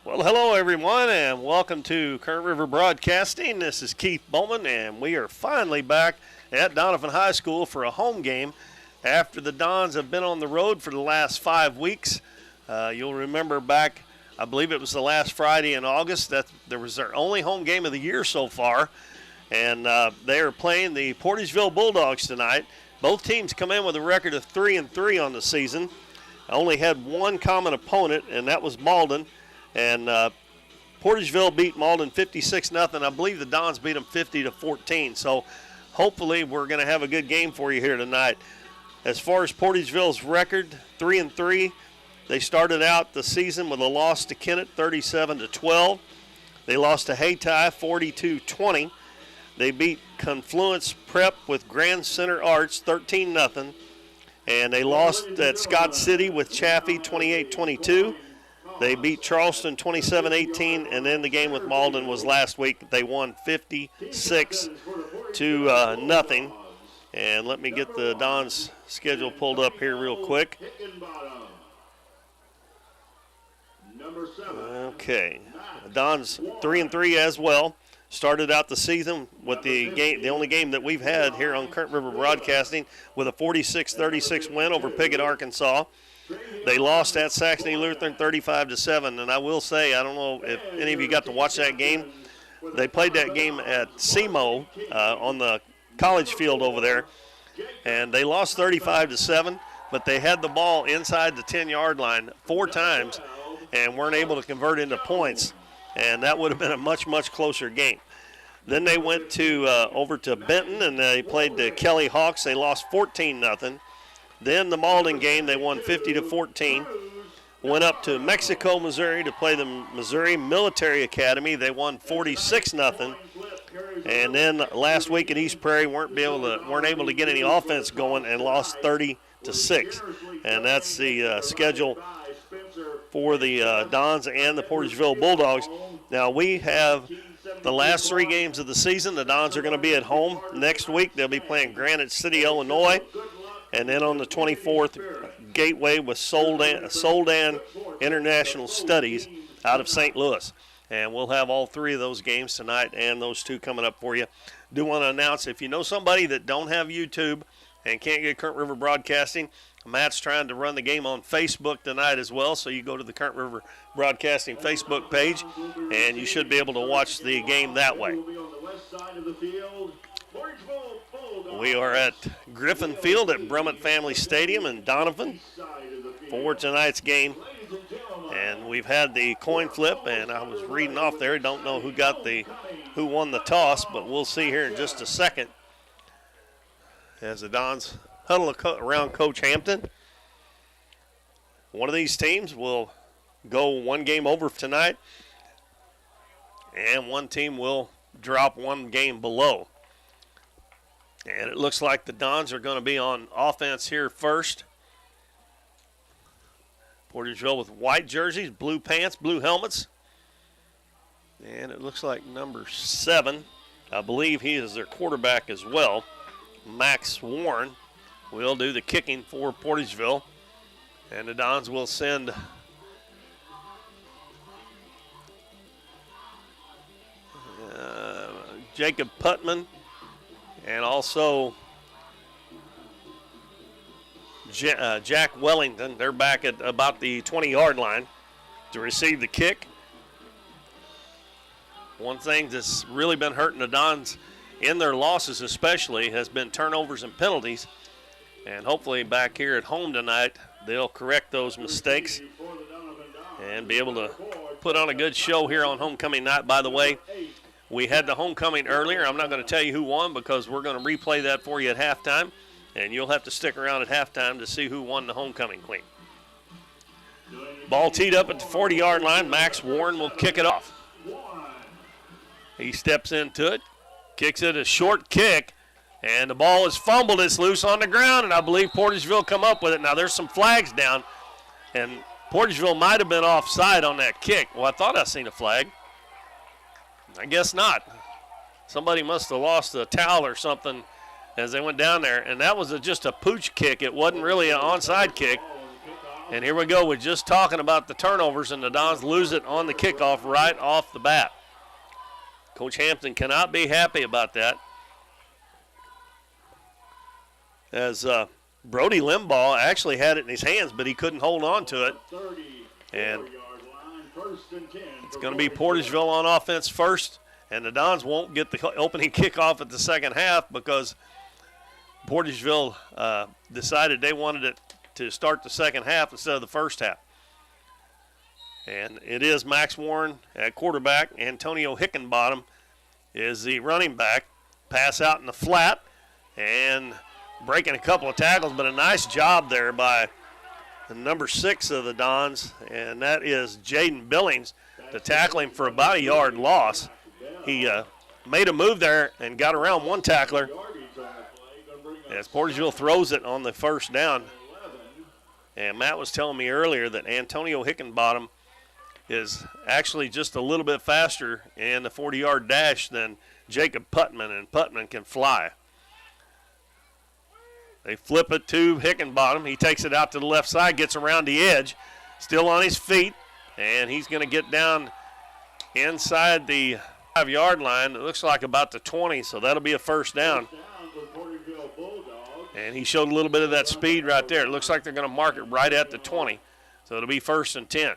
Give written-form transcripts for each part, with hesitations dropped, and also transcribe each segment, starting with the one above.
Well, hello everyone, and welcome to Current River Broadcasting. This is Keith Bowman, and we are finally back at Doniphan High School for a home game after the Dons have been on the road for the last 5 weeks. You'll remember back, I believe it was the last Friday in August, that there was their only home game of the year so far, and they are playing the Portageville Bulldogs tonight. Both teams come in with a record of 3-3 on the season. Only had one common opponent, and that was Malden. And Portageville beat Malden 56-0. I believe the Dons beat them 50-14. So hopefully we're going to have a good game for you here tonight. As far as Portageville's record, 3-3. They started out the season with a loss to Kennett, 37-12. They lost to Hayti, 42-20. They beat Confluence Prep with Grand Center Arts, 13-0. And they lost at Scott City with Chaffee, 28-22. They beat Charleston 27-18, and then the game with Malden was last week. They won 56-0. And let me get the Dons schedule pulled up here real quick. Okay, Dons 3-3 as well. Started out the season with the only game that we've had here on Current River Broadcasting with a 46-36 win over Piggott, Arkansas. They lost at Saxony Lutheran 35-7, and I will say, I don't know if any of you got to watch that game. They played that game at SEMO on the college field over there, and they lost 35-7, but they had the ball inside the 10-yard line 4 times and weren't able to convert into points, and that would have been a much, much closer game. Then they went to over to Benton, and they played the Kelly Hawks. They lost 14-0. Then the Malden game, they won 50-14. Went up to Mexico, Missouri to play the Missouri Military Academy. They won 46-0. And then last week at East Prairie weren't able to get any offense going and lost 30-6. And that's the schedule for the Dons and the Portageville Bulldogs. Now we have the last 3 games of the season. The Dons are going to be at home next week. They'll be playing Granite City, Illinois. And then on the 24th, Gateway with Soldan International Studies out of St. Louis. And we'll have all 3 of those games tonight and those 2 coming up for you. Do want to announce, if you know somebody that don't have YouTube and can't get Current River Broadcasting, Matt's trying to run the game on Facebook tonight as well. So you go to the Current River Broadcasting Facebook page, and you should be able to watch the game that way. We are at Griffin Field at Brummett Family Stadium in Doniphan for tonight's game. And we've had the coin flip, and I was reading off there. Don't know who won the toss, but we'll see here in just a second as the Dons huddle around Coach Hampton. One of these teams will go 1 game over tonight, and one team will drop 1 game below. And it looks like the Dons are going to be on offense here first. Portageville with white jerseys, blue pants, blue helmets. And it looks like number 7, I believe he is their quarterback as well, Max Warren, will do the kicking for Portageville. And the Dons will send Jacob Putman and also Jack Wellington. They're back at about the 20-yard line to receive the kick. One thing that's really been hurting the Dons in their losses especially has been turnovers and penalties. And hopefully back here at home tonight, they'll correct those mistakes and be able to put on a good show here on homecoming night. By the way, we had the homecoming earlier. I'm not going to tell you who won because we're going to replay that for you at halftime, and you'll have to stick around at halftime to see who won the homecoming queen. Ball teed up at the 40-yard line. Max Warren will kick it off. He steps into it, kicks it a short kick, and the ball is fumbled. It's loose on the ground, and I believe Portageville come up with it. Now there's some flags down, and Portageville might have been offside on that kick. Well, I thought I seen a flag. I guess not. Somebody must have lost a towel or something as they went down there, and that was just a pooch kick. It wasn't really an onside kick. And here we go. We're just talking about the turnovers, and the Dons lose it on the kickoff right off the bat. Coach Hampton cannot be happy about that. As Brody Limbaugh actually had it in his hands, but he couldn't hold on to it. And it's going to be Portageville on offense first, and the Dons won't get the opening kickoff at the second half because Portageville decided they wanted it to start the second half instead of the first half. And it is Max Warren at quarterback. Antonio Hickenbottom is the running back. Pass out in the flat and breaking a couple of tackles, but a nice job there by the number 6 of the Dons, and that is Jaden Billings, to tackle him for about a yard loss. He made a move there and got around one tackler as Portageville throws it on the first down. And Matt was telling me earlier that Antonio Hickenbottom is actually just a little bit faster in the 40-yard dash than Jacob Putman, and Putman can fly. They flip it to Hickenbottom. He takes it out to the left side, gets around the edge, still on his feet, and he's going to get down inside the 5-yard line. It looks like about the 20, so that'll be a first down. And he showed a little bit of that speed right there. It looks like they're going to mark it right at the 20, so it'll be 1st and 10.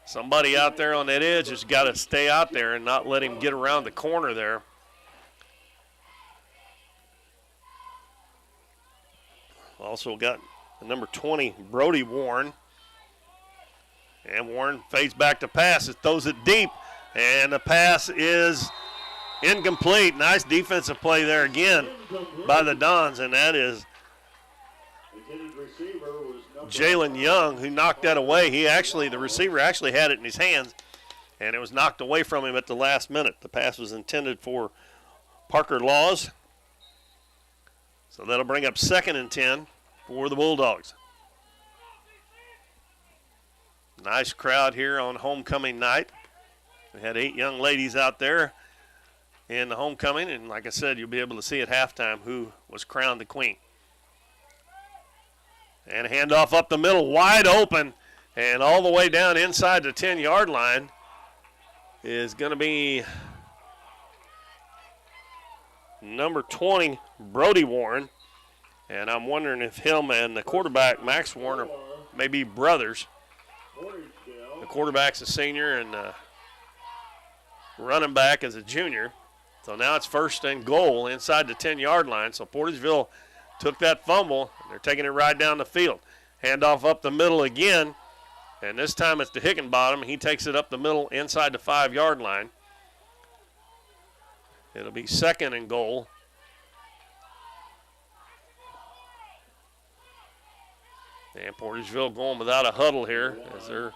Somebody out there on that edge has got to stay out there and not let him get around the corner there. Also got the number 20, Brody Warren. And Warren fades back to pass. It throws it deep, and the pass is incomplete. Nice defensive play there again by the Dons, and that is Jalen Young who knocked that away. The receiver actually had it in his hands, and it was knocked away from him at the last minute. The pass was intended for Parker Laws. So that'll bring up 2nd and 10 for the Bulldogs. Nice crowd here on homecoming night. We had 8 young ladies out there in the homecoming, and like I said, you'll be able to see at halftime who was crowned the queen. And a handoff up the middle, wide open, and all the way down inside the 10-yard line is going to be number 20, Brody Warren. And I'm wondering if him and the quarterback, Max Warren, are maybe brothers. The quarterback's a senior and the running back is a junior. So now it's 1st and goal inside the 10-yard line. So Portageville took that fumble. They're taking it right down the field. Handoff up the middle again. And this time it's to Hickenbottom. He takes it up the middle inside the 5-yard line. It'll be 2nd and goal. And Portageville going without a huddle here as they're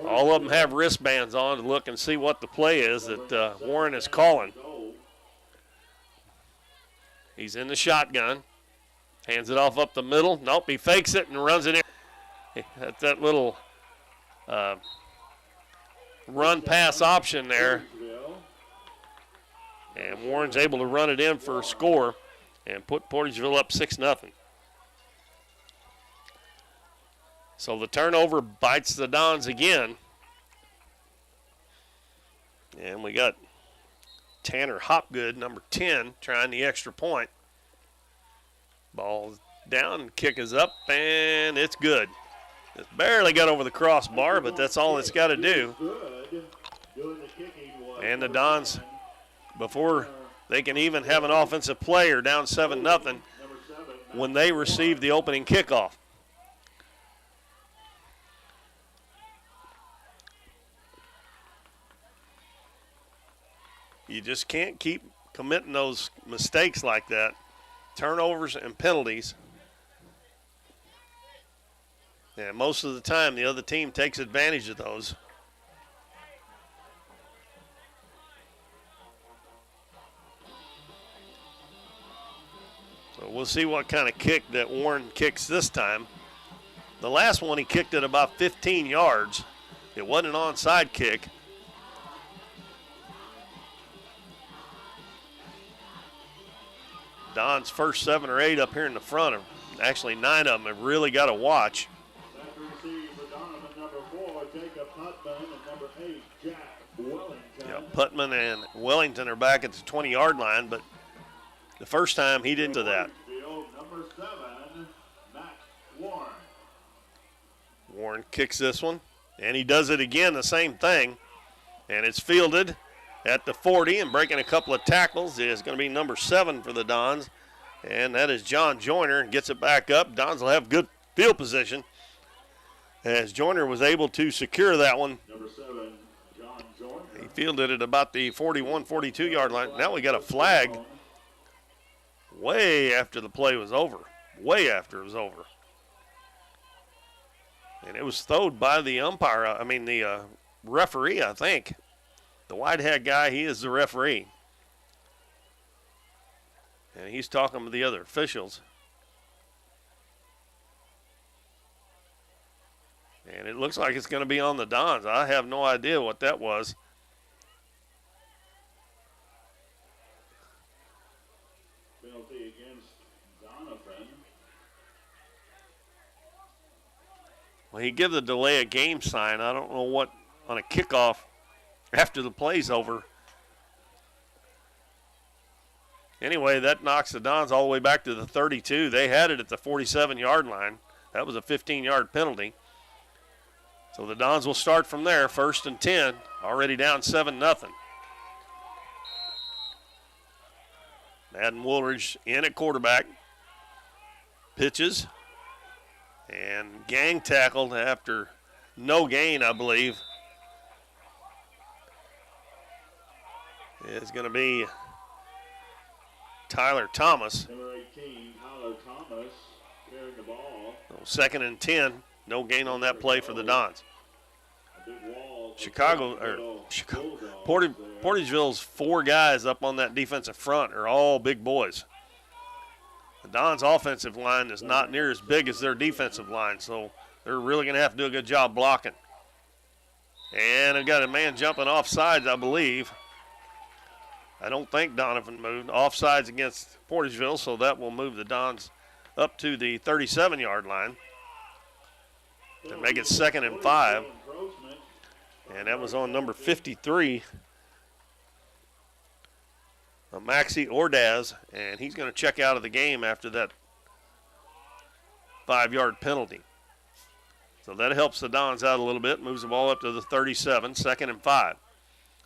all of them have wristbands on to look and see what the play is that Warren is calling. He's in the shotgun. Hands it off up the middle. Nope, he fakes it and runs it in. That's that little run-pass option there. And Warren's able to run it in for a score and put Portageville up 6-0. So the turnover bites the Dons again. And we got Tanner Hopgood, number 10, trying the extra point. Ball down, kick is up, and it's good. It barely got over the crossbar, but that's all it's got to do. And the Dons, before they can even have an offensive play, are down 7-0 when they receive the opening kickoff. You just can't keep committing those mistakes like that, turnovers and penalties. And most of the time, the other team takes advantage of those. So we'll see what kind of kick that Warren kicks this time. The last one, he kicked it about 15 yards. It wasn't an onside kick. Don's first 7 or 8 up here in the front are Actually, 9 of them have really got to watch. Yeah, Putman and Wellington are back at the 20-yard line, but the first time he didn't do that. Warren kicks this one, and he does it again, the same thing. And it's fielded at the 40, and breaking a couple of tackles is going to be number 7 for the Dons, and that is John Joyner. Gets it back up. Dons will have good field position as Joyner was able to secure that one. Number 7, John Joyner. He fielded it about the 41, 42-yard line. Now we got a flag way after the play was over. Way after it was over. And it was thrown by the umpire, the referee, I think. The white hat guy, he is the referee. And he's talking with the other officials. And it looks like it's going to be on the Dons. I have no idea what that was. Penalty against Doniphan. Well, he gave the delay a game sign. I don't know what on a kickoff after the play's over. Anyway, that knocks the Dons all the way back to the 32. They had it at the 47-yard line. That was a 15-yard penalty. So the Dons will start from there, 1st and 10, already down 7-0. Madden Woolridge in at quarterback. Pitches. And gang tackled after no gain, I believe. Is going to be Tyler Thomas. Number 18, Tyler Thomas, carrying the ball. 2nd and 10. No gain on that play for the Dons. Portageville's 4 guys up on that defensive front are all big boys. The Dons' offensive line is not near as big as their defensive line, so they're really going to have to do a good job blocking. And they've got a man jumping off sides, I believe. I don't think Doniphan moved. Offsides against Portageville, so that will move the Dons up to the 37-yard line to make it 2nd and 5. And that was on number 53, Maxie Ordaz, and he's going to check out of the game after that 5-yard penalty. So that helps the Dons out a little bit, moves the ball up to the 37, 2nd and 5.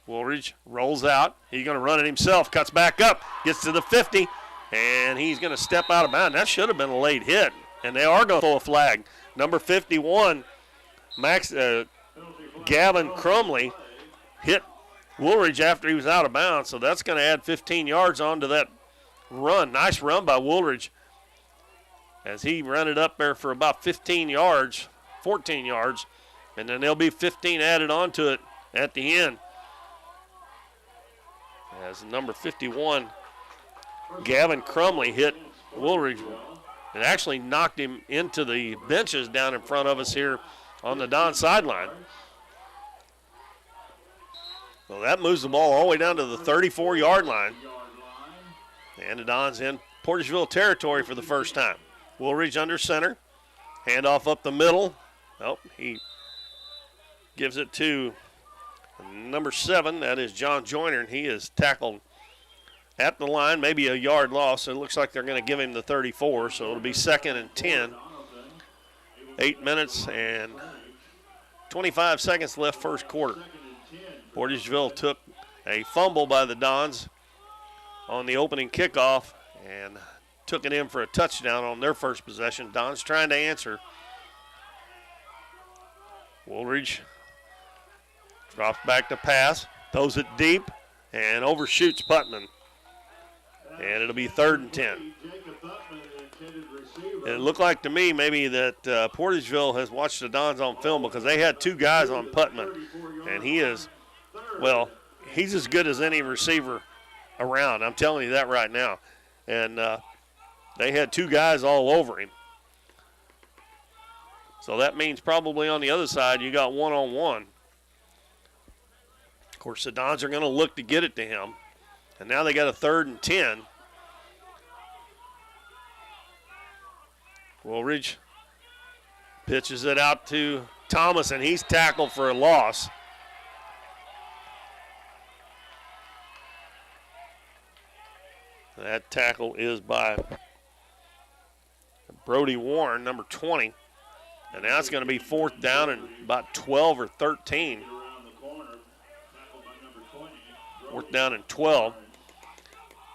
Woolridge rolls out. He's going to run it himself, cuts back up, gets to the 50, and he's going to step out of bounds. That should have been a late hit, and they are going to throw a flag. Number 51, Gavin Crumley hit Woolridge after he was out of bounds, so that's going to add 15 yards onto that run. Nice run by Woolridge as he ran it up there for about 14 yards, and then there'll be 15 added onto it at the end. As number 51, Gavin Crumley hit Woolridge. It actually knocked him into the benches down in front of us here on the Don sideline. So that moves the ball all the way down to the 34-yard line. And the Don's in Portageville territory for the first time. Woolridge under center. Handoff up the middle. Nope, he gives it to number 7. That is John Joyner, and he is tackled at the line, maybe a yard loss. So it looks like they're going to give him the 34, so it'll be 2nd and 10. 8 minutes and 25 seconds left first quarter. Portageville took a fumble by the Dons on the opening kickoff and took it in for a touchdown on their first possession. Dons trying to answer. Woolridge drops back to pass, throws it deep, and overshoots Putman. And it'll be 3rd and 10. And it looked like to me maybe that Portageville has watched the Dons on film because they had 2 guys on Putman. And he is, well, he's as good as any receiver around. I'm telling you that right now. And they had 2 guys all over him. So that means probably on the other side you got one-on-one. Of course, the Dons are going to look to get it to him. And now they got a 3rd and 10. Woolridge pitches it out to Thomas, and he's tackled for a loss. That tackle is by Brody Warren, number 20. And now it's going to be 4th down and about 12 or 13. 4th down and 12.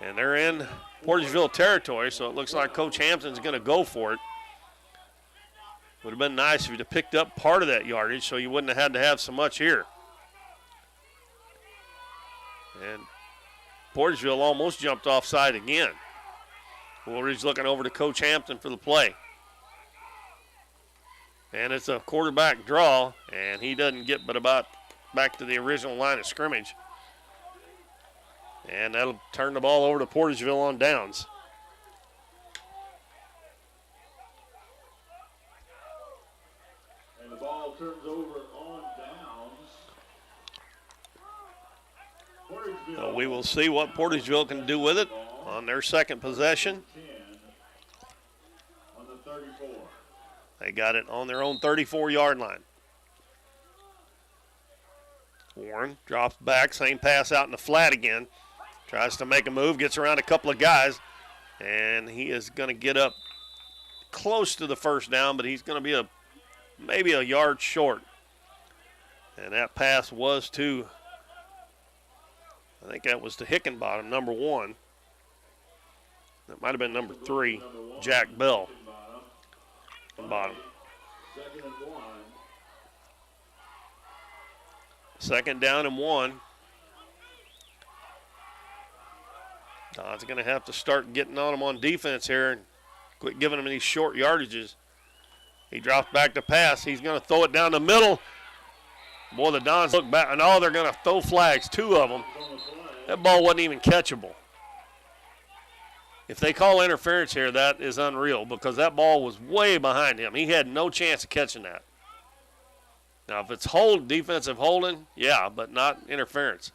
And they're in Portageville territory, so it looks like Coach Hampton's going to go for it. Would have been nice if you'd have picked up part of that yardage so you wouldn't have had to have so much here. And Portageville almost jumped offside again. Woolridge looking over to Coach Hampton for the play. And it's a quarterback draw, and he doesn't get but about back to the original line of scrimmage. And that'll turn the ball over to Portageville on downs. And the ball turns over on downs. So we will see what Portageville can do with it on their second possession. 10 on the 34. They got it on their own 34-yard line. Warren drops back, same pass out in the flat again. Tries to make a move, gets around a couple of guys, and he is going to get up close to the first down, but he's going to be maybe a yard short. And that pass was to, I think that was to Hickenbottom, number 1. That might have been number 3, Jack Bell. Bottom. 2nd and 1. 2nd down and 1. Don's going to have to start getting on him on defense here and quit giving him these short yardages. He drops back to pass. He's going to throw it down the middle. Boy, the Dons look back, and they're going to throw flags, 2 of them. That ball wasn't even catchable. If they call interference here, that is unreal because that ball was way behind him. He had no chance of catching that. Now, if it's defensive holding, yeah, but not interference.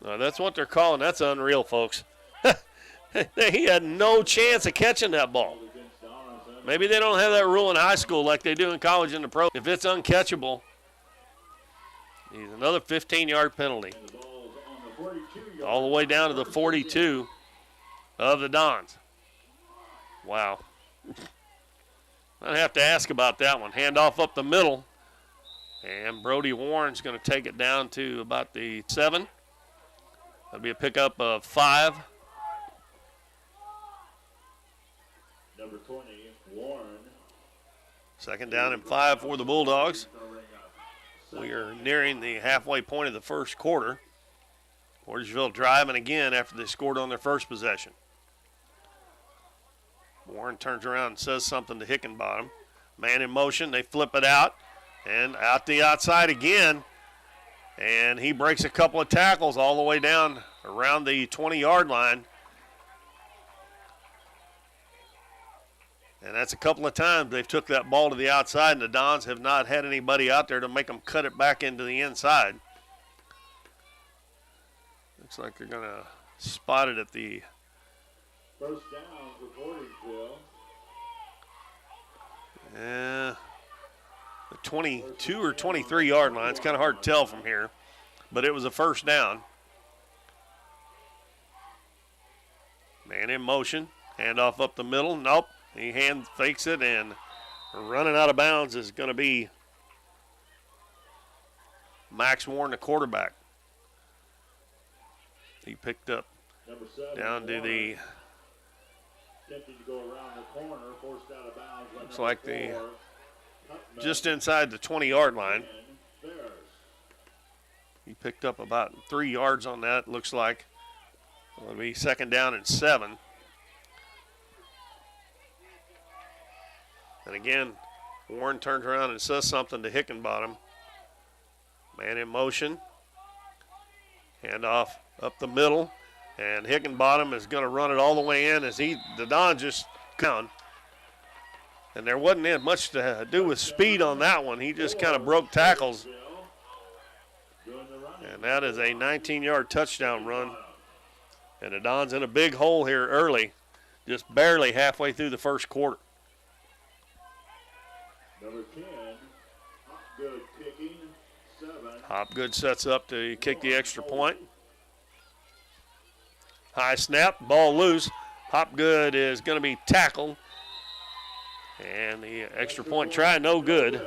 Now, that's what they're calling. That's unreal, folks. He had no chance of catching that ball. Maybe they don't have that rule in high school like they do in college and the pro. If it's uncatchable, he's another 15-yard penalty. All the way down to the 42 of the Dons. Wow. I'd have to ask about that one. Handoff up the middle. And Brody Warren's going to take it down to about the 7. That'll be a pickup of 5. Number 20, Warren. 2nd down and 5 for the Bulldogs. We are nearing the halfway point of the first quarter. Portageville driving again after they scored on their first possession. Warren turns around and says something to Hickenbottom. Man in motion, they flip it out, and out the outside again. And he breaks a couple of tackles all the way down around the 20-yard line. And that's a couple of times they've took that ball to the outside, and the Dons have not had anybody out there to make them cut it back into the inside. Looks like they're going to spot it at the first down for Portageville. The 22 or 23-yard line. It's kind of hard to tell from here, but it was a first down. Man in motion, handoff up the middle. Nope, he hand fakes it, and running out of bounds is going to be Max Warren, the quarterback. He picked up Number 7, down to the, attempting to go around the corner, forced out of bounds. looks like the, just inside the 20-yard line. He picked up about 3 yards on that, looks like. It'll be 2nd down and 7. And again, Warren turns around and says something to Hickenbottom. Man in motion. Handoff up the middle. And Hickenbottom is going to run it all the way in as the Don just down. And there wasn't much to do with speed on that one. He just kind of broke tackles. And that is a 19-yard touchdown run. And the Dons in a big hole here early, just barely halfway through the first quarter. Number 10, Hopgood kicking, 7. Hopgood sets up to kick the extra point. High snap, ball loose. Hopgood is going to be tackled. And the extra point try, no good.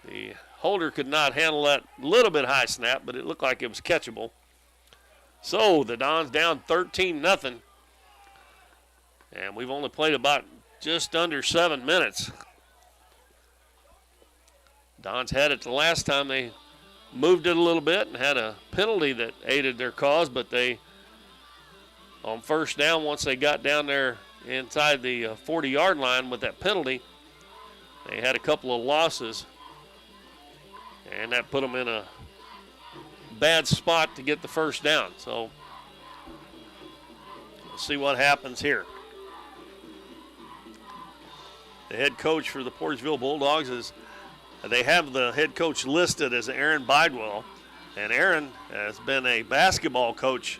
The holder could not handle that little bit high snap, but it looked like it was catchable. So the Dons down 13-0. And we've only played about just under 7 minutes. Dons had it the last time. They moved it a little bit and had a penalty that aided their cause, but they, on first down, once they got down there inside the 40-yard line with that penalty, they had a couple of losses, and that put them in a bad spot to get the first down. So let's see what happens here. The head coach for the Portageville Bulldogs is, they have the head coach listed as Aaron Bidewell, and Aaron has been a basketball coach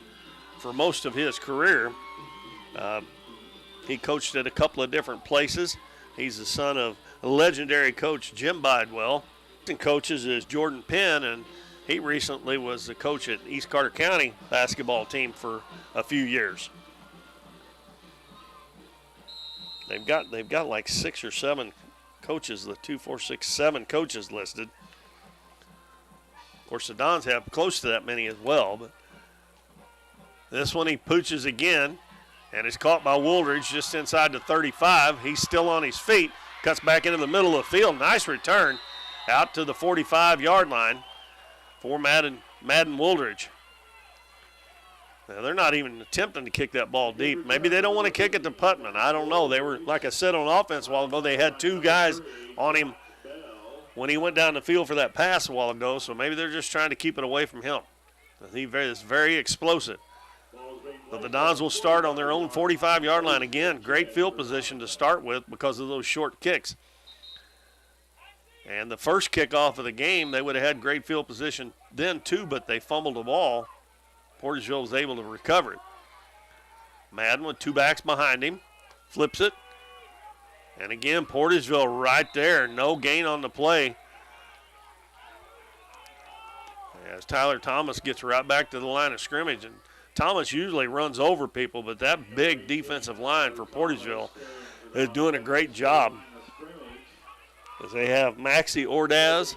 for most of his career. He coached at a couple of different places. He's the son of legendary coach Jim Bidewell. And coaches is Jordan Penn, and he recently was the coach at East Carter County basketball team for a few years. They've got like 6 or 7 coaches, the 2, 4, 6, 7 coaches listed. Of course, the Dons have close to that many as well. But this one he pooches again, and is caught by Wooldridge just inside the 35. He's still on his feet, cuts back into the middle of the field. Nice return out to the 45-yard line for Madden Wooldridge. Now, they're not even attempting to kick that ball deep. Maybe they don't want to kick it to Putman. I don't know. They were, like I said, on offense a while ago. They had 2 guys on him when he went down the field for that pass a while ago, so maybe they're just trying to keep it away from him. He is very explosive. But the Dons will start on their own 45-yard line again. Great field position to start with because of those short kicks. And the first kickoff of the game, they would have had great field position then too, but they fumbled the ball. Portageville was able to recover it. Madden with 2 backs behind him, flips it. And again, Portageville right there, no gain on the play. As Tyler Thomas gets right back to the line of scrimmage. And Thomas usually runs over people, but that big defensive line for Portageville is doing a great job. As they have Maxie Ordaz,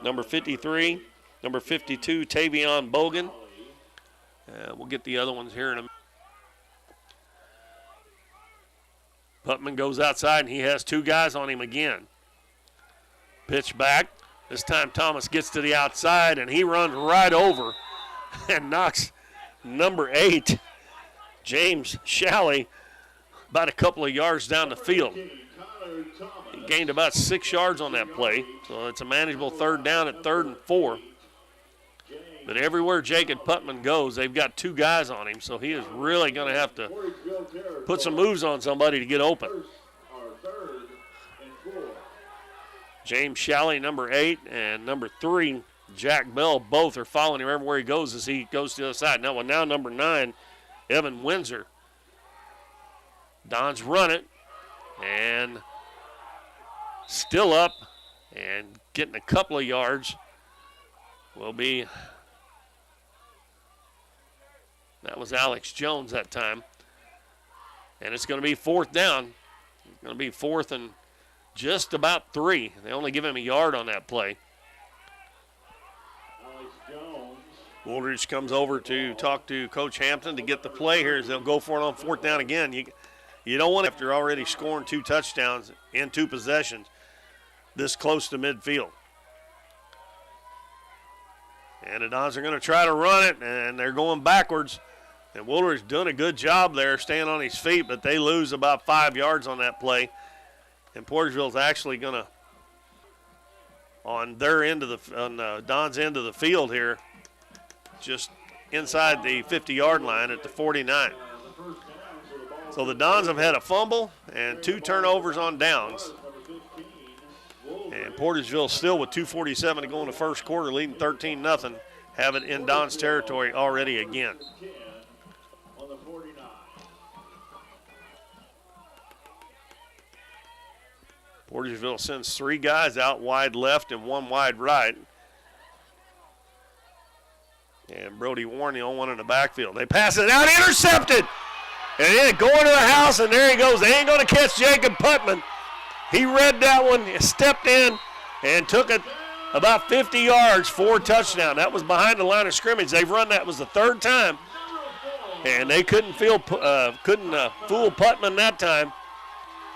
number 53, number 52, Tavion Bogan. We'll get the other ones here in a minute. Putman goes outside, and he has 2 guys on him again. Pitch back. This time Thomas gets to the outside, and he runs right over and knocks number 8, James Shalley, about a couple of yards down the field. He gained about 6 yards on that play, so it's a manageable third down at 3rd and 4. But everywhere Jacob Putman goes, they've got 2 guys on him, so he is really going to have to put some moves on somebody to get open. James Shalley, number 8, and number 3, Jack Bell, both are following him everywhere he goes as he goes to the other side. Now number 9, Evan Windsor. Dons run it, and still up and getting a couple of yards will be, that was Alex Jones that time. And it's going to be 4th down. It's going to be 4th and just about 3. They only give him a yard on that play. Wooldridge comes over to talk to Coach Hampton to get the play here as they'll go for it on 4th down again. You don't want, after already scoring 2 touchdowns in 2 possessions, this close to midfield. And the Dons are going to try to run it, and they're going backwards. And Wooldridge doing a good job there, staying on his feet, but they lose about 5 yards on that play. And Portageville's actually going to, on their end of the, Don's end of the field here, just inside the 50-yard line at the 49. So the Dons have had a fumble and 2 turnovers on downs. And Portageville still with 2:47 to go in the first quarter, leading 13-0, have it in Don's territory already again. 10 on the 49. Portageville sends 3 guys out wide left and 1 wide right. And Brody Warren, the only one in the backfield. They pass it out, intercepted. And then going to the house, and there he goes. They ain't going to catch Jacob Putman. He read that one, stepped in, and took it about 50 yards for a touchdown. That was behind the line of scrimmage. They've run that. It was the 3rd time. And they couldn't fool Putman that time.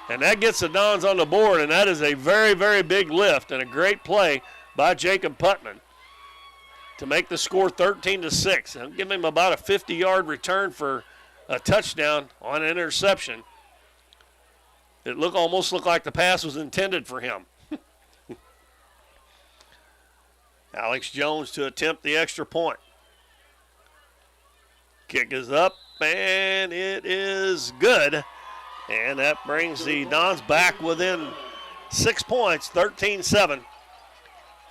And that gets the Dons on the board, and that is a very, very big lift and a great play by Jacob Putman to make the score 13-6. I'll give him about a 50-yard return for a touchdown on an interception. It almost looked like the pass was intended for him. Alex Jones to attempt the extra point. Kick is up, and it is good. And that brings the Dons back within 6 points, 13-7,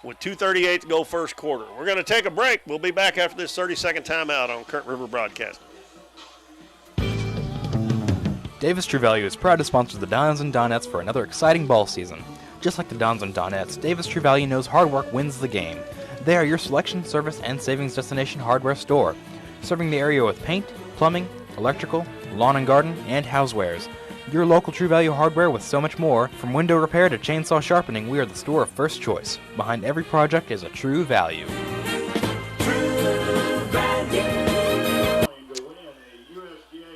with 2:38 to go first quarter. We're going to take a break. We'll be back after this 30-second timeout on Current River Broadcasting. Davis True Value is proud to sponsor the Dons and Donettes for another exciting ball season. Just like the Dons and Donettes, Davis True Value knows hard work wins the game. They are your selection, service, and savings destination hardware store, serving the area with paint, plumbing, electrical, lawn and garden, and housewares. Your local True Value hardware with so much more. From window repair to chainsaw sharpening, we are the store of first choice. Behind every project is a True Value.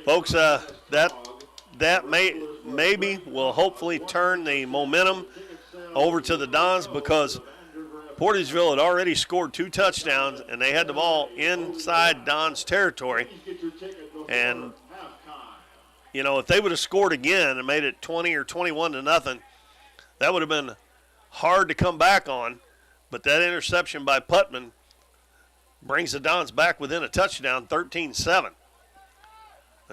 Folks, that maybe will hopefully turn the momentum over to the Dons, because Portageville had already scored 2 touchdowns and they had the ball inside Don's territory. And you know, if they would have scored again and made it 20 or 21-0, that would have been hard to come back on. But that interception by Putman brings the Dons back within a touchdown, 13-7.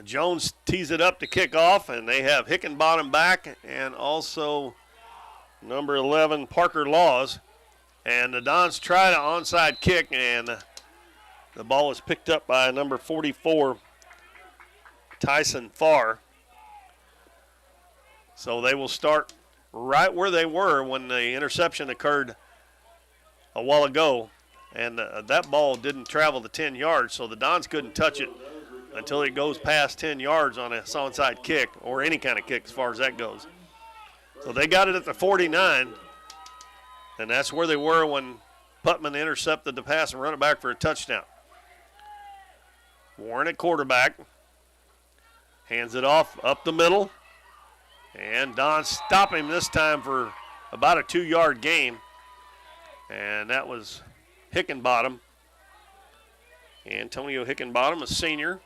Jones tees it up to kick off, and they have Hickenbottom back and also number 11, Parker Laws. And the Dons try to onside kick, and the ball is picked up by number 44, Tyson Farr. So they will start right where they were when the interception occurred a while ago. And that ball didn't travel the 10 yards, so the Dons couldn't touch it until it goes past 10 yards on a onside kick, or any kind of kick as far as that goes. So they got it at the 49, and that's where they were when Putman intercepted the pass and run it back for a touchdown. Warren at quarterback. Hands it off up the middle. And Don stopped him this time for about a 2-yard gain. And that was Hickenbottom. Antonio Hickenbottom, a senior.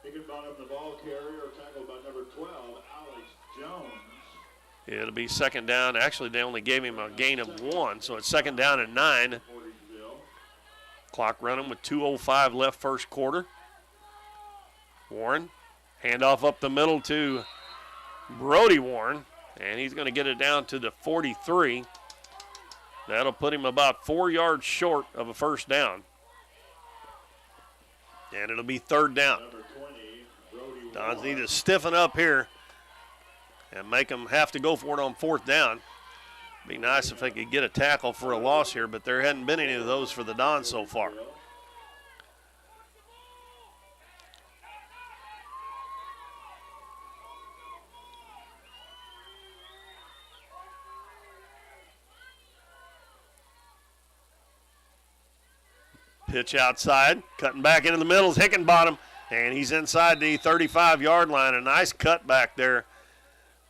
Hickenbottom, the ball carrier, tackled by number 12, Alex Jones. It'll be second down. Actually, they only gave him a gain of 1, so it's second down and 9. Clock running with 2:05 left first quarter. Warren, handoff up the middle to Brody Warren, and he's going to get it down to the 43. That'll put him about 4 yards short of a first down. And it'll be third down. Dons need to stiffen up here and make them have to go for it on fourth down. Be nice if they could get a tackle for a loss here, but there hadn't been any of those for the Dons so far. Pitch outside, cutting back into the middle is Hickenbottom, and he's inside the 35-yard line. A nice cut back there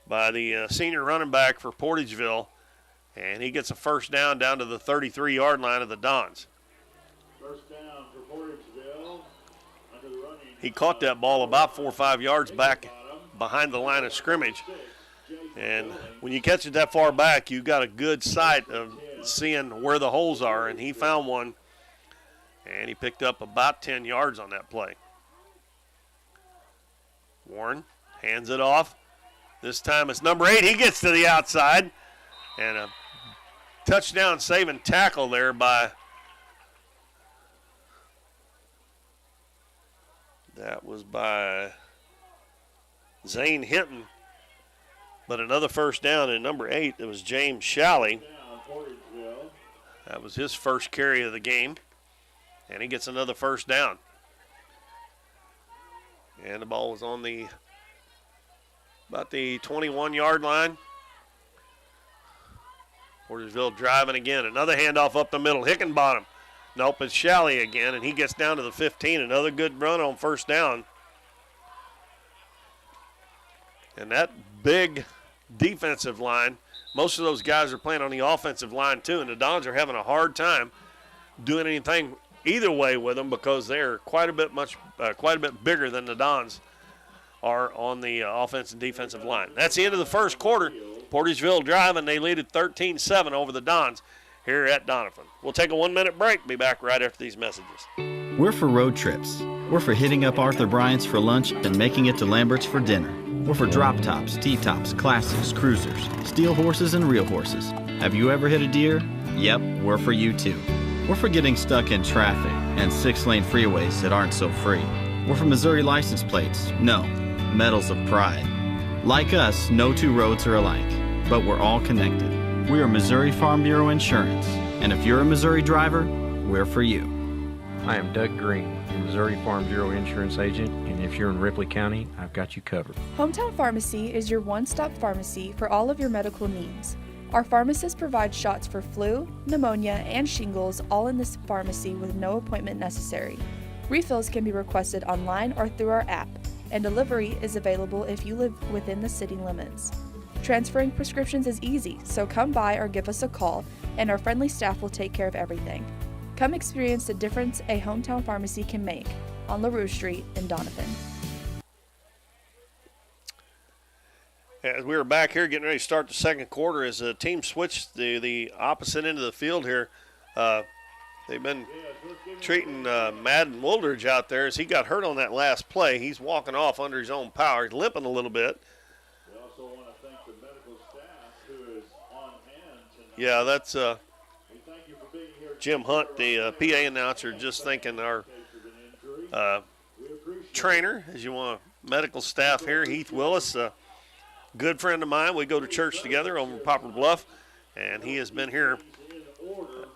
by the senior running back for Portageville, and he gets a first down to the 33-yard line of the Dons. First down for Portageville. Under the running. He caught that ball about 4 or 5 yards back behind the line of scrimmage, and when you catch it that far back, you got a good sight of seeing where the holes are, and he found one. And he picked up about 10 yards on that play. Warren hands it off. This time it's number 8. He gets to the outside. And a touchdown saving tackle there by, that was by Zane Hinton. But another first down, and number 8, it was James Shalley. That was his first carry of the game. And he gets another first down. And the ball was on about the 21-yard line. Portageville driving again. Another handoff up the middle. Hickenbottom. Nope, it's Shalley again, and he gets down to the 15. Another good run on first down. And that big defensive line, most of those guys are playing on the offensive line too, and the Dons are having a hard time doing anything either way with them because they're quite a bit bigger than the Dons are on the offense and defensive line. That's the end of the first quarter. Portageville driving. They lead at 13-7 over the Dons here at Doniphan. We'll take a 1-minute break. Be back right after these messages. We're for road trips. We're for hitting up Arthur Bryant's for lunch and making it to Lambert's for dinner. We're for drop tops, T-tops, classics, cruisers, steel horses, and real horses. Have you ever hit a deer? Yep, we're for you too. We're for getting stuck in traffic and 6-lane freeways that aren't so free. We're for Missouri license plates. No, medals of pride. Like us, no two roads are alike, but we're all connected. We are Missouri Farm Bureau Insurance, and if you're a Missouri driver, we're for you. I am Doug Green, the Missouri Farm Bureau Insurance Agent, and if you're in Ripley County, I've got you covered. Hometown Pharmacy is your one-stop pharmacy for all of your medical needs. Our pharmacists provide shots for flu, pneumonia, and shingles all in this pharmacy with no appointment necessary. Refills can be requested online or through our app, and delivery is available if you live within the city limits. Transferring prescriptions is easy, so come by or give us a call, and our friendly staff will take care of everything. Come experience the difference a hometown pharmacy can make on LaRue Street in Doniphan. As we were back here getting ready to start the second quarter, as the team switched the opposite end of the field here, they've been treating Madden Woldridge out there as he got hurt on that last play. He's walking off under his own power. He's limping a little bit. We also want to thank the medical staff who is on hand tonight. Yeah, that's We thank you for being here. Jim Hunt, the PA announcer, just thanking our trainer, as you want, medical staff here, Heath Willis, a good friend of mine. We go to church together over in Poplar Bluff, and he has been here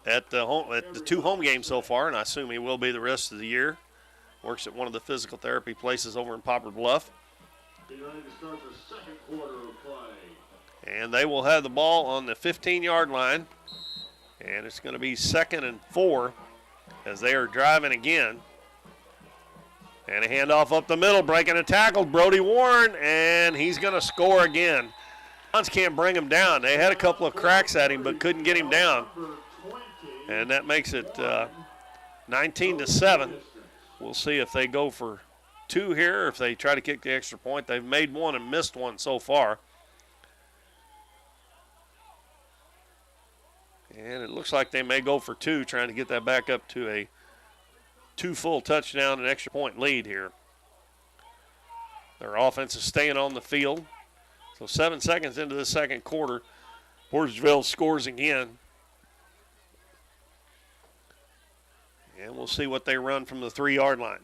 at the 2 home games so far, and I assume he will be the rest of the year. Works at one of the physical therapy places over in Poplar Bluff. Get ready to start the second quarter of play. And they will have the ball on the 15-yard line, and it's going to be 2nd and 4 as they are driving again. And a handoff up the middle, breaking a tackle, Brody Warren, and he's going to score again. Dons can't bring him down. They had a couple of cracks at him but couldn't get him down. And that makes it 19-7. We'll see if they go for 2 here or if they try to kick the extra point. They've made one and missed one so far. And it looks like they may go for 2, trying to get that back up to a 2 full touchdown and extra point lead here. Their offense is staying on the field. So 7 seconds into the second quarter, Portageville scores again. And we'll see what they run from the 3-yard line.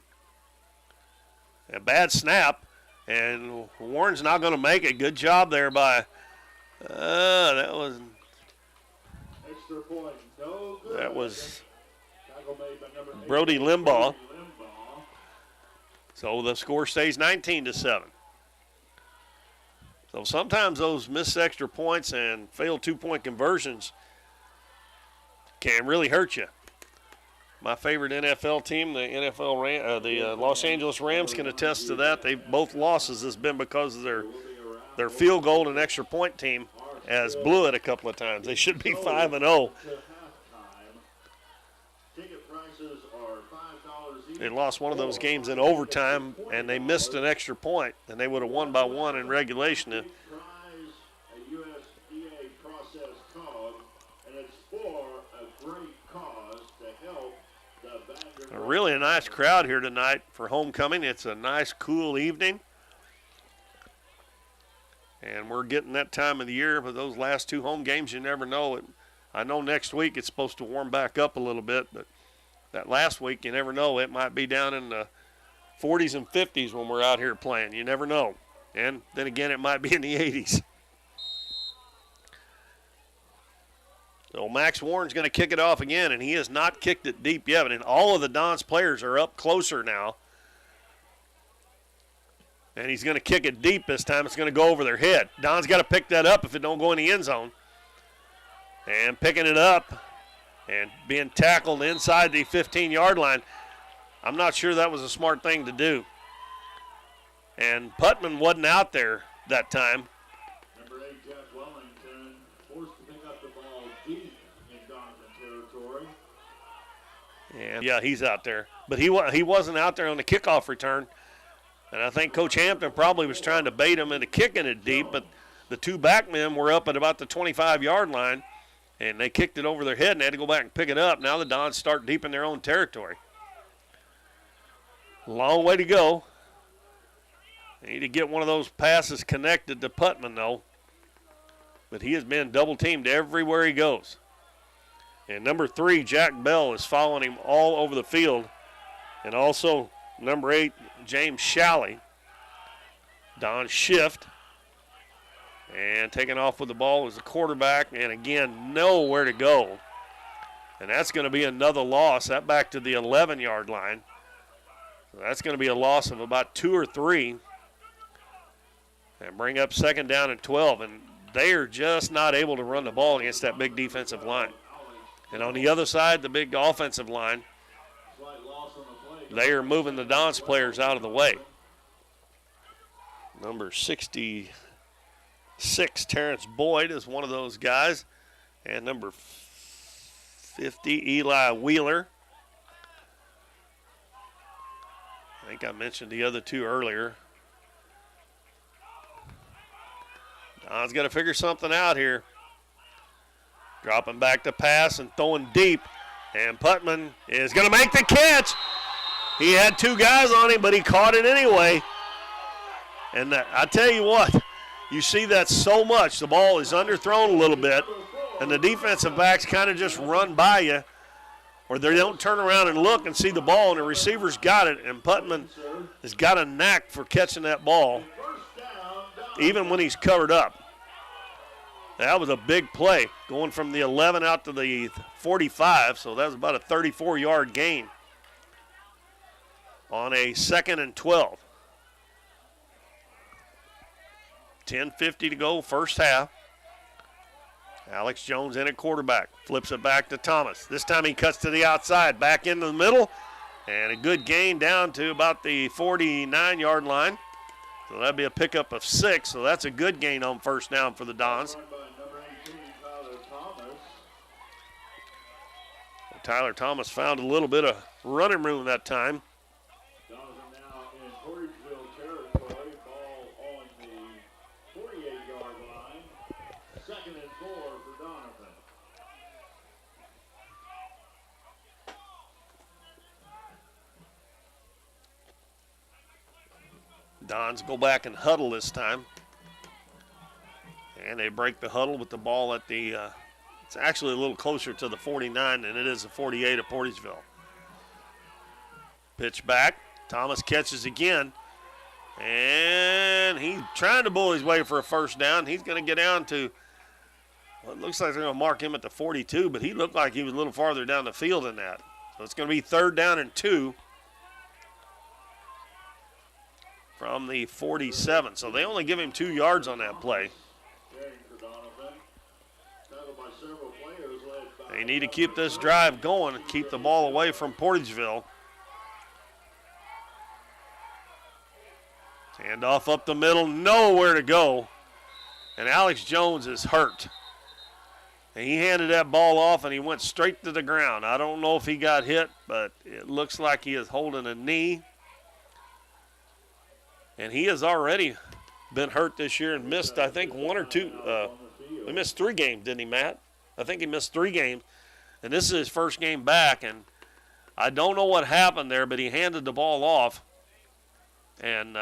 A bad snap, and Warren's not going to make it. Good job there by, that was Extra point, no good. That was Tackle made by number 8, Brody Limbaugh. Limbaugh. So the score stays 19-7. So sometimes those missed extra points and failed 2-point conversions can really hurt you. My favorite NFL team, the Los Angeles Rams, can attest to that. Both losses has been because of their field goal and extra point team has blew it a couple of times. They should be 5-0. Ticket prices are $5 each. They lost one of those games in overtime, and they missed an extra point, and they would have won by 1 in regulation. Prize a USDA process cog, and it's for a great cause to help the Badger. Really a nice crowd here tonight for homecoming. It's a nice, cool evening. And we're getting that time of the year, but those last 2 home games, you never know. I know next week it's supposed to warm back up a little bit, but that last week, you never know. It might be down in the 40s and 50s when we're out here playing. You never know. And then again, it might be in the 80s. So Max Warren's going to kick it off again, and he has not kicked it deep yet. And all of the Dons players are up closer now. And he's going to kick it deep this time. It's going to go over their head. Don's got to pick that up if it don't go in the end zone. And picking it up and being tackled inside the 15-yard line. I'm not sure that was a smart thing to do. And Putman wasn't out there that time. Number 8, Jeff Wellington, forced to pick up the ball deep in Doniphan territory. And yeah, he's out there. But he wasn't out there on the kickoff return. And I think Coach Hampton probably was trying to bait him into kicking it deep, but the 2 back men were up at about the 25-yard line, and they kicked it over their head and they had to go back and pick it up. Now the Dons start deep in their own territory. Long way to go. They need to get one of those passes connected to Putman, though. But he has been double-teamed everywhere he goes. And number 3, Jack Bell, is following him all over the field. And also number 8, James Shalley. Don Shift. And taking off with the ball is the quarterback. And again, nowhere to go. And that's going to be another loss. That back to the 11-yard line. So that's going to be a loss of about 2 or 3. And bring up 2nd down and 12. And they are just not able to run the ball against that big defensive line. And on the other side, the big offensive line, they are moving the Dons players out of the way. Number 66, Terrence Boyd, is one of those guys. And number 50, Eli Wheeler. I think I mentioned the other 2 earlier. Don's got to figure something out here. Dropping back to pass and throwing deep. And Putman is going to make the catch. He had 2 guys on him, but he caught it anyway. And I tell you what, you see that so much. The ball is underthrown a little bit, and the defensive backs kind of just run by you, or they don't turn around and look and see the ball, and the receiver's got it. And Putman has got a knack for catching that ball, even when he's covered up. That was a big play, going from the 11 out to the 45, so that was about a 34-yard gain on a 2nd and 12. 10:50 to go, first half. Alex Jones in at quarterback, flips it back to Thomas. This time he cuts to the outside, back into the middle, and a good gain down to about the 49-yard line. So that'd be a pickup of 6, so that's a good gain on first down for the Dons. Tyler Thomas found a little bit of running room that time. Dons are now in Portageville territory. Ball on the 48-yard line. 2nd and 4 for Doniphan. Dons go back and huddle this time. And they break the huddle with the ball at the it's actually a little closer to the 49 than it is the 48 of Portageville. Pitch back. Thomas catches again. And he's trying to bull his way for a first down. He's going to get down to, well, it looks like they're going to mark him at the 42, but he looked like he was a little farther down the field than that. So it's going to be 3rd down and 2 from the 47. So they only give him 2 yards on that play. They need to keep this drive going and keep the ball away from Portageville. Handoff up the middle, nowhere to go. And Alex Jones is hurt. And he handed that ball off and he went straight to the ground. I don't know if he got hit, but it looks like he is holding a knee. And he has already been hurt this year and missed, I think, 1 or 2. He missed 3 games, didn't he, Matt? I think he missed 3 games. And this is his first game back. And I don't know what happened there, but he handed the ball off. And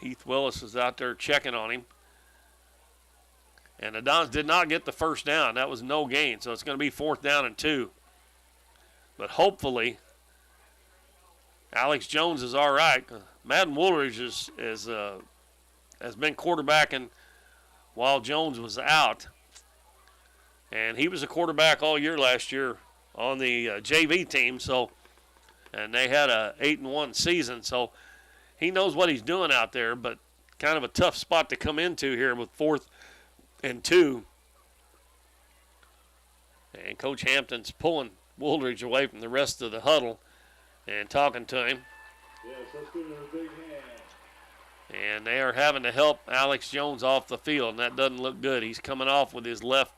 Heath Willis is out there checking on him. And the Dons did not get the first down. That was no gain, so it's going to be 4th down and 2. But hopefully, Alex Jones is all right. Madden Woolridge has been quarterbacking while Jones was out. And he was a quarterback all year last year on the JV team. And they had a 8-1 season. So he knows what he's doing out there, but kind of a tough spot to come into here with 4th and 2. And Coach Hampton's pulling Woolridge away from the rest of the huddle and talking to him. Yes, let's give him a big hand. And they are having to help Alex Jones off the field, and that doesn't look good. He's coming off with his left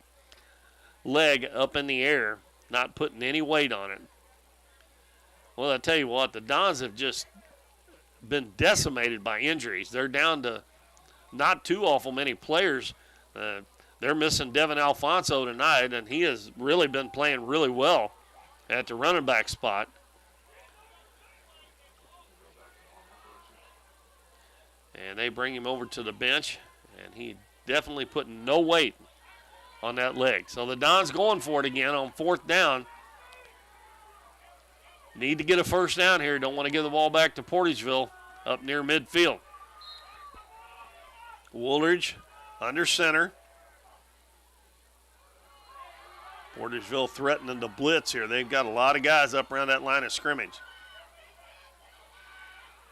leg up in the air, not putting any weight on it. Well, I tell you what, the Dons have just been decimated by injuries. They're down to not too awful many players. They're missing Devin Alfonso tonight, and he has really been playing really well at the running back spot. And they bring him over to the bench, and he definitely putting no weight on that leg. So the Dons going for it again on 4th down. Need to get a first down here. Don't want to give the ball back to Portageville up near midfield. Woolridge under center. Portageville threatening the blitz here. They've got a lot of guys up around that line of scrimmage.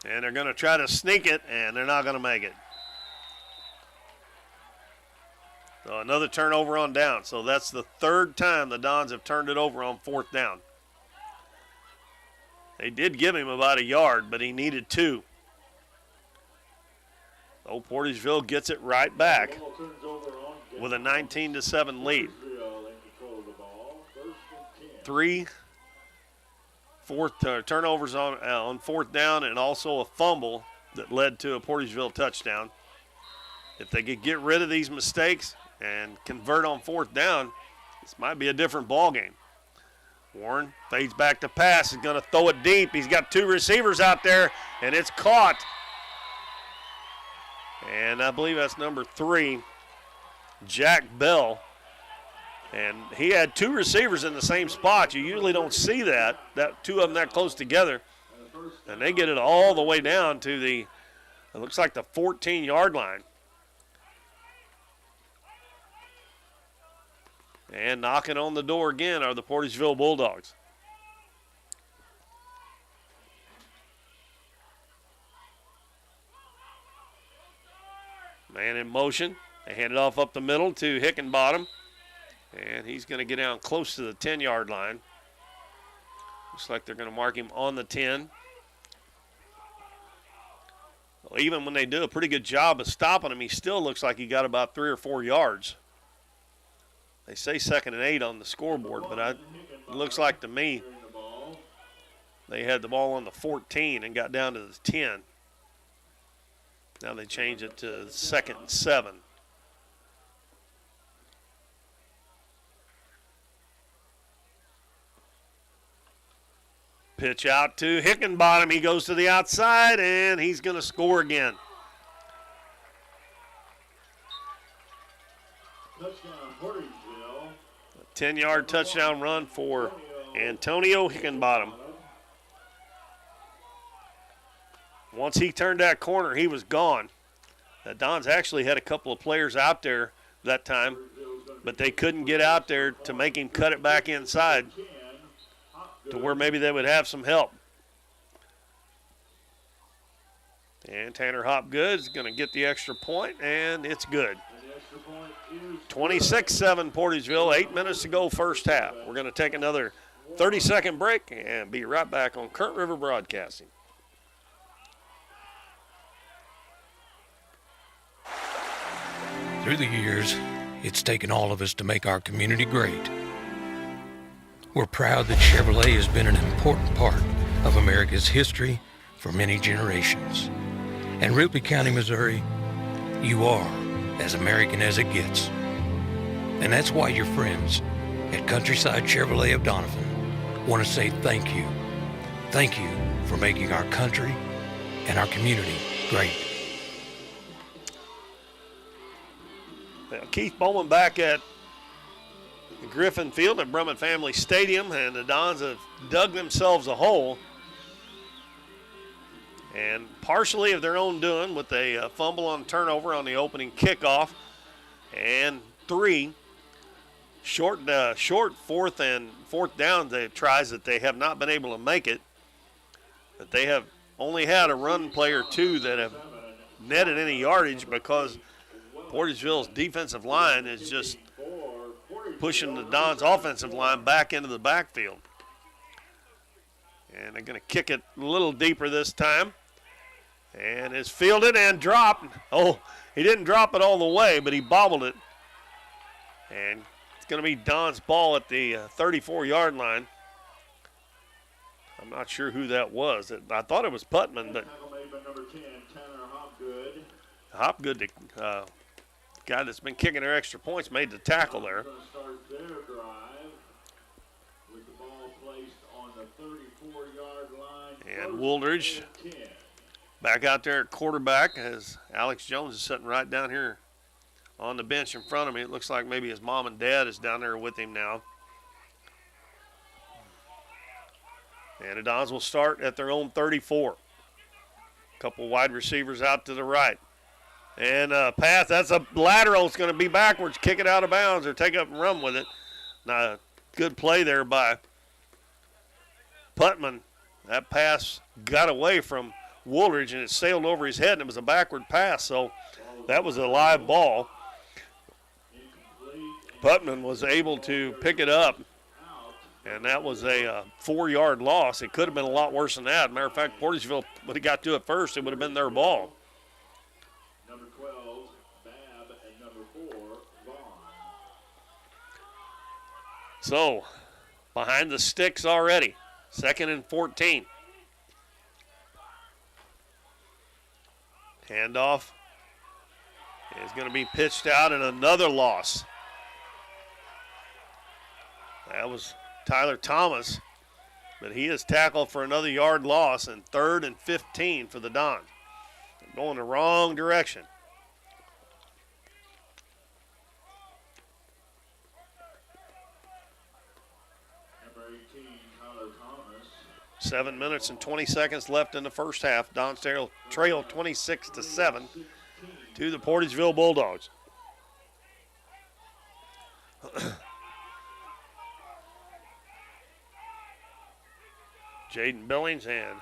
And they're going to try to sneak it, and they're not going to make it. So another turnover on down. So that's the 3rd time the Dons have turned it over on 4th down. They did give him about a yard, but he needed 2. So Portageville gets it right back with a 19-7 lead. 3 turnovers on 4th down, and also a fumble that led to a Portageville touchdown. If they could get rid of these mistakes and convert on 4th down, this might be a different ball game. Warren fades back to pass. He's going to throw it deep. He's got 2 receivers out there, and it's caught. And I believe that's number 3, Jack Bell. And he had 2 receivers in the same spot. You usually don't see that 2 of them that close together. And they get it all the way down to it looks like the 14-yard line. And knocking on the door again are the Portageville Bulldogs. Man in motion. They hand it off up the middle to Hickenbottom. And he's going to get down close to the 10-yard line. Looks like they're going to mark him on the 10. Well, even when they do a pretty good job of stopping him, he still looks like he got about 3 or 4 yards. They say 2nd and 8 on the scoreboard, but it looks like to me they had the ball on the 14 and got down to the 10. Now they change it to 2nd and 7. Pitch out to Hickenbottom. He goes to the outside, and he's going to score again. Touchdown, Portageville. A 10-yard touchdown run for Antonio Hickenbottom. Once he turned that corner, he was gone. The Dons actually had a couple of players out there that time, but they couldn't get out there to make him cut it back inside to where maybe they would have some help. And Tanner Hopgood is going to get the extra point, and it's good. 26-7 Portageville, 8 minutes to go first half. We're going to take another 30-second break and be right back on Current River Broadcasting. Through the years, it's taken all of us to make our community great. We're proud that Chevrolet has been an important part of America's history for many generations. And Ripley County, Missouri, you are as American as it gets. And that's why your friends at Countryside Chevrolet of Doniphan want to say thank you. Thank you for making our country and our community great. Keith Bowman back at Griffin Field at Brummett Family Stadium, and the Dons have dug themselves a hole. And partially of their own doing with a fumble on turnover on the opening kickoff, and 3 short fourth down tries that they have not been able to make it. But they have only had a run play or 2 that have netted any yardage because Portageville's defensive line is just pushing the Dons' offensive line back into the backfield. And they're going to kick it a little deeper this time. And it's fielded and dropped. Oh, he didn't drop it all the way, but he bobbled it. And it's going to be Don's ball at the 34-yard line. I'm not sure who that was. I thought it was Putman, but Hopgood, the guy that's been kicking their extra points, made the tackle there. And Wooldridge back out there at quarterback as Alex Jones is sitting right down here on the bench in front of me. It looks like maybe his mom and dad is down there with him now. And the Dons will start at their own 34. Couple wide receivers out to the right. And pass, that's a lateral. It's going to be backwards. Kick it out of bounds or take up and run with it. Now, good play there by Putman. That pass got away from Woolridge and it sailed over his head, and it was a backward pass. So that was a live ball. Putman was able to pick it up, and that was a 4-yard loss. It could have been a lot worse than that. Matter of fact, Portageville would have got to it first. It would have been their ball. Number 12, Babb, and number 4, Vaughn. So, behind the sticks already. 2nd and 14. Handoff is going to be pitched out, and another loss. That was Tyler Thomas, but he is tackled for another yard loss, and 3rd and 15 for the Dons. Going the wrong direction. Number 18, Tyler Thomas. 7 minutes and 20 seconds left in the first half. Dons trail 26-7 to the Portageville Bulldogs. Jaden Billings and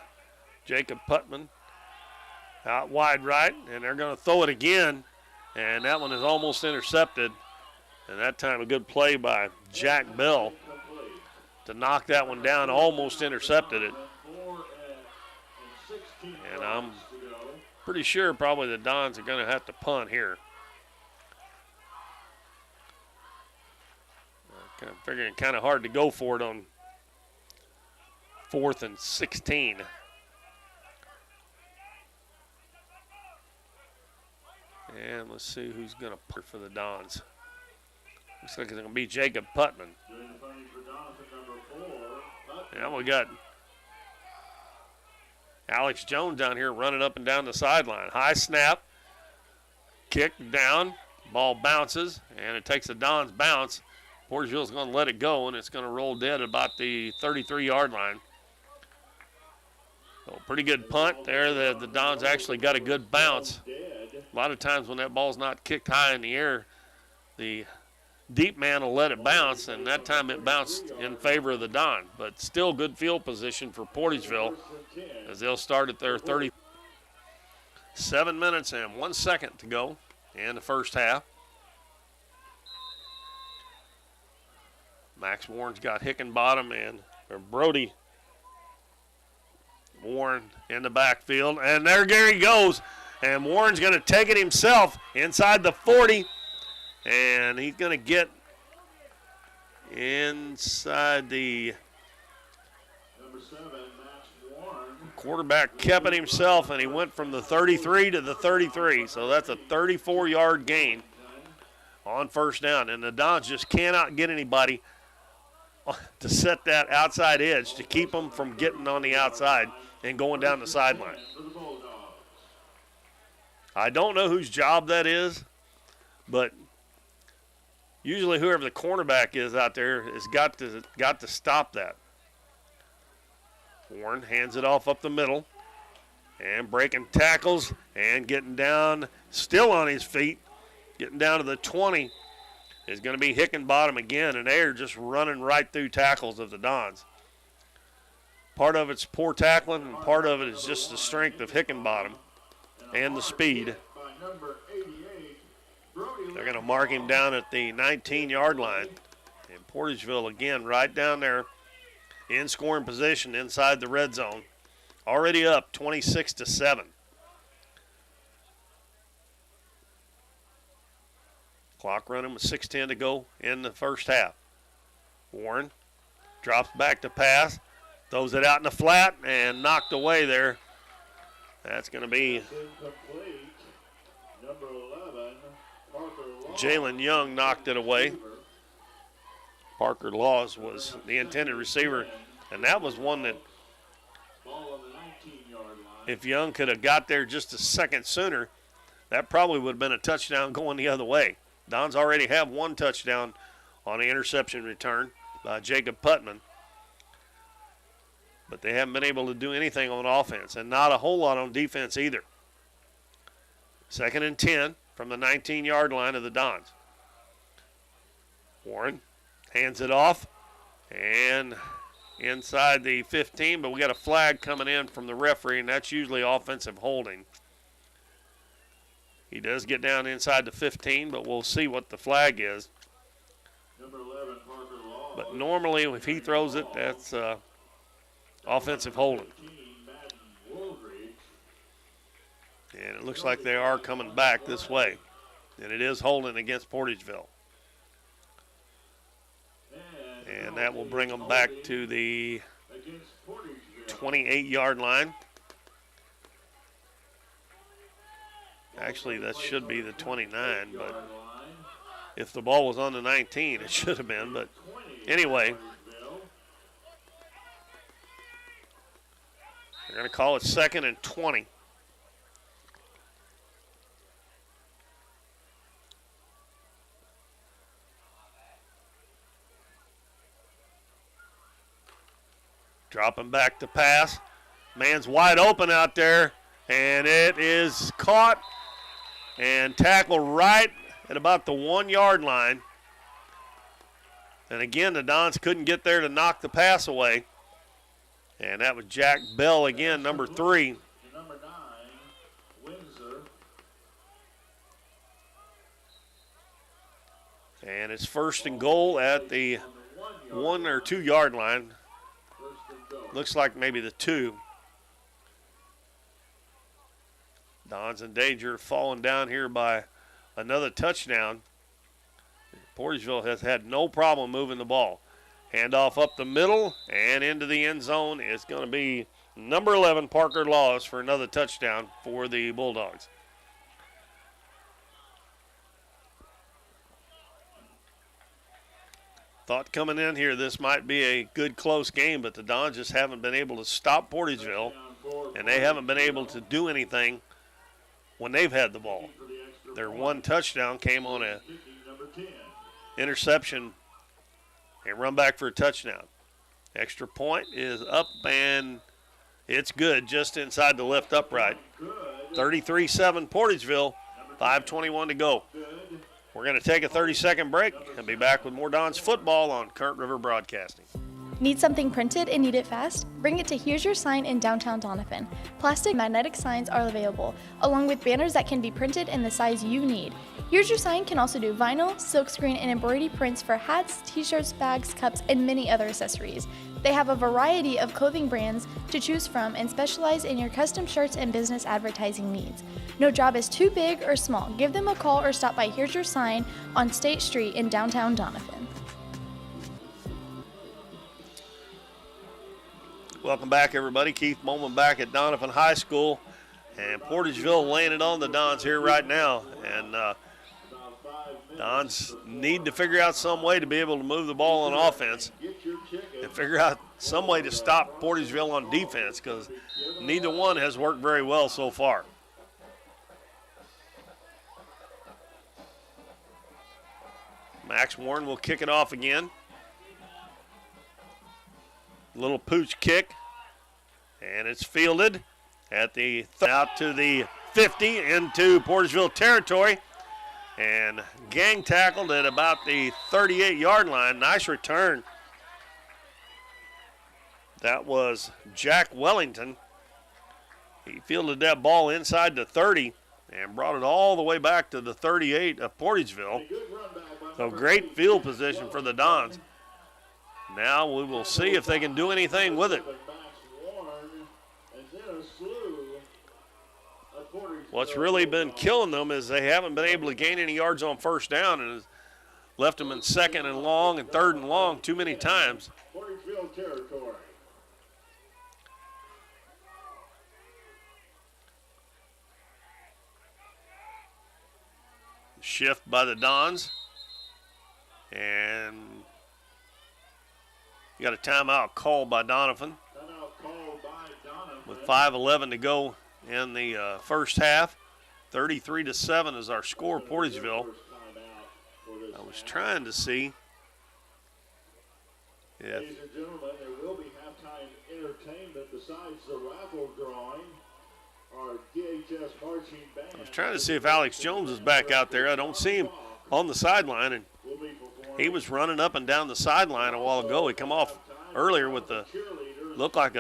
Jacob Putman out wide right, and they're going to throw it again, and that one is almost intercepted. And that time a good play by Jack Bell to knock that one down, almost intercepted it. And I'm pretty sure probably the Dons are going to have to punt here. I'm figuring kind of hard to go for it on 4th and 16. And let's see who's going to punt for the Dons. Looks like it's going to be Jacob Putman. Yeah, we got Alex Jones down here running up and down the sideline. High snap, kick down, ball bounces, and it takes a Dons bounce. Portageville's going to let it go, and it's going to roll dead at about the 33-yard line. So pretty good punt there. The Dons actually got a good bounce. A lot of times when that ball's not kicked high in the air, the deep man will let it bounce, and that time it bounced in favor of the Don. But still good field position for Portageville as they'll start at their 30. 7 minutes and 1 second to go in the first half. Max Warren's got Hickenbottom and Brody Warren in the backfield. And there Gary goes. And Warren's going to take it himself inside the 40. And he's going to get inside the Number 7, Max Warren. quarterback kept it himself, and he went from the 33 to the 33. So that's a 34-yard gain on first down. And the Dons just cannot get anybody to set that outside edge to keep them from getting on the outside and going down the sideline. I don't know whose job that is, but usually whoever the cornerback is out there has got to stop that. Warren hands it off up the middle and breaking tackles and getting down, still on his feet, getting down to the 20 is going to be Hickenbottom again, and they are just running right through tackles of the Dons. Part of it's poor tackling, and part of it is just the strength of Hickenbottom and the speed. They're going to mark him down at the 19-yard line. And Portageville again right down there in scoring position inside the red zone. Already up 26-7. Clock running with 6:10 to go in the first half. Warren drops back to pass, throws it out in the flat, and knocked away there. That's going to be Jalen Young knocked it away. Parker Laws was the intended receiver, and that was one that if Young could have got there just a second sooner, that probably would have been a touchdown going the other way. Dons already have one touchdown on the interception return by Jacob Putman, but they haven't been able to do anything on offense, and not a whole lot on defense either. 2nd and 10 from the 19-yard line of the Dons. Warren hands it off and inside the 15, but we got a flag coming in from the referee, and that's usually offensive holding. He does get down inside the 15, but we'll see what the flag is. But normally if he throws it, that's offensive holding. And it looks like they are coming back this way. And it is holding against Portageville. And that will bring them back to the 28-yard line. Actually, that should be the 29, but if the ball was on the 19, it should have been. But anyway, they're going to call it 2nd and 20. Dropping back to pass. Man's wide open out there, and it is caught and tackled right at about the 1-yard line. And again, the Dons couldn't get there to knock the pass away. And that was Jack Bell again, number 3. Number 9, Windsor. And it's 1st and goal at the 1 or 2 yard line. Looks like maybe the 2. Dons in danger of falling down here by another touchdown. Portageville has had no problem moving the ball. Handoff up the middle and into the end zone is going to be number 11, Parker Laws, for another touchdown for the Bulldogs. Thought coming in here this might be a good close game, but the Dons just haven't been able to stop Portageville, and they haven't been able to do anything when they've had the ball. Their one touchdown came on a interception and run back for a touchdown. Extra point is up, and it's good just inside the left upright. 33-7 Portageville, 5:21 to go. We're going to take a 30-second break and be back with more Dons football on Current River Broadcasting. Need something printed and need it fast? Bring it to Here's Your Sign in downtown Doniphan. Plastic magnetic signs are available, along with banners that can be printed in the size you need. Here's Your Sign can also do vinyl, silkscreen, and embroidery prints for hats, t-shirts, bags, cups, and many other accessories. They have a variety of clothing brands to choose from and specialize in your custom shirts and business advertising needs. No job is too big or small. Give them a call or stop by Here's Your Sign on State Street in downtown Doniphan. Welcome back, everybody. Keith Bowman back at Doniphan High School. And Portageville laying it on the Dons here right now. And Dons need to figure out some way to be able to move the ball on offense and figure out some way to stop Portageville on defense, because neither one has worked very well so far. Max Warren will kick it off again. Little pooch kick. And it's fielded at the out to the 50 into Portageville territory. And gang tackled at about the 38-yard line. Nice return. That was Jack Wellington. He fielded that ball inside the 30 and brought it all the way back to the 38 of Portageville. So great field position for the Dons. Now we will see if they can do anything with it. What's really been killing them is they haven't been able to gain any yards on first down and has left them in second and long and third and long too many times. Portageville territory. Shift by the Dons. And you got a timeout called by Doniphan. With 5:11 to go in the first half. 33-7 is our score, Portageville. I was trying to see. Yeah. Ladies and gentlemen, there will be halftime entertainment besides the raffle drawing. Our DHS marching band. I was trying to see if Alex Jones is back out there. I don't see him on the sideline, and he was running up and down the sideline a while ago. He come off earlier with the looked like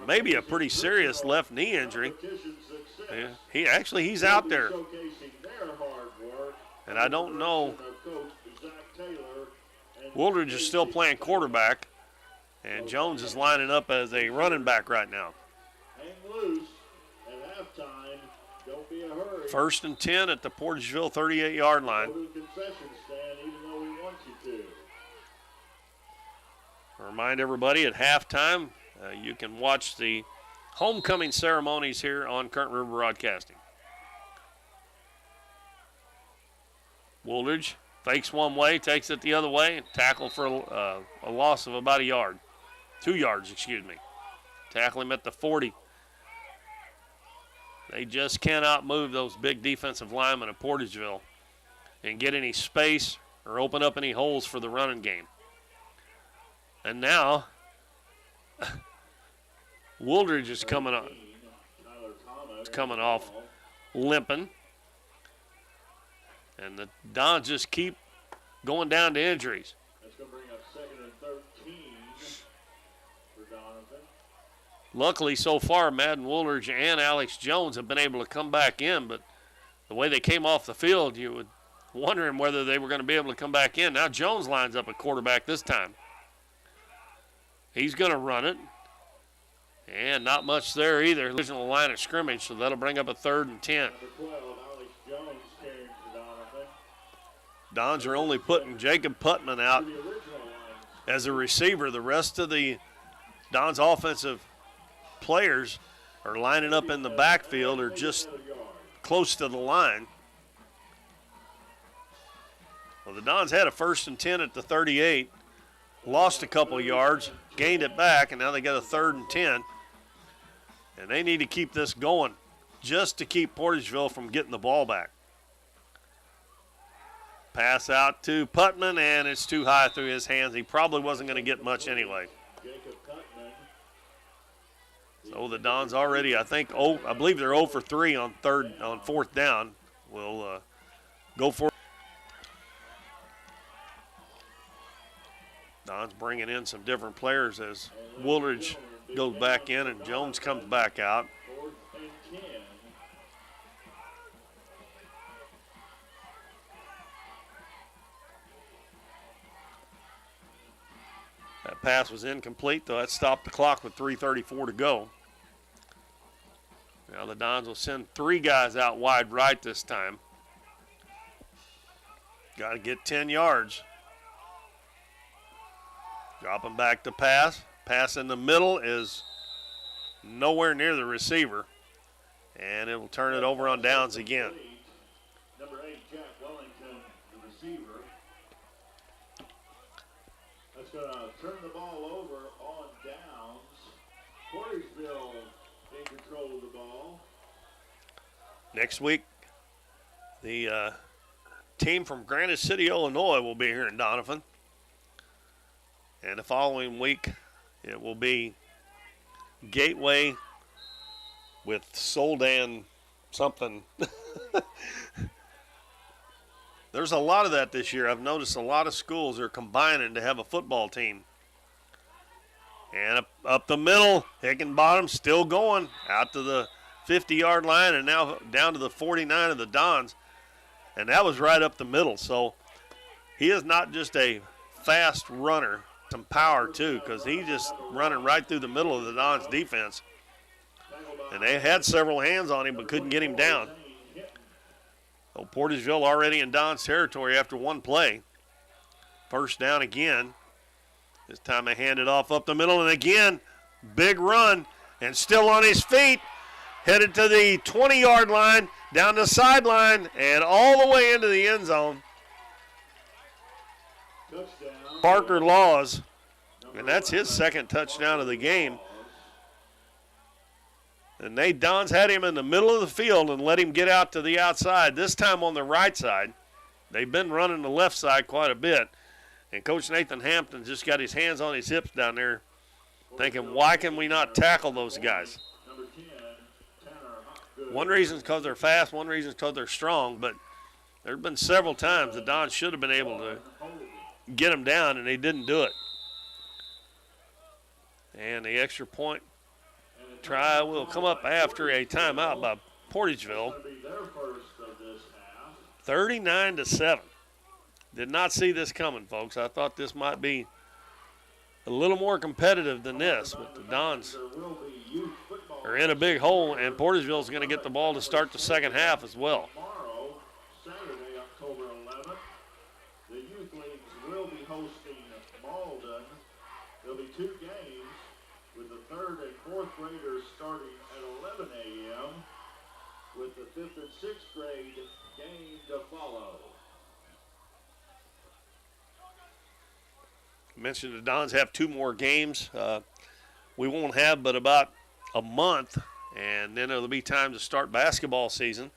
maybe a pretty serious left knee injury. Yeah, he's out there, and I don't know. Wooldridge is still playing quarterback, and Jones is lining up as a running back right now. Hang loose at halftime. Don't be in a hurry. 1st and 10 at the Portageville 38-yard line. Go to the concession stand even though we want you to. I remind everybody at halftime, you can watch the homecoming ceremonies here on Current River Broadcasting. Wooldridge fakes one way, takes it the other way, and tackle for a loss of about a yard. 2 yards, excuse me. Tackle him at the 40. They just cannot move those big defensive linemen of Portageville and get any space or open up any holes for the running game. And now, Wooldridge is coming on. It's coming off limping. And the Dons just keep going down to injuries. That's going to bring up 2nd and 13 for Doniphan. Luckily, so far, Madden Wooldridge and Alex Jones have been able to come back in, but the way they came off the field, you would wondering whether they were going to be able to come back in. Now Jones lines up at quarterback this time. He's going to run it. And not much there either. Original line of scrimmage, so that'll bring up a 3rd and 10. Number 12, Alex Jones carrying for Doniphan. Dons are only putting Jacob Putman out The original line. as a receiver. The rest of the Dons offensive players are lining up in the backfield or just close to the line. Well, the Dons had a 1st and 10 at the 38, lost a couple of yards, gained it back, and now they got a 3rd and 10. And they need to keep this going just to keep Portageville from getting the ball back. Pass out to Putman, and it's too high through his hands. He probably wasn't going to get much anyway. Jacob Putman. So the Dons already, I believe they're 0 for 3 on 4th down. We'll go for it. Dons bringing in some different players as Wooldridge goes back in and Jones comes back out. 4th and 10. That pass was incomplete, though that stopped the clock with 3:34 to go. Now the Dons will send 3 guys out wide right this time. Got to get 10 yards. Dropping back to pass. Pass in the middle is nowhere near the receiver. And it will turn it over on downs again. Number 8, Jack Wellington, the receiver. That's going to turn the ball over on downs. Portageville in control of the ball. Next week, the team from Granite City, Illinois will be here in Doniphan. And the following week, it will be Gateway with Soldan something. There's a lot of that this year. I've noticed a lot of schools are combining to have a football team. And up the middle, Hickenbottom still going out to the 50-yard line and now down to the 49 of the Dons. And that was right up the middle. So he is not just a fast runner, some power too, because he's just running right through the middle of the Dons defense. And they had several hands on him but couldn't get him down. So Portageville already in Don's territory after one play. First down again. This time they hand it off up the middle, and again, big run, and still on his feet, headed to the 20-yard line, down the sideline, and all the way into the end zone. Parker Laws, and that's his second touchdown of the game. And Dons had him in the middle of the field and let him get out to the outside, this time on the right side. They've been running the left side quite a bit. And Coach Nathan Hampton just got his hands on his hips down there thinking, why can we not tackle those guys? One reason is because they're fast, one reason is because they're strong, but there have been several times the Dons should have been able to get them down, and they didn't do it. And the extra point try will come up after a timeout by Portageville. 39-7. Did not see this coming, folks. I thought this might be a little more competitive than this, but the Dons are in a big hole, and Portageville is going to get the ball to start the second half as well. Tomorrow, Saturday, October 11th, the youth leagues will be hosting Malden. There'll be two games with the third and fourth graders starting at 11 a.m. with the fifth and sixth grade game to follow. Mentioned the Dons have two more games. We won't have but about a month, and then it'll be time to start basketball season.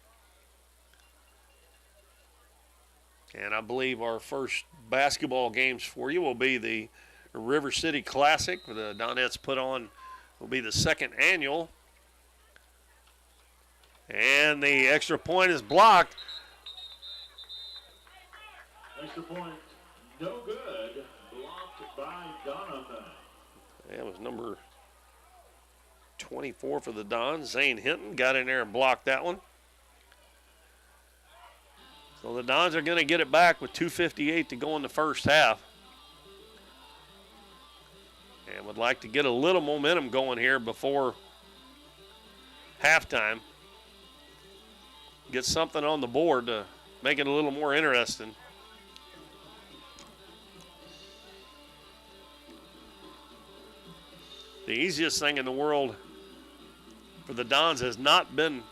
And I believe our first basketball games for you will be the River City Classic. The Donettes put on will be the second annual. And the extra point is blocked. Extra point, no good. Blocked by Doniphan. That was number 24 for the Dons. Zane Hinton got in there and blocked that one. So the Dons are going to get it back with 2:58 to go in the first half. And would like to get a little momentum going here before halftime. Get something on the board to make it a little more interesting. The easiest thing in the world for the Dons has not been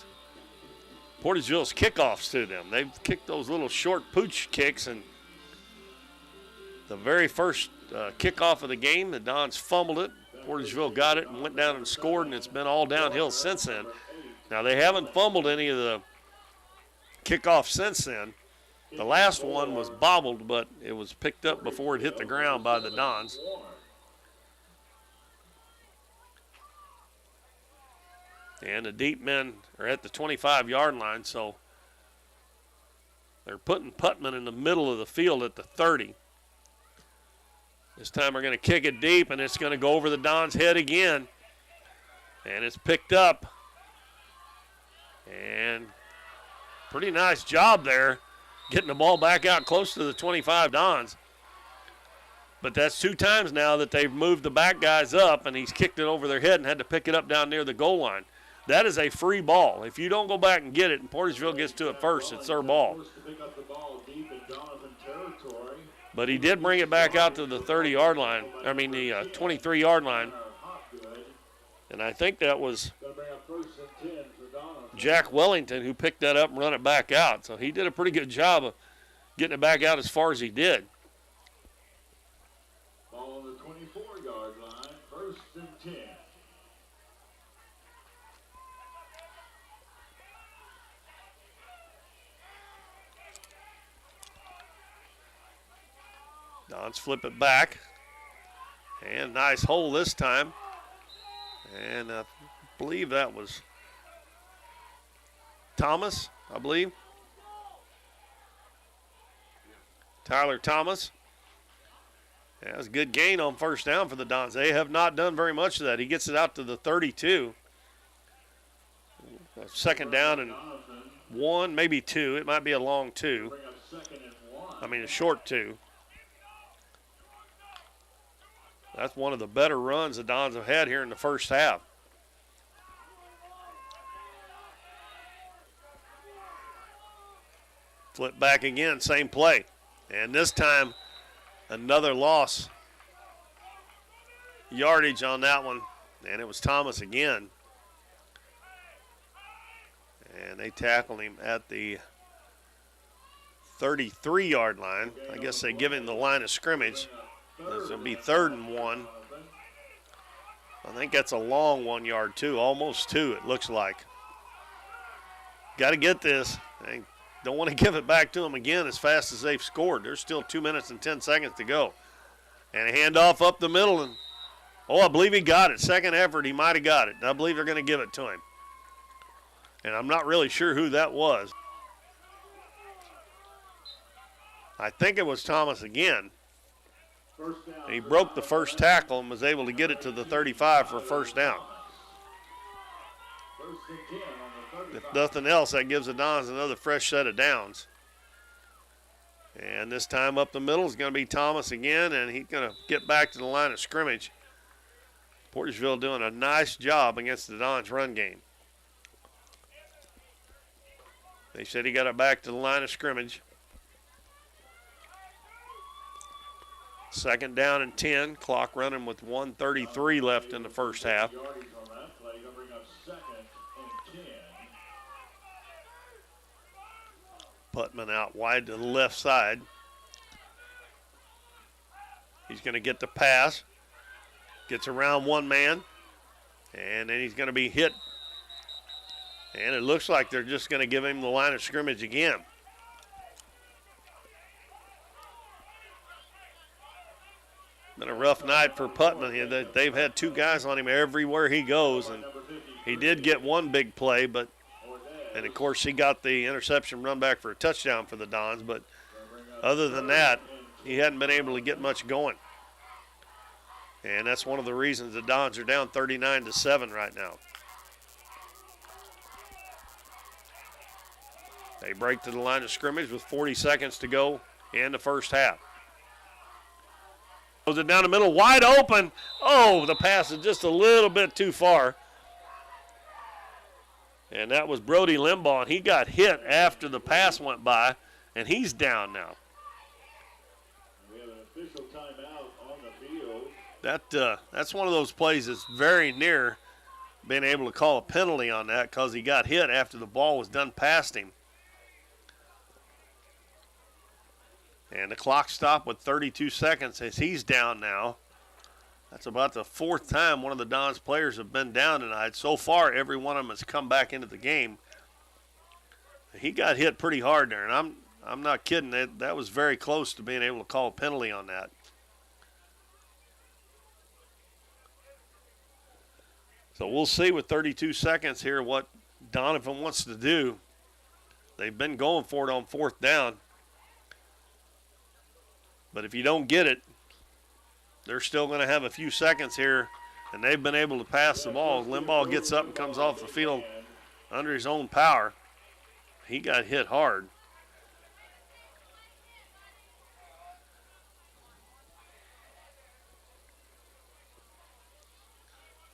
Portageville's kickoffs to them. They've kicked those little short pooch kicks, and the very first kickoff of the game, the Dons fumbled it. Portageville got it and went down and scored, and it's been all downhill since then. Now, they haven't fumbled any of the kickoffs since then. The last one was bobbled, but it was picked up before it hit the ground by the Dons. And the deep men are at the 25-yard line, so they're putting Putman in the middle of the field at the 30. This time we're going to kick it deep, and it's going to go over the Dons' head again. And it's picked up. And pretty nice job there, getting the ball back out close to the 25 Dons. But that's two times now that they've moved the back guys up, and he's kicked it over their head and had to pick it up down near the goal line. That is a free ball. If you don't go back and get it and Portageville gets to it first, it's their ball. But he did bring it back out to the 30-yard line. I mean, the 23-yard line. And I think that was Jack Wellington who picked that up and run it back out. So he did a pretty good job of getting it back out as far as he did. Ball on the 24-yard line, 1st and 10. Dons flip it back. And nice hole this time. And I believe that was Thomas, I believe. Tyler Thomas. Yeah, that was a good gain on first down for the Dons. They have not done very much of that. He gets it out to the 32. Second down and 1, maybe 2. It might be a long 2. I mean, a short 2. That's one of the better runs the Dons have had here in the first half. Flip back again, same play. And this time, another loss. Yardage on that one. And it was Thomas again. And they tackled him at the 33-yard line. I guess they give him the line of scrimmage. This will be 3rd and 1. I think that's a long 1 yard too, almost 2 it looks like. Got to get this. They don't want to give it back to them again as fast as they've scored. There's still 2 minutes and 10 seconds to go. And a handoff up the middle. And I believe he got it. Second effort, he might have got it. I believe they're going to give it to him. And I'm not really sure who that was. I think it was Thomas again. And he broke the first tackle and was able to get it to the 35 for a first down. If nothing else, that gives the Dons another fresh set of downs. And this time up the middle is going to be Thomas again, and he's going to get back to the line of scrimmage. Portageville doing a nice job against the Dons run game. They said he got it back to the line of scrimmage. Second down and 10. Clock running with 1:33 left in the first half. Putman out wide to the left side. He's going to get the pass. Gets around one man. And then he's going to be hit. And it looks like they're just going to give him the line of scrimmage again. Been a rough night for Putman. They've had 2 guys on him everywhere he goes, and he did get one big play, and of course he got the interception run back for a touchdown for the Dons, but other than that, he hadn't been able to get much going. And that's one of the reasons the Dons are down 39-7 right now. They break to the line of scrimmage with 40 seconds to go in the first half. Goes it down the middle, wide open. Oh, the pass is just a little bit too far. And that was Brody Limbaugh, and he got hit after the pass went by, and he's down now. We have an official timeout on the field. That's one of those plays that's very near being able to call a penalty on that because he got hit after the ball was done past him. And the clock stopped with 32 seconds as he's down now. That's about the 4th time one of the Dons players have been down tonight. So far, every one of them has come back into the game. He got hit pretty hard there, and I'm not kidding. That was very close to being able to call a penalty on that. So we'll see with 32 seconds here what Doniphan wants to do. They've been going for it on 4th down. But if you don't get it, they're still going to have a few seconds here, and they've been able to pass the ball. Limbaugh gets up and comes off the field under his own power. He got hit hard.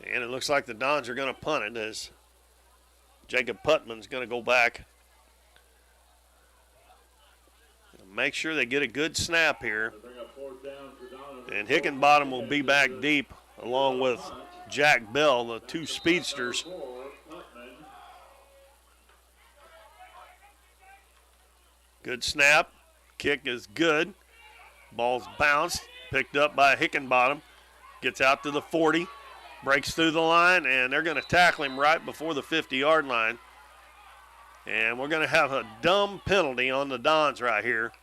And it looks like the Dons are going to punt it as Jacob Putman's going to go back. Make sure they get a good snap here. And Hickenbottom will be back deep along with Jack Bell, the 2 speedsters. Good snap. Kick is good. Ball's bounced. Picked up by Hickenbottom. Gets out to the 40. Breaks through the line, and they're going to tackle him right before the 50-yard line. And we're going to have a dumb penalty on the Dons right here,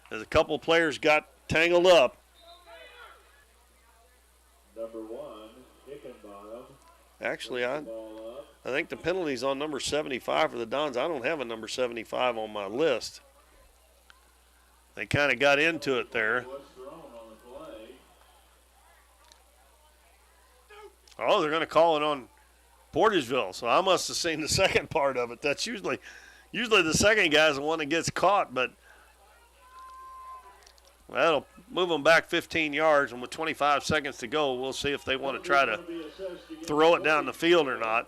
as a couple players got tangled up. Number 1, Hickenbottom. Actually, I Ball up. think the penalty's on number 75 for the Dons. I don't have a number 75 on my list. They kind of got into it there. Was thrown on the play. Oh, they're going to call it on Portageville. So I must have seen the second part of it. That's usually the second guy's the one that gets caught, but that'll move them back 15 yards. And with 25 seconds to go, we'll see if they want to try to throw it down the field or not.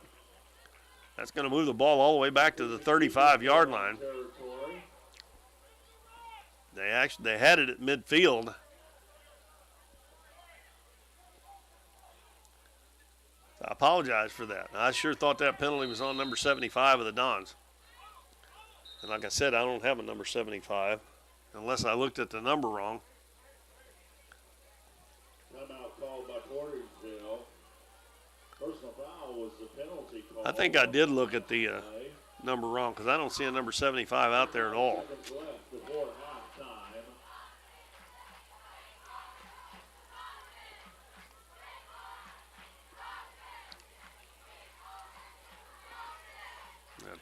That's going to move the ball all the way back to the 35-yard line. They had it at midfield. I apologize for that. I sure thought that penalty was on number 75 of the Dons. And like I said, I don't have a number 75 unless I looked at the number wrong. Timeout called by Portageville. Personal foul was the penalty call. I think I did look at the number wrong because I don't see a number 75 out there at all. Seconds left before halftime.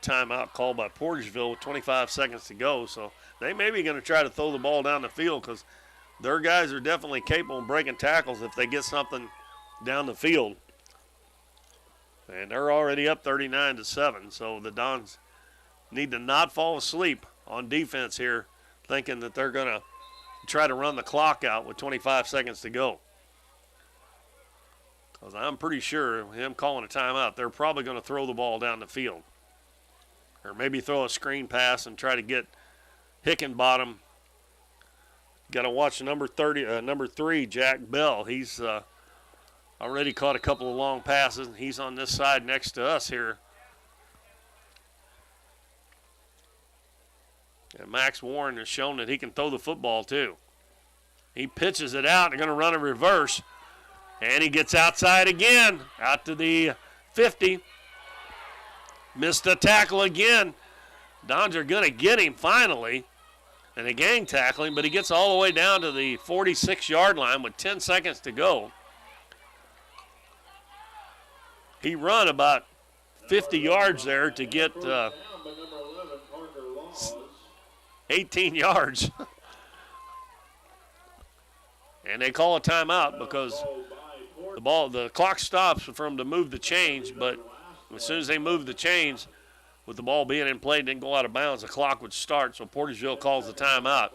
Timeout called by Portageville with 25 seconds to go. So they may be going to try to throw the ball down the field because their guys are definitely capable of breaking tackles if they get something down the field. And they're already up 39-7. So the Dons need to not fall asleep on defense here, thinking that they're going to try to run the clock out with 25 seconds to go. Because I'm pretty sure him calling a timeout, they're probably going to throw the ball down the field. Or maybe throw a screen pass and try to get Hickenbottom. Got to watch number 3, Jack Bell. He's already caught a couple of long passes, and he's on this side next to us here. And Max Warren has shown that he can throw the football too. He pitches it out. They're going to run a reverse. And he gets outside again, out to the 50. Missed a tackle again. Dons are going to get him finally. And they gang tackle him, but he gets all the way down to the 46-yard line with 10 seconds to go. He run about 50 yards there to get 18 yards. And they call a timeout because the clock stops for them to move the change, but as soon as they move the chains, with the ball being in play, didn't go out of bounds, the clock would start, so Portageville calls the timeout.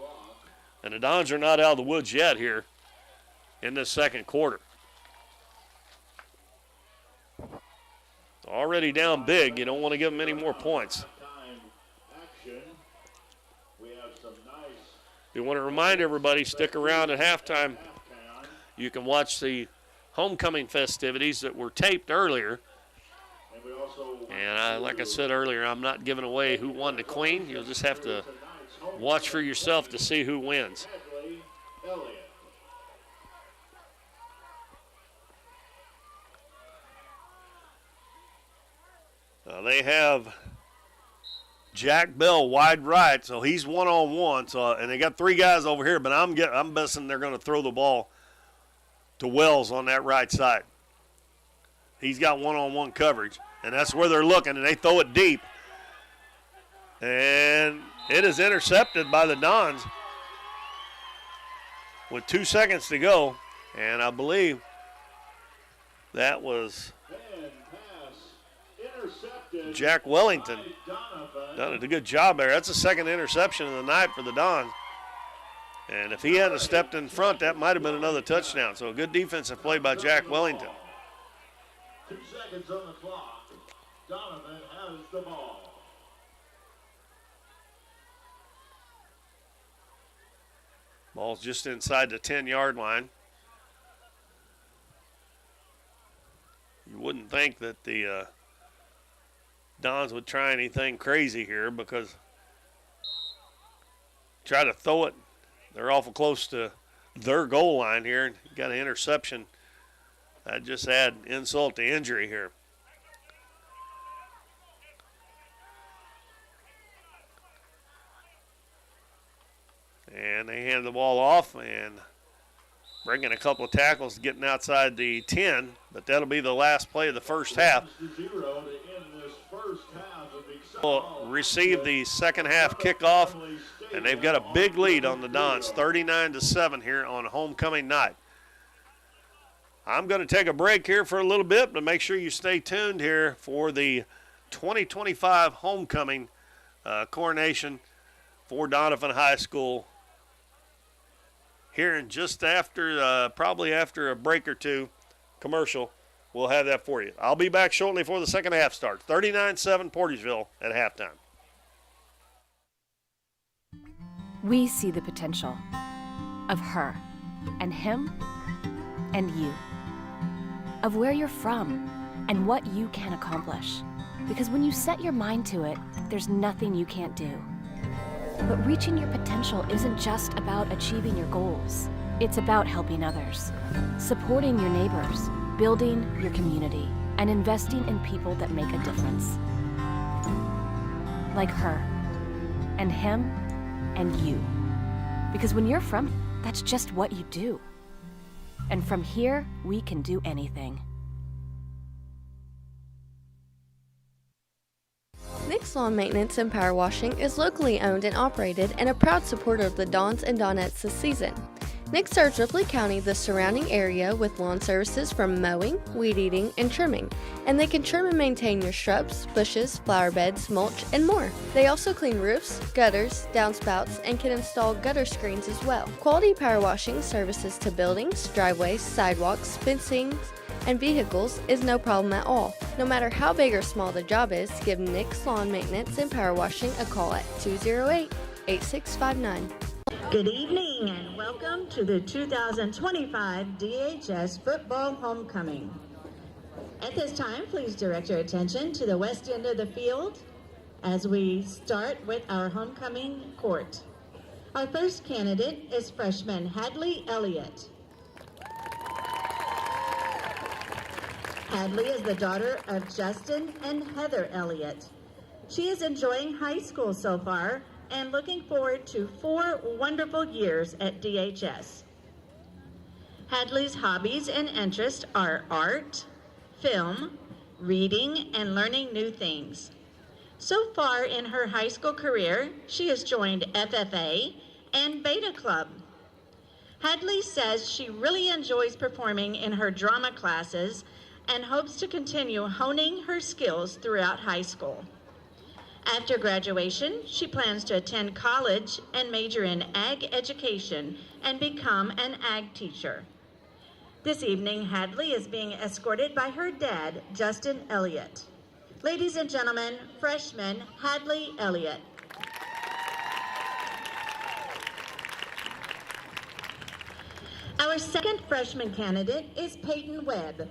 And the Dons are not out of the woods yet here in this second quarter. Already down big. You don't want to give them any more points. We want to remind everybody, stick around at halftime. You can watch the homecoming festivities that were taped earlier. And like I said earlier, I'm not giving away who won the Queen. You'll just have to watch for yourself to see who wins. They have Jack Bell wide right, so he's one-on-one. So, and they got 3 guys over here, but I'm guessing they're going to throw the ball to Wells on that right side. He's got one-on-one coverage. And that's where they're looking, and they throw it deep. And it is intercepted by the Dons with 2 seconds to go. And I believe that was Jack Wellington. Done a good job there. That's the second interception of the night for the Dons. And if he hadn't stepped in front, that might have been another touchdown. So a good defensive play by Jack Wellington. 2 seconds on the clock. Doniphan has the ball. Ball's just inside the 10-yard line. You wouldn't think that the Dons would try anything crazy here because try to throw it. They're awful close to their goal line here. And got an interception. That just add insult to injury here. And they hand the ball off, and breaking a couple of tackles, getting outside the 10, but that'll be the last play of the first half. Will receive the second half kickoff, and they've got a big lead on the Dons, 39-7 here on homecoming night. I'm going to take a break here for a little bit, but make sure you stay tuned here for the 2025 homecoming coronation for Doniphan High School. Here in just after, probably after a break or two, commercial, we'll have that for you. I'll be back shortly before the second half starts. 39-7 Portageville at halftime. We see the potential of her and him and you, of where you're from and what you can accomplish. Because when you set your mind to it, there's nothing you can't do. But reaching your potential isn't just about achieving your goals. It's about helping others, supporting your neighbors, building your community, and investing in people that make a difference. Like her, and him, and you. Because when you're from, that's just what you do. And from here, we can do anything. Nick's Lawn Maintenance and Power Washing is locally owned and operated and a proud supporter of the Dons and Donettes this season. Nick serves Ripley County, the surrounding area, with lawn services from mowing, weed eating, and trimming, and they can trim and maintain your shrubs, bushes, flower beds, mulch, and more. They also clean roofs, gutters, downspouts, and can install gutter screens as well. Quality power washing services to buildings, driveways, sidewalks, fencing, and vehicles is no problem at all. No matter how big or small the job is, give Nick's Lawn Maintenance and Power Washing a call at 208-8659. Good evening and welcome to the 2025 DHS Football Homecoming. At this time, please direct your attention to the west end of the field as we start with our homecoming court. Our first candidate is freshman Hadley Elliott. Hadley is the daughter of Justin and Heather Elliott. She is enjoying high school so far and looking forward to 4 wonderful years at DHS. Hadley's hobbies and interests are art, film, reading, and learning new things. So far in her high school career, she has joined FFA and Beta Club. Hadley says she really enjoys performing in her drama classes and hopes to continue honing her skills throughout high school. After graduation, she plans to attend college and major in ag education and become an ag teacher. This evening, Hadley is being escorted by her dad, Justin Elliott. Ladies and gentlemen, freshman Hadley Elliott. Our second freshman candidate is Peyton Webb.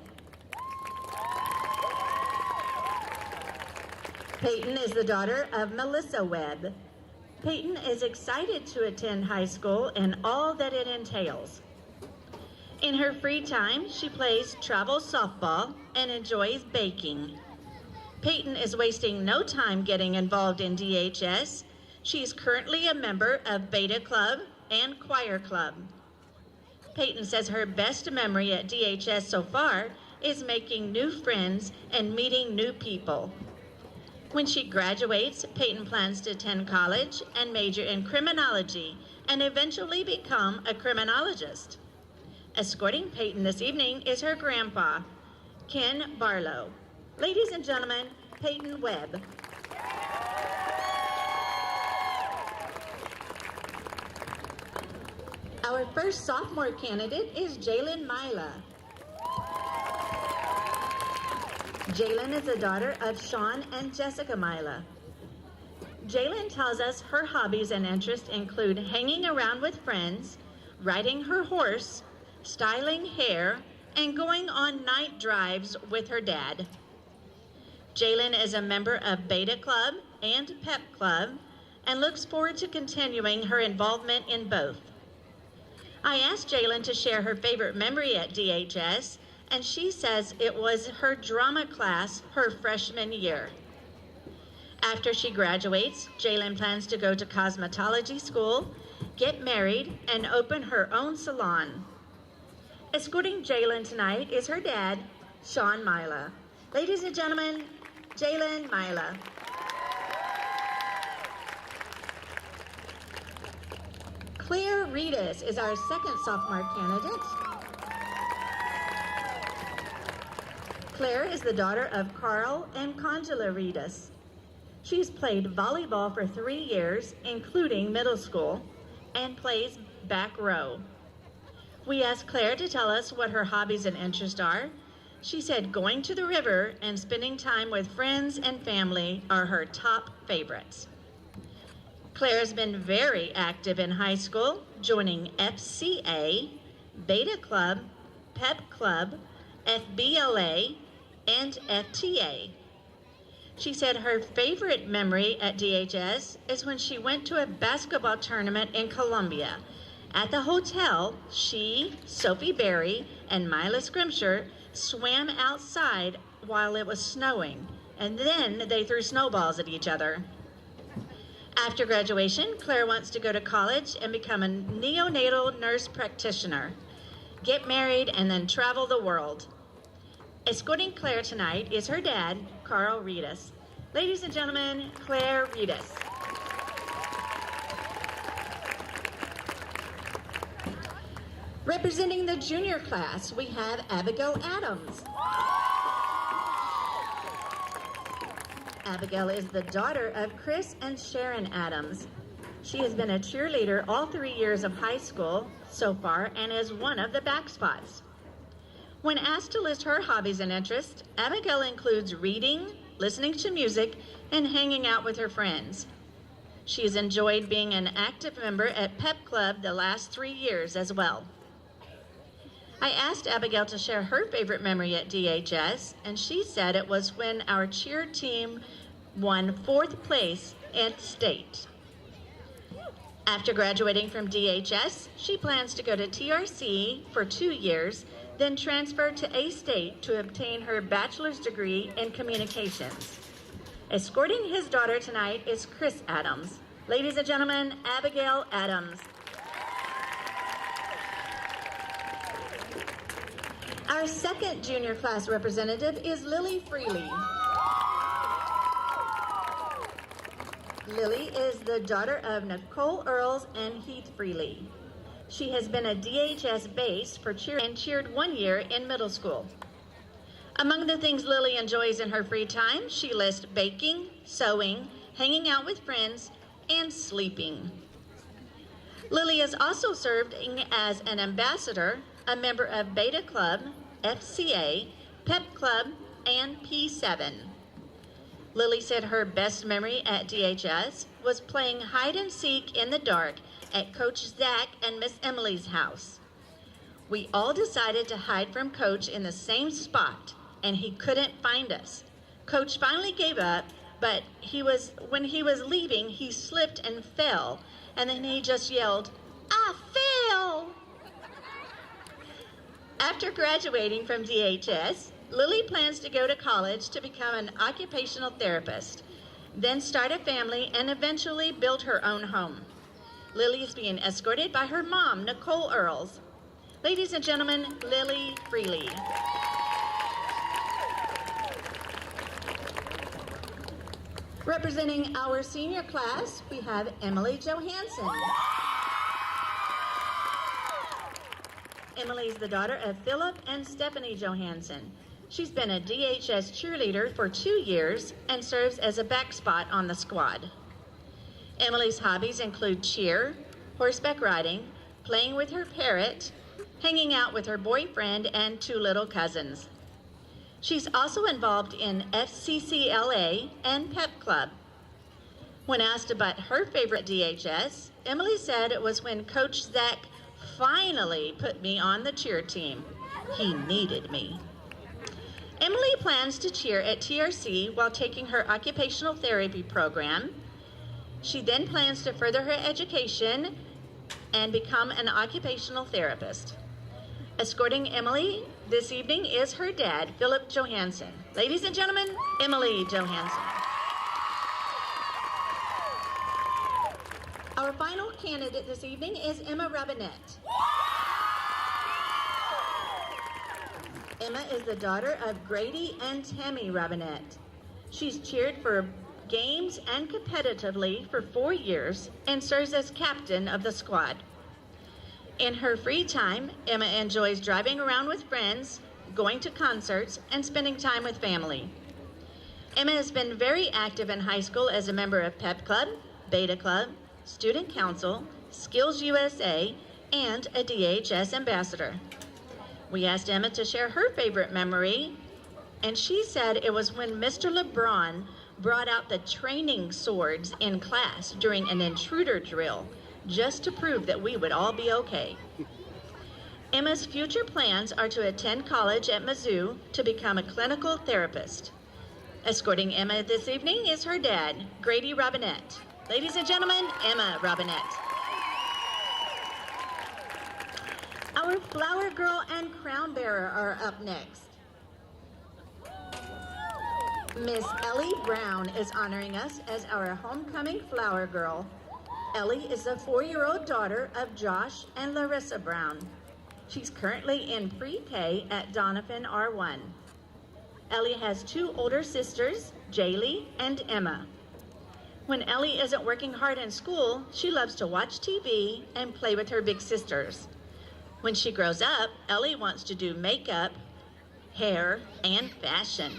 Peyton is the daughter of Melissa Webb. Peyton is excited to attend high school and all that it entails. In her free time, she plays travel softball and enjoys baking. Peyton is wasting no time getting involved in DHS. She's currently a member of Beta Club and Choir Club. Peyton says her best memory at DHS so far is making new friends and meeting new people. When she graduates, Peyton plans to attend college and major in criminology and eventually become a criminologist. Escorting Peyton this evening is her grandpa, Ken Barlow. Ladies and gentlemen, Peyton Webb. Our first sophomore candidate is Jalen Mila. Jalen is the daughter of Sean and Jessica Mila. Jalen tells us her hobbies and interests include hanging around with friends, riding her horse, styling hair, and going on night drives with her dad. Jalen is a member of Beta Club and Pep Club and looks forward to continuing her involvement in both. I asked Jalen to share her favorite memory at DHS, and she says it was her drama class her freshman year. After she graduates, Jalen plans to go to cosmetology school, get married, and open her own salon. Escorting Jalen tonight is her dad, Sean Mila. Ladies and gentlemen, Jalen Mila. Claire Reedus is our second sophomore candidate. Claire is the daughter of Carl and Conjula Reedus. She's played volleyball for 3 years, including middle school, and plays back row. We asked Claire to tell us what her hobbies and interests are. She said going to the river and spending time with friends and family are her top favorites. Claire has been very active in high school, joining FCA, Beta Club, Pep Club, FBLA, and FTA. She said her favorite memory at DHS is when she went to a basketball tournament in Columbia. At the hotel, she, Sophie Berry, and Mila Scrimshire swam outside while it was snowing, and then they threw snowballs at each other. After graduation, Claire wants to go to college and become a neonatal nurse practitioner, get married, and then travel the world. Escorting Claire tonight is her dad, Carl Reedus. Ladies and gentlemen, Claire Reedus. Representing the junior class, we have Abigail Adams. Abigail is the daughter of Chris and Sharon Adams. She has been a cheerleader all 3 years of high school so far and is one of the back spots. When asked to list her hobbies and interests, Abigail includes reading, listening to music, and hanging out with her friends. She has enjoyed being an active member at Pep Club the last 3 years as well. I asked Abigail to share her favorite memory at DHS, and she said it was when our cheer team won 4th place at state. After graduating from DHS, she plans to go to TRC for 2 years, then transfer to A-State to obtain her bachelor's degree in communications. Escorting his daughter tonight is Chris Adams. Ladies and gentlemen, Abigail Adams. Our second junior class representative is Lily Freely. Lily is the daughter of Nicole Earls and Heath Freely. She has been a DHS base for cheer and cheered 1 year in middle school. Among the things Lily enjoys in her free time, she lists baking, sewing, hanging out with friends, and sleeping. Lily is also serving as an ambassador, a member of Beta Club, FCA, Pep Club, and P7. Lily said her best memory at DHS was playing hide and seek in the dark at Coach Zach and Miss Emily's house. We all decided to hide from Coach in the same spot, and he couldn't find us. Coach finally gave up, but when he was leaving, he slipped and fell, and then he just yelled, "I fell!" After graduating from DHS, Lily plans to go to college to become an occupational therapist, then start a family and eventually build her own home. Lily is being escorted by her mom, Nicole Earls. Ladies and gentlemen, Lily Freely. Representing our senior class, we have Emily Johansson. Emily is the daughter of Philip and Stephanie Johansson. She's been a DHS cheerleader for 2 years and serves as a back spot on the squad. Emily's hobbies include cheer, horseback riding, playing with her parrot, hanging out with her boyfriend and 2 little cousins. She's also involved in FCCLA and Pep Club. When asked about her favorite DHS, Emily said it was when Coach Zach finally put me on the cheer team. He needed me. Emily plans to cheer at TRC while taking her occupational therapy program. She then plans to further her education and become an occupational therapist. Escorting Emily this evening is her dad, Philip Johansson. Ladies and gentlemen, Emily Johansson. Our final candidate this evening is Emma Robinette. Emma is the daughter of Grady and Tammy Robinette. She's cheered for games and competitively for 4 years and serves as captain of the squad. In her free time, Emma enjoys driving around with friends, going to concerts, and spending time with family. Emma has been very active in high school as a member of Pep Club, Beta Club, Student Council, Skills USA, and a DHS ambassador. We asked Emma to share her favorite memory, and she said it was when Mr. LeBron brought out the training swords in class during an intruder drill, just to prove that we would all be okay. Emma's future plans are to attend college at Mizzou to become a clinical therapist. Escorting Emma this evening is her dad, Grady Robinette. Ladies and gentlemen, Emma Robinette. Our flower girl and crown bearer are up next. Miss Ellie Brown is honoring us as our homecoming flower girl. Ellie is the 4-year-old daughter of Josh and Larissa Brown. She's currently in pre-K at Doniphan R1. Ellie has 2 older sisters, Jaylee and Emma. When Ellie isn't working hard in school, she loves to watch TV and play with her big sisters. When she grows up, Ellie wants to do makeup, hair, and fashion.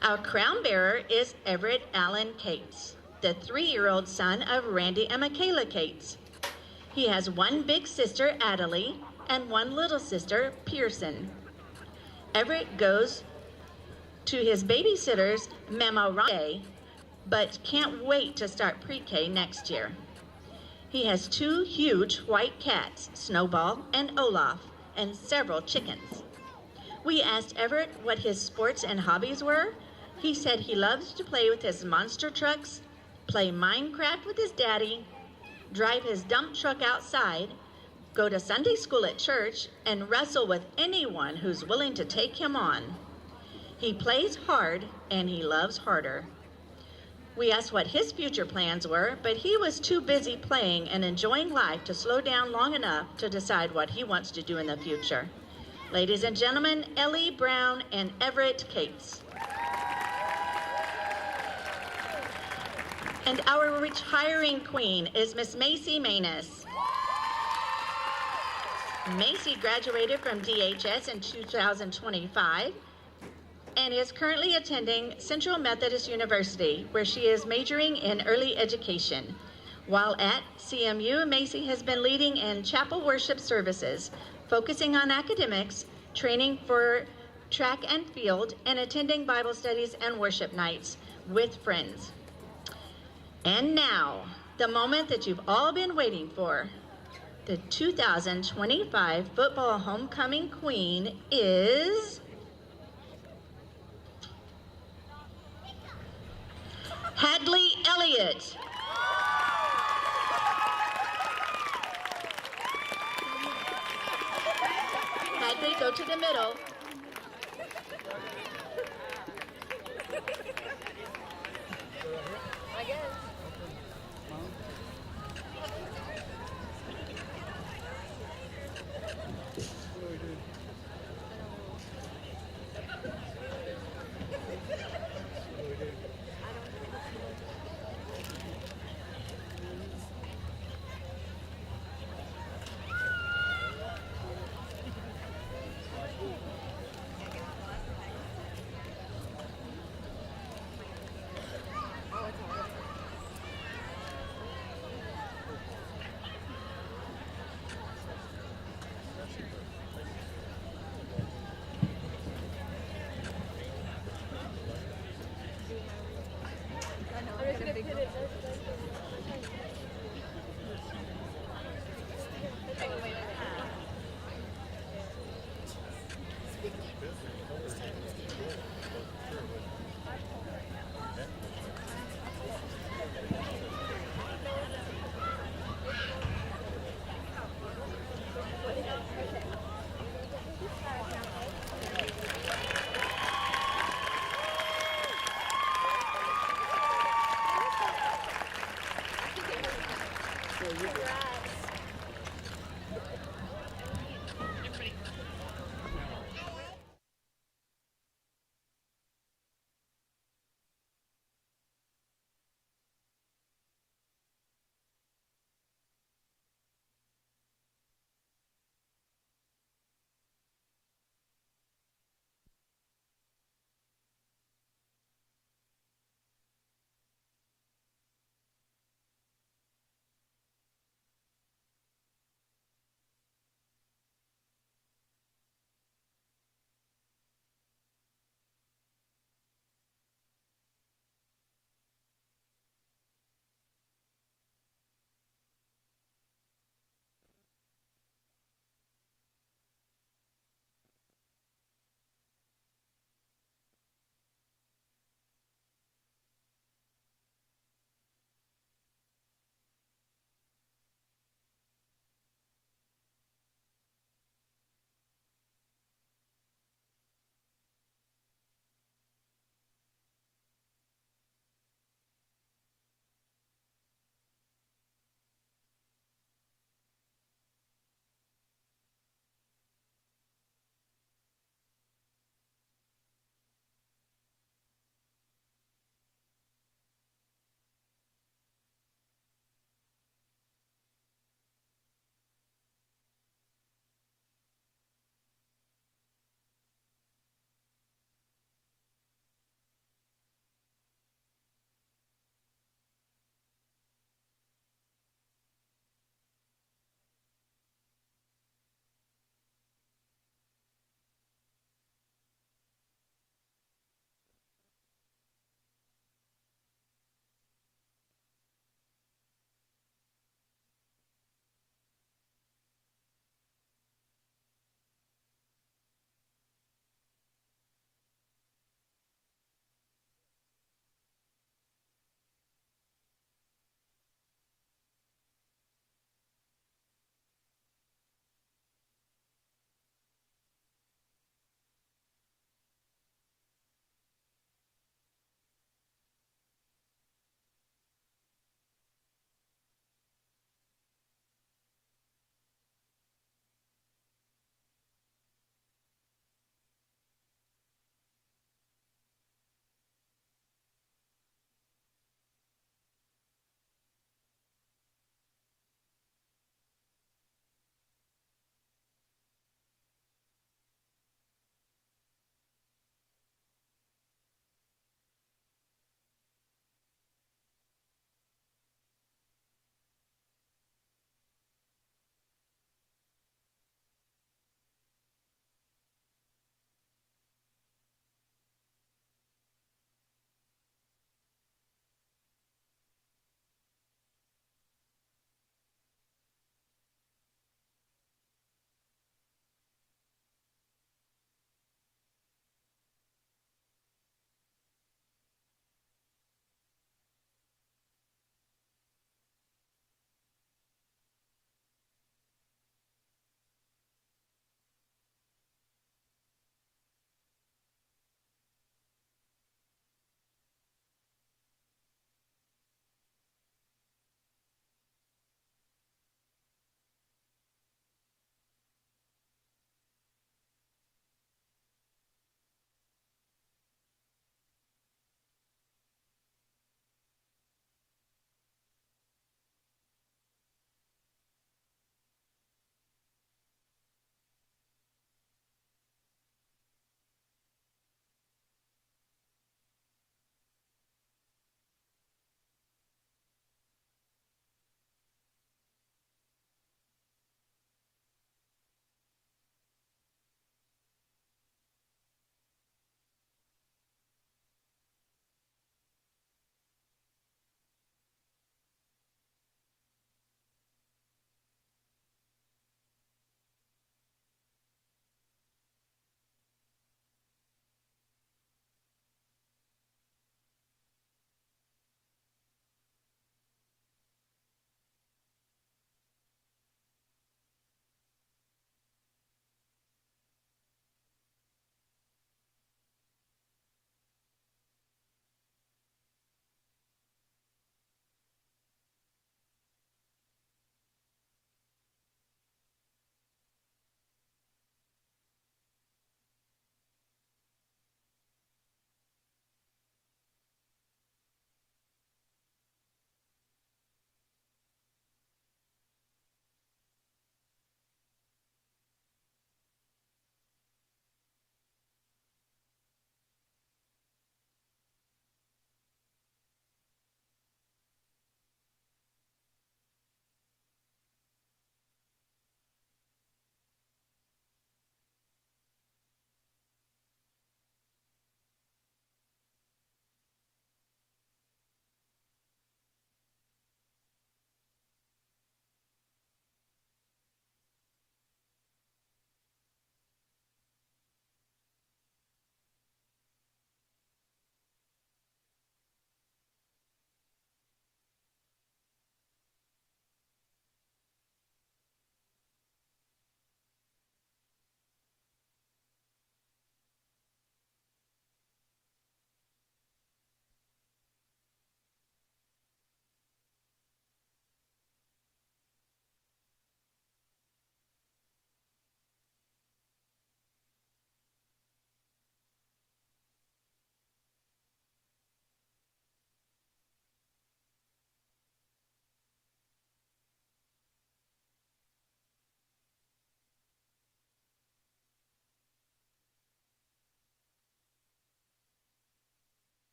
Our crown bearer is Everett Allen Cates, the 3-year-old son of Randy and Michaela Cates. He has 1 big sister, Adelie, and 1 little sister, Pearson. Everett goes to his babysitter's Memorande, but can't wait to start pre-K next year. He has 2 huge white cats, Snowball and Olaf, and several chickens. We asked Everett what his sports and hobbies were. He said he loves to play with his monster trucks, play Minecraft with his daddy, drive his dump truck outside, go to Sunday school at church, and wrestle with anyone who's willing to take him on. He plays hard, and he loves harder. We asked what his future plans were, but he was too busy playing and enjoying life to slow down long enough to decide what he wants to do in the future. Ladies and gentlemen, Ellie Brown and Everett Cates. And our retiring queen is Miss Macy Manus. Macy graduated from DHS in 2025 and is currently attending Central Methodist University, where she is majoring in early education. While at CMU, Macy has been leading in chapel worship services, focusing on academics, training for track and field, and attending Bible studies and worship nights with friends. And now, the moment that you've all been waiting for. The 2025 football homecoming queen is Hadley Elliott. Hadley, go to the middle.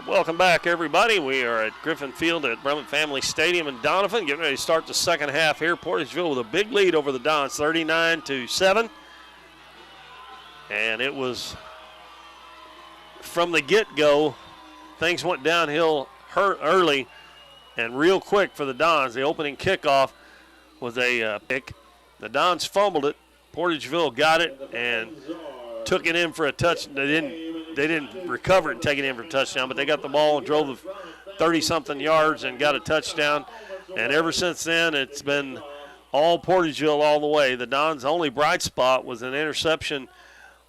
Welcome back, everybody. We are at Griffin Field at Brummett Family Stadium in Doniphan. Getting ready to start the second half here. Portageville with a big lead over the Dons, 39-7. And it was from the get-go, things went downhill early and real quick for the Dons. The opening kickoff was a pick. The Dons fumbled it. Portageville got it and took it in for a touch. They didn't recover it and take it in for a touchdown, but they got the ball and drove the 30-something yards and got a touchdown. And ever since then, it's been all Portageville all the way. The Dons' only bright spot was an interception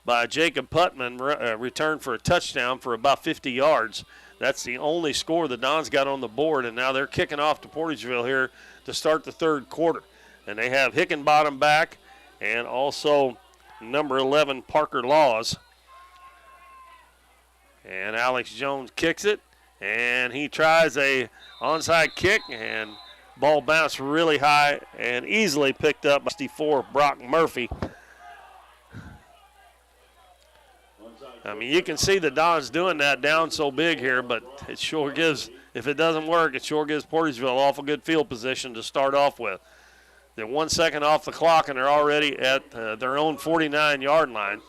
by Jacob Putman, returned for a touchdown for about 50 yards. That's the only score the Dons got on the board, and now they're kicking off to Portageville here to start the third quarter. And they have Hickenbottom back and also number 11, Parker Laws. And Alex Jones kicks it, and he tries a onside kick, and ball bounced really high and easily picked up by 64 Brock Murphy. I mean, you can see the Dons doing that down so big here, but it sure gives, if it doesn't work, it sure gives Portageville awful good field position to start off with. They're 1 second off the clock, and they're already at their own 49-yard line.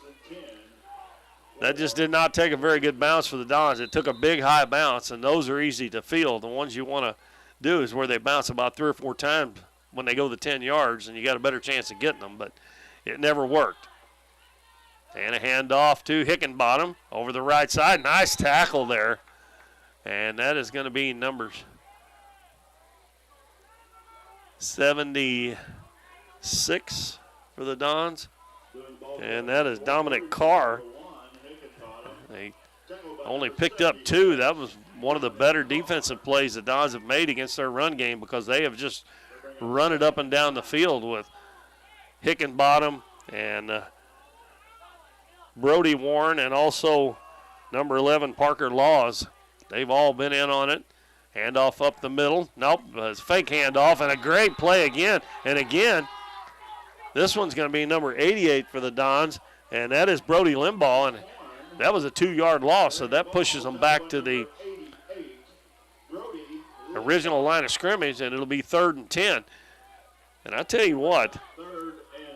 That just did not take a very good bounce for the Dons. It took a big high bounce, and those are easy to field. The ones you want to do is where they bounce about 3 or 4 times when they go the 10 yards, and you got a better chance of getting them, but it never worked. And a handoff to Hickenbottom over the right side. Nice tackle there. And that is going to be numbers 76 for the Dons. And that is Dominic Carr. They only picked up 2. That was one of the better defensive plays the Dons have made against their run game, because they have just run it up and down the field with Hickenbottom and Brody Warren and also number 11, Parker Laws. They've all been in on it. Handoff up the middle. Nope, it's fake handoff, and a great play again. And again, this one's going to be number 88 for the Dons, and that is Brody Limbaugh. And that was a 2-yard loss, so that pushes them back to the original line of scrimmage, and it'll be 3rd and 10. And I tell you what,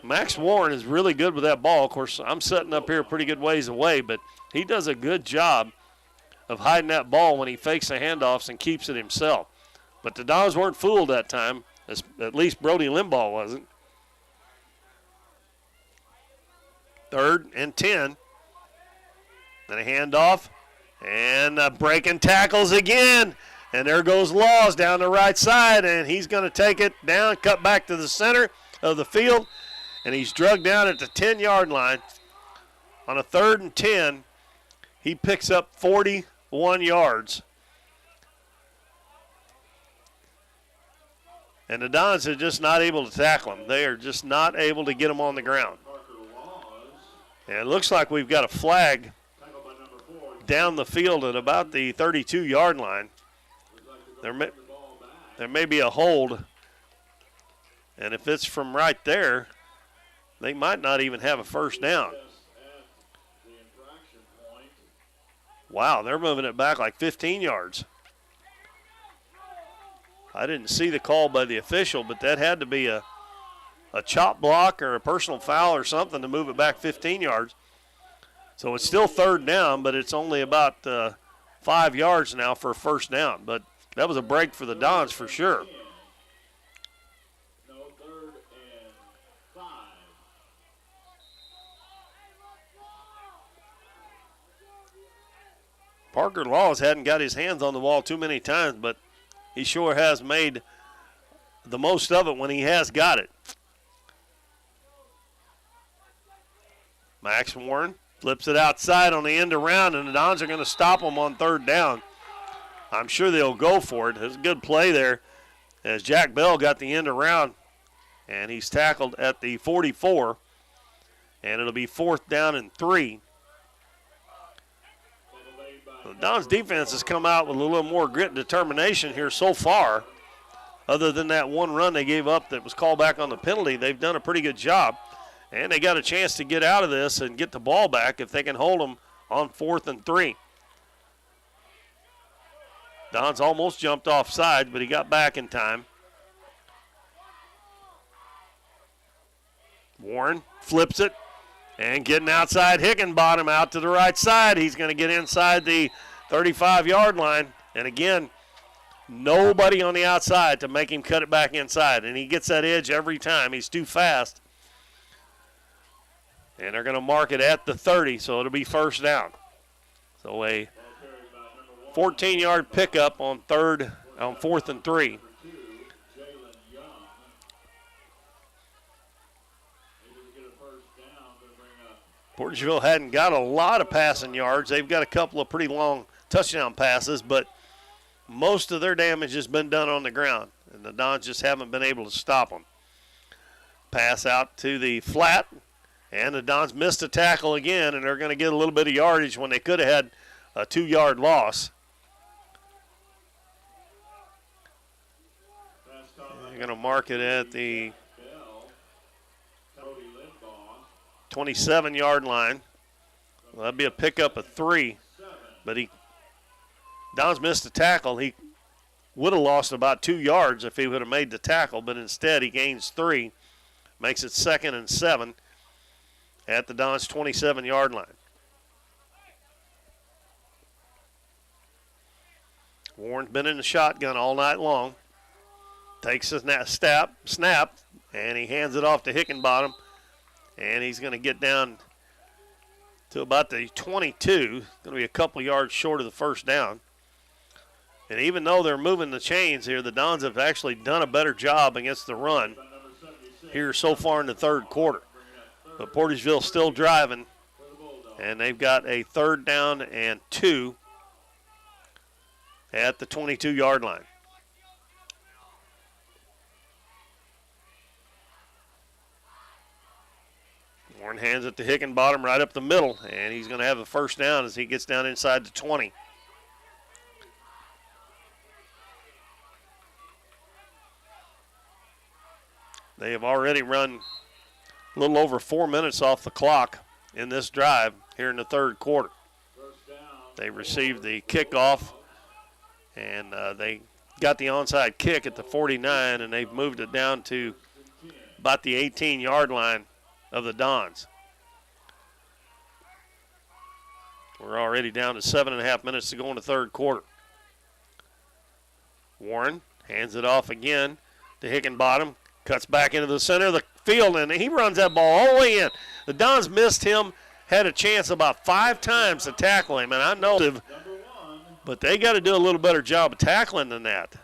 Max Warren is really good with that ball. Of course, I'm sitting up here a pretty good ways away, but he does a good job of hiding that ball when he fakes the handoffs and keeps it himself. But the Dons weren't fooled that time, at least Brody Limbaugh wasn't. 3rd and 10. Then a handoff, and breaking tackles again. And there goes Laws down the right side, and he's going to take it down, cut back to the center of the field, and he's drugged down at the 10-yard line. On a 3rd and 10, he picks up 41 yards. And the Dons are just not able to tackle him. They are just not able to get him on the ground. And it looks like we've got a flag down the field at about the 32-yard line. There may be a hold, and if it's from right there, they might not even have a first down. Wow, they're moving it back like 15 yards. I didn't see the call by the official, but that had to be a chop block or a personal foul or something to move it back 15 yards. So it's still 3rd down, but it's only about 5 yards now for a first down. But that was a break for the Dons for sure. No, 3rd and 5. Parker Laws hadn't got his hands on the ball too many times, but he sure has made the most of it when he has got it. Max Warren flips it outside on the end around, and the Dons are going to stop him on 3rd down. I'm sure they'll go for it. There's a good play there as Jack Bell got the end around, and he's tackled at the 44, and it'll be 4th down and 3. The Dons defense has come out with a little more grit and determination here so far. Other than that one run they gave up that was called back on the penalty, they've done a pretty good job. And they got a chance to get out of this and get the ball back if they can hold them on 4th and 3. Don's almost jumped offside, but he got back in time. Warren flips it and getting outside Hickenbottom out to the right side. He's going to get inside the 35-yard line. And again, nobody on the outside to make him cut it back inside. And he gets that edge every time. He's too fast. And they're going to mark it at the 30, so it'll be first down. So a 14-yard pickup on 4th and 3. Portageville hadn't got a lot of passing yards. They've got a couple of pretty long touchdown passes, but most of their damage has been done on the ground, and the Dons just haven't been able to stop them. Pass out to the flat, and the Dons missed a tackle again, and they're going to get a little bit of yardage when they could have had a 2-yard loss. They're going to mark it at the 27-yard line. Well, that'd be a pickup of 3, but Don's missed a tackle. He would have lost about 2 yards if he would have made the tackle, but instead he gains 3, makes it 2nd and 7 at the Don's 27-yard line. Warren's been in the shotgun all night long. Takes his snap, and he hands it off to Hickenbottom. And he's going to get down to about the 22. Going to be a couple yards short of the first down. And even though they're moving the chains here, the Dons have actually done a better job against the run here so far in the third quarter. But Portageville still driving, and they've got a 3rd down and 2 at the 22-yard line. Warren hands it to Hickenbottom right up the middle, and he's going to have a first down as he gets down inside the 20. They have already run a little over 4 minutes off the clock in this drive here in the third quarter. They received the kickoff, and they got the onside kick at the 49, and they've moved it down to about the 18-yard line of the Dons. We're already down to 7.5 minutes to go in the third quarter. Warren hands it off again to Hickenbottom, cuts back into the center of the field, and he runs that ball all the way in. The Dons missed him, had a chance about 5 times to tackle him, and I know, but they got to do a little better job of tackling than that.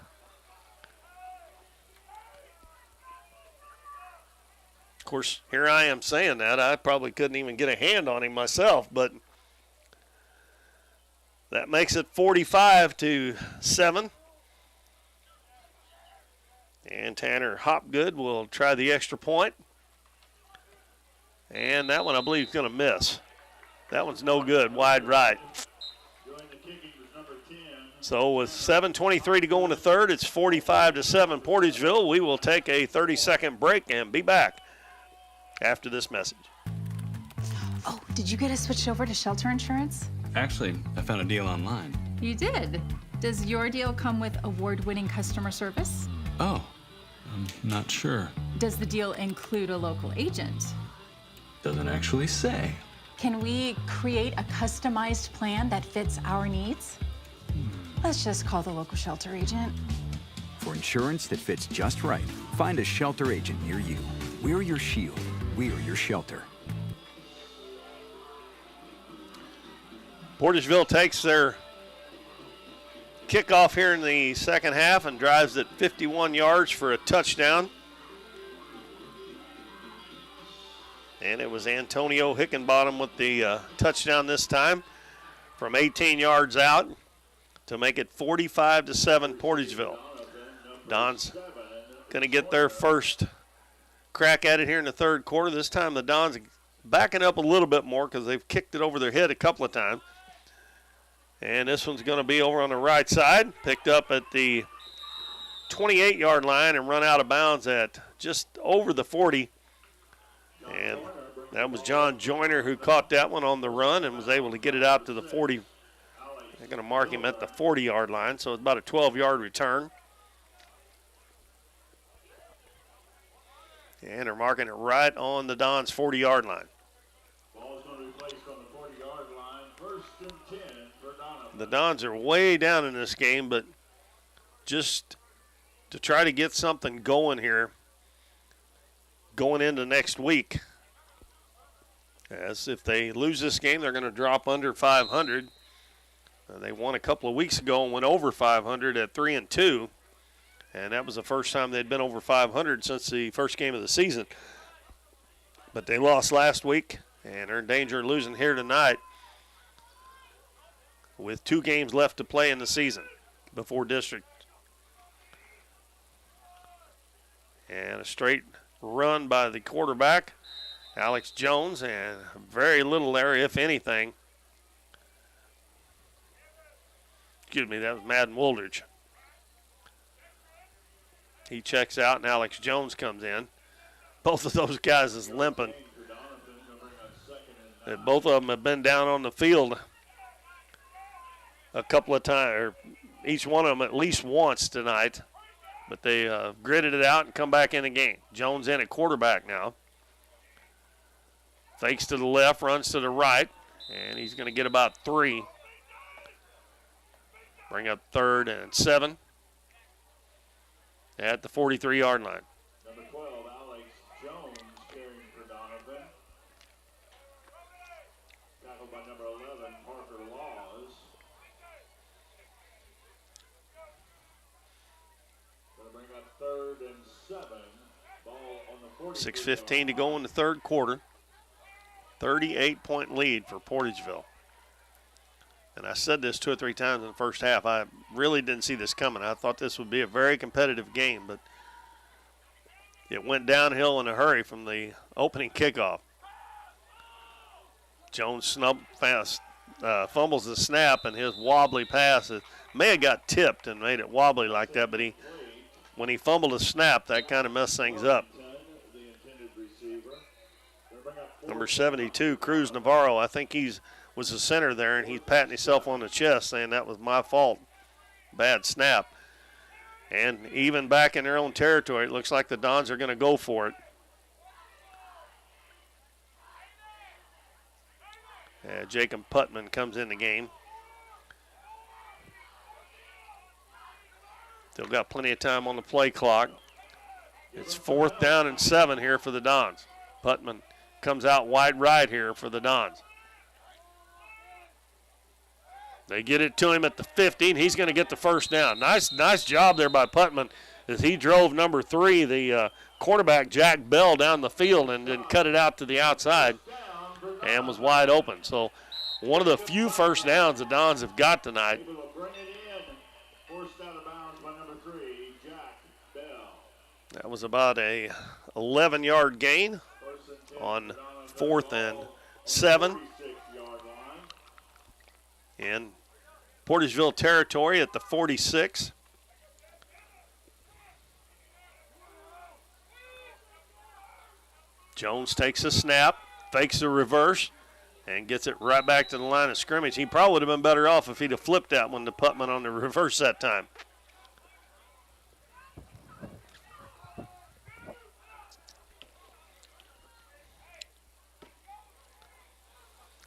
Of course, here I am saying that. I probably couldn't even get a hand on him myself, but that makes it 45-7. And Tanner Hopgood will try the extra point. And that one, I believe, is going to miss. That one's no good, wide right. So with 7:23 to go in the third, it's 45-7 Portageville. We will take a 30-second break and be back after this message. Oh, did you get us switched over to shelter insurance? Actually, I found a deal online. You did? Does your deal come with award-winning customer service? Oh, I'm not sure. Does the deal include a local agent? Doesn't actually say. Can we create a customized plan that fits our needs? Let's just call the local shelter agent. For insurance that fits just right, find a shelter agent near you. We're your shield. We're your shelter. Portageville takes their kickoff here in the second half and drives it 51 yards for a touchdown. And it was Antonio Hickenbottom with the touchdown this time from 18 yards out to make it 45-7 Portageville. Dons going to get their first crack at it here in the third quarter. This time the Dons backing up a little bit more because they've kicked it over their head a couple of times. And this one's going to be over on the right side, picked up at the 28-yard line and run out of bounds at just over the 40. And that was John Joyner who caught that one on the run and was able to get it out to the They're going to mark him at the 40-yard line, so it's about a 12-yard return. And they're marking it right on the Dons' 40-yard line. Ball's going to be placed on the 40-yard line. First and 10 for Doniphan. The Dons are way down in this game, but just to try to get something going here going into next week. As if they lose this game, they're going to drop under 500. They won a couple of weeks ago and went over 500 at 3-2. And that was the first time they'd been over 500 since the first game of the season. But they lost last week and are in danger of losing here tonight with 2 games left to play in the season before district. And a straight run by the quarterback, Alex Jones, and very little there, if anything. Excuse me, that was Madden Woolridge. He checks out, and Alex Jones comes in. Both of those guys is limping. Both of them have been down on the field a couple of times, or each one of them at least once tonight. But they gritted it out and come back in the game. Jones in at quarterback now. Fakes to the left, runs to the right, and he's going to get about 3. Bring up 3rd and 7 at the 43-yard line. Number 12, Alex Jones, carrying for Doniphan. Tackled by number 11, Parker Laws. Going to bring up 3rd and 7. Ball on the 6:15 to go in the third quarter. 38-point lead for Portageville. And I said this 2 or 3 times in the first half. I really didn't see this coming. I thought this would be a very competitive game, but it went downhill in a hurry from the opening kickoff. Jones fumbles the snap, and his wobbly pass may have got tipped and made it wobbly like that, but when he fumbled the snap, that kind of messed things up. Number 72, Cruz Navarro, I think was the center there, and he's patting himself on the chest saying that was my fault. Bad snap. And even back in their own territory, it looks like the Dons are going to go for it. Jacob Putman comes in the game. Still got plenty of time on the play clock. It's 4th down and 7 here for the Dons. Putman comes out wide right here for the Dons. They get it to him at the 50, and he's going to get the first down. Nice job there by Putman as he drove number 3, the quarterback Jack Bell, down the field and then cut it out to the outside and was wide open. So one of the few first downs the Dons have got tonight. That was about a 11-yard gain on 4th and 7 in Portageville territory at the 46. Jones takes a snap, fakes a reverse, and gets it right back to the line of scrimmage. He probably would have been better off if he'd have flipped that one to Putman on the reverse that time.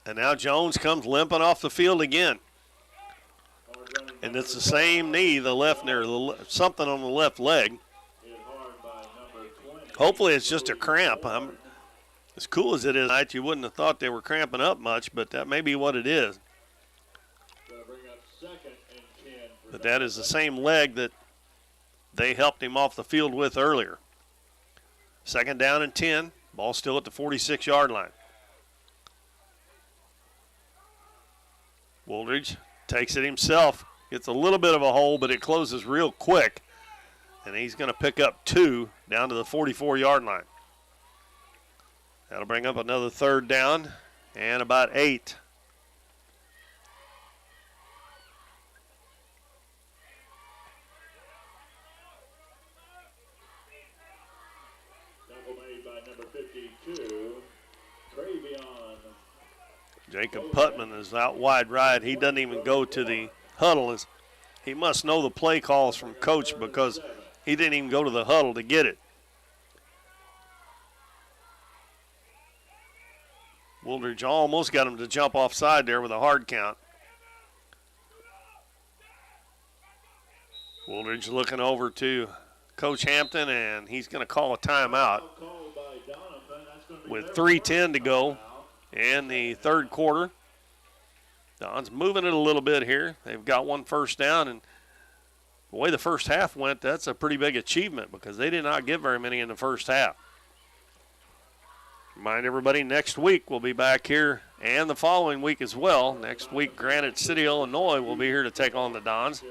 And now Jones comes limping off the field again. And it's the same knee, the left there, something on the left leg. Hopefully it's just a cramp. As cool as it is tonight, you wouldn't have thought they were cramping up much, but that may be what it is. But that is the same leg that they helped him off the field with earlier. 2nd down and 10. Ball still at the 46-yard line. Woolridge takes it himself. Gets a little bit of a hole, but it closes real quick. And he's going to pick up 2 down to the 44-yard line. That'll bring up another 3rd down and about 8. Jacob Putman is out wide right. He doesn't even go to the huddle. He must know the play calls from coach because he didn't even go to the huddle to get it. Wooldridge almost got him to jump offside there with a hard count. Wooldridge looking over to Coach Hampton, and he's going to call a timeout with 3:10 to go in the third quarter. Don's moving it a little bit here. They've got one first down, and the way the first half went, that's a pretty big achievement because they did not get very many in the first half. Remind everybody, next week we'll be back here and the following week as well. Next week, Granite City, Illinois will be here to take on the Dons.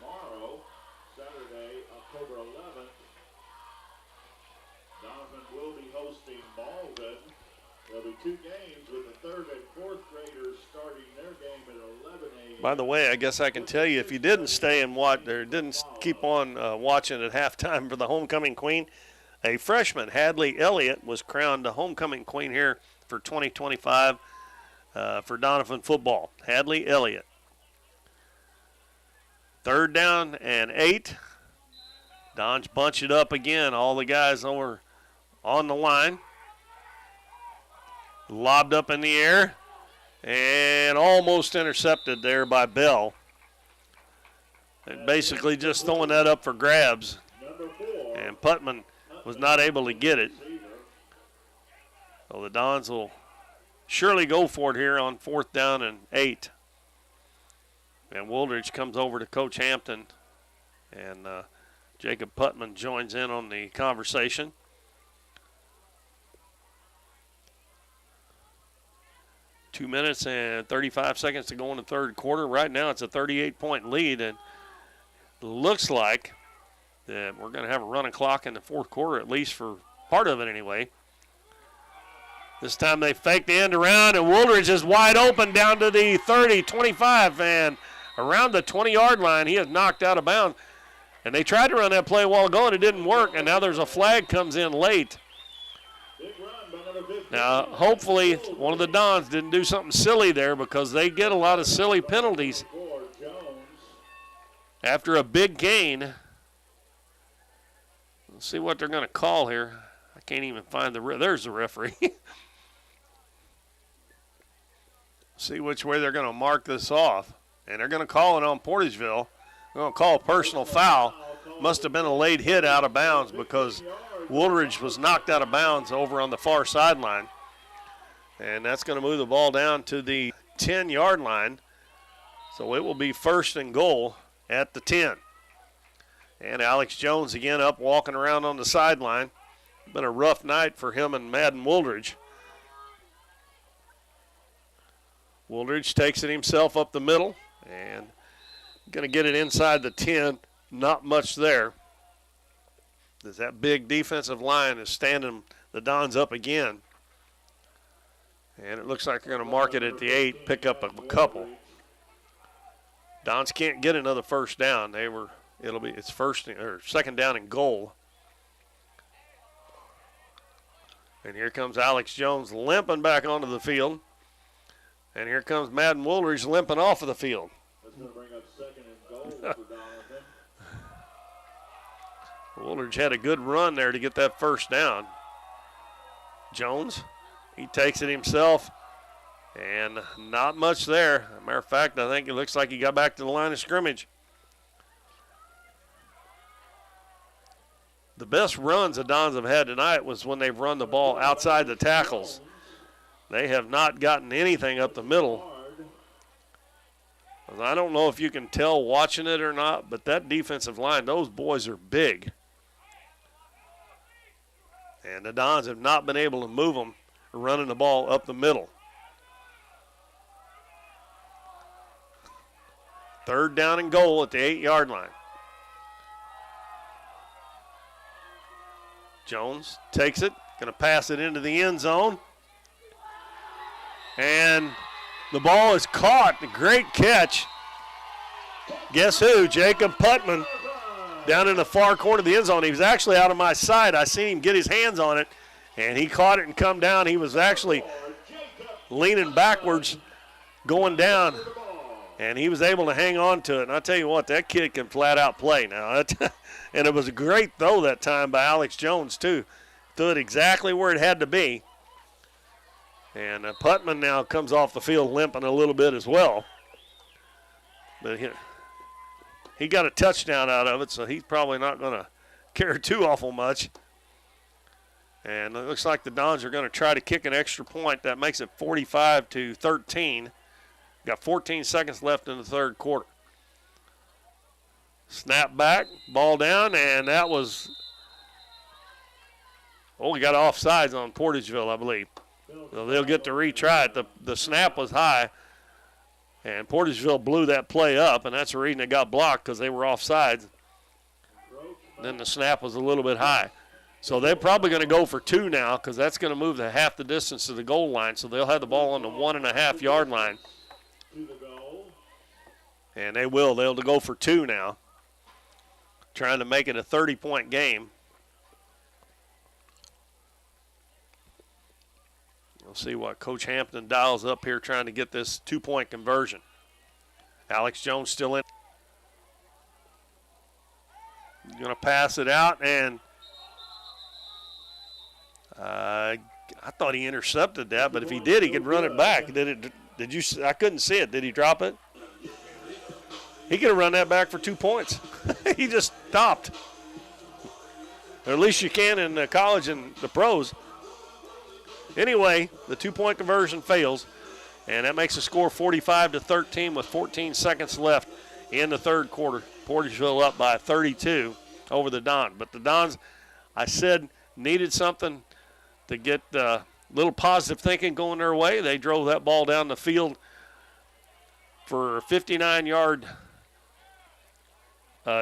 Tomorrow, Saturday, October 11th, Doniphan will be hosting Malden. There'll be two games with the third and fourth graders starting their game at 11 a.m. By the way, I guess I can tell you, if you didn't stay and watch, or didn't keep on watching at halftime for the homecoming queen, a freshman, Hadley Elliott, was crowned the homecoming queen here for 2025 for Doniphan football. Hadley Elliott. Third down and 8. Dons bunch it up again. All the guys over on the line. Lobbed up in the air and almost intercepted there by Bell. And basically just throwing that up for grabs. And Putman was not able to get it. So the Dons will surely go for it here on 4th down and 8. And Wooldridge comes over to Coach Hampton, and Jacob Putman joins in on the conversation. Two minutes and 35 seconds to go in the third quarter. Right now it's a 38-point lead, and it looks like that we're going to have a running clock in the fourth quarter, at least for part of it anyway. This time they fake the end around, and Wooldridge is wide open down to the 30, 25, and around the 20-yard line. He is knocked out of bounds. And they tried to run that play a while ago, and it didn't work, and now there's a flag comes in late. Now, hopefully, one of the Dons didn't do something silly there because they get a lot of silly penalties after a big gain. Let's see what they're going to call here. I can't even find there's the referee. See which way they're going to mark this off. And they're going to call it on Portageville. They're going to call a personal foul. Must have been a late hit out of bounds because Wooldridge was knocked out of bounds over on the far sideline. And that's going to move the ball down to the 10-yard line. So it will be 1st and goal at the 10. And Alex Jones again up walking around on the sideline. Been a rough night for him and Madden Wooldridge. Wooldridge takes it himself up the middle and going to get it inside the 10. Not much there. As that big defensive line is standing the Dons up again. And it looks like they're going to mark it at the 8, pick up a couple. Dons can't get another first down. It's 2nd down and goal. And here comes Alex Jones limping back onto the field. And here comes Madden Wooldridge limping off of the field. That's going to bring up 2nd and goal for Doniphan. Wooldridge had a good run there to get that first down. Jones, he takes it himself. And not much there. As a matter of fact, I think it looks like he got back to the line of scrimmage. The best runs the Dons have had tonight was when they've run the ball outside the tackles. They have not gotten anything up the middle. I don't know if you can tell watching it or not, but that defensive line, those boys are big. And the Dons have not been able to move them running the ball up the middle. 3rd down and goal at the 8-yard line. Jones takes it, going to pass it into the end zone. And the ball is caught. A great catch. Guess who? Jacob Putman down in the far corner of the end zone. He was actually out of my sight. I seen him get his hands on it, And he caught it and come down. He was actually leaning backwards, going down, and he was able to hang on to it. And I tell you what, that kid can flat out play now. And it was a great throw that time by Alex Jones, too. Threw it exactly where it had to be. And Putman now comes off the field limping a little bit as well. But he got a touchdown out of it, so he's probably not going to care too awful much. And it looks like the Dons are going to try to kick an extra point. That makes it 45-13. Got 14 seconds left in the third quarter. Snap back, ball down, and that was, we got offsides on Portageville, I believe. So they'll get to retry it. The snap was high, and Portageville blew that play up, and that's the reason it got blocked, because they were offsides. Then the snap was a little bit high. So they're probably going to go for 2 now, because that's going to move half the distance to the goal line. So they'll have the ball on the 1.5-yard line. And they will. They'll go for 2 now, trying to make it a 30-point game. We'll see what Coach Hampton dials up here, trying to get this 2-point conversion. Alex Jones still in. He's going to pass it out, and I thought he intercepted that, but if he did, he could run it back. Did you? I couldn't see it. Did he drop it? He could have run that back for 2 points. He just stopped. Or at least you can in college and the pros. Anyway, the 2-point conversion fails, and that makes the score 45-13 with 14 seconds left in the third quarter. Portageville up by 32 over the Dons. But the Dons, I said, needed something to get a little positive thinking going their way. They drove that ball down the field for a 59-yard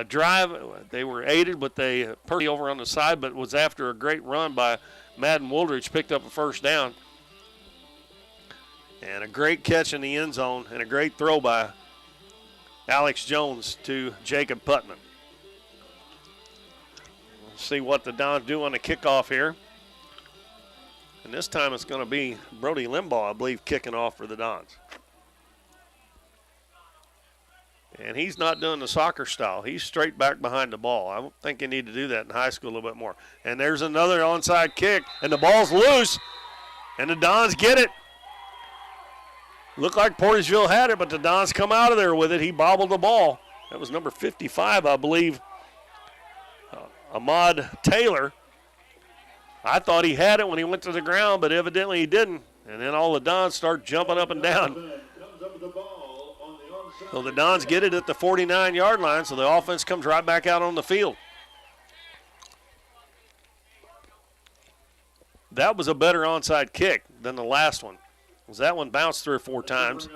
drive. They were aided, but they Purdy over on the side, but was after a great run by Madden Woolridge, picked up a first down. And a great catch in the end zone and a great throw by Alex Jones to Jacob Putman. We'll see what the Dons do on the kickoff here. And this time it's going to be Brody Limbaugh, I believe, kicking off for the Dons. And he's not doing the soccer style. He's straight back behind the ball. I don't think you need to do that in high school a little bit more. And there's another onside kick, and the ball's loose, and the Dons get it. Looked like Portageville had it, but the Dons come out of there with it. He bobbled the ball. That was number 55, I believe, Ahmad Taylor. I thought he had it when he went to the ground, but evidently he didn't. And then all the Dons start jumping up and down. So the Dons get it at the 49-yard line, so the offense comes right back out on the field. That was a better onside kick than the last one. That one bounced 3 or 4 times.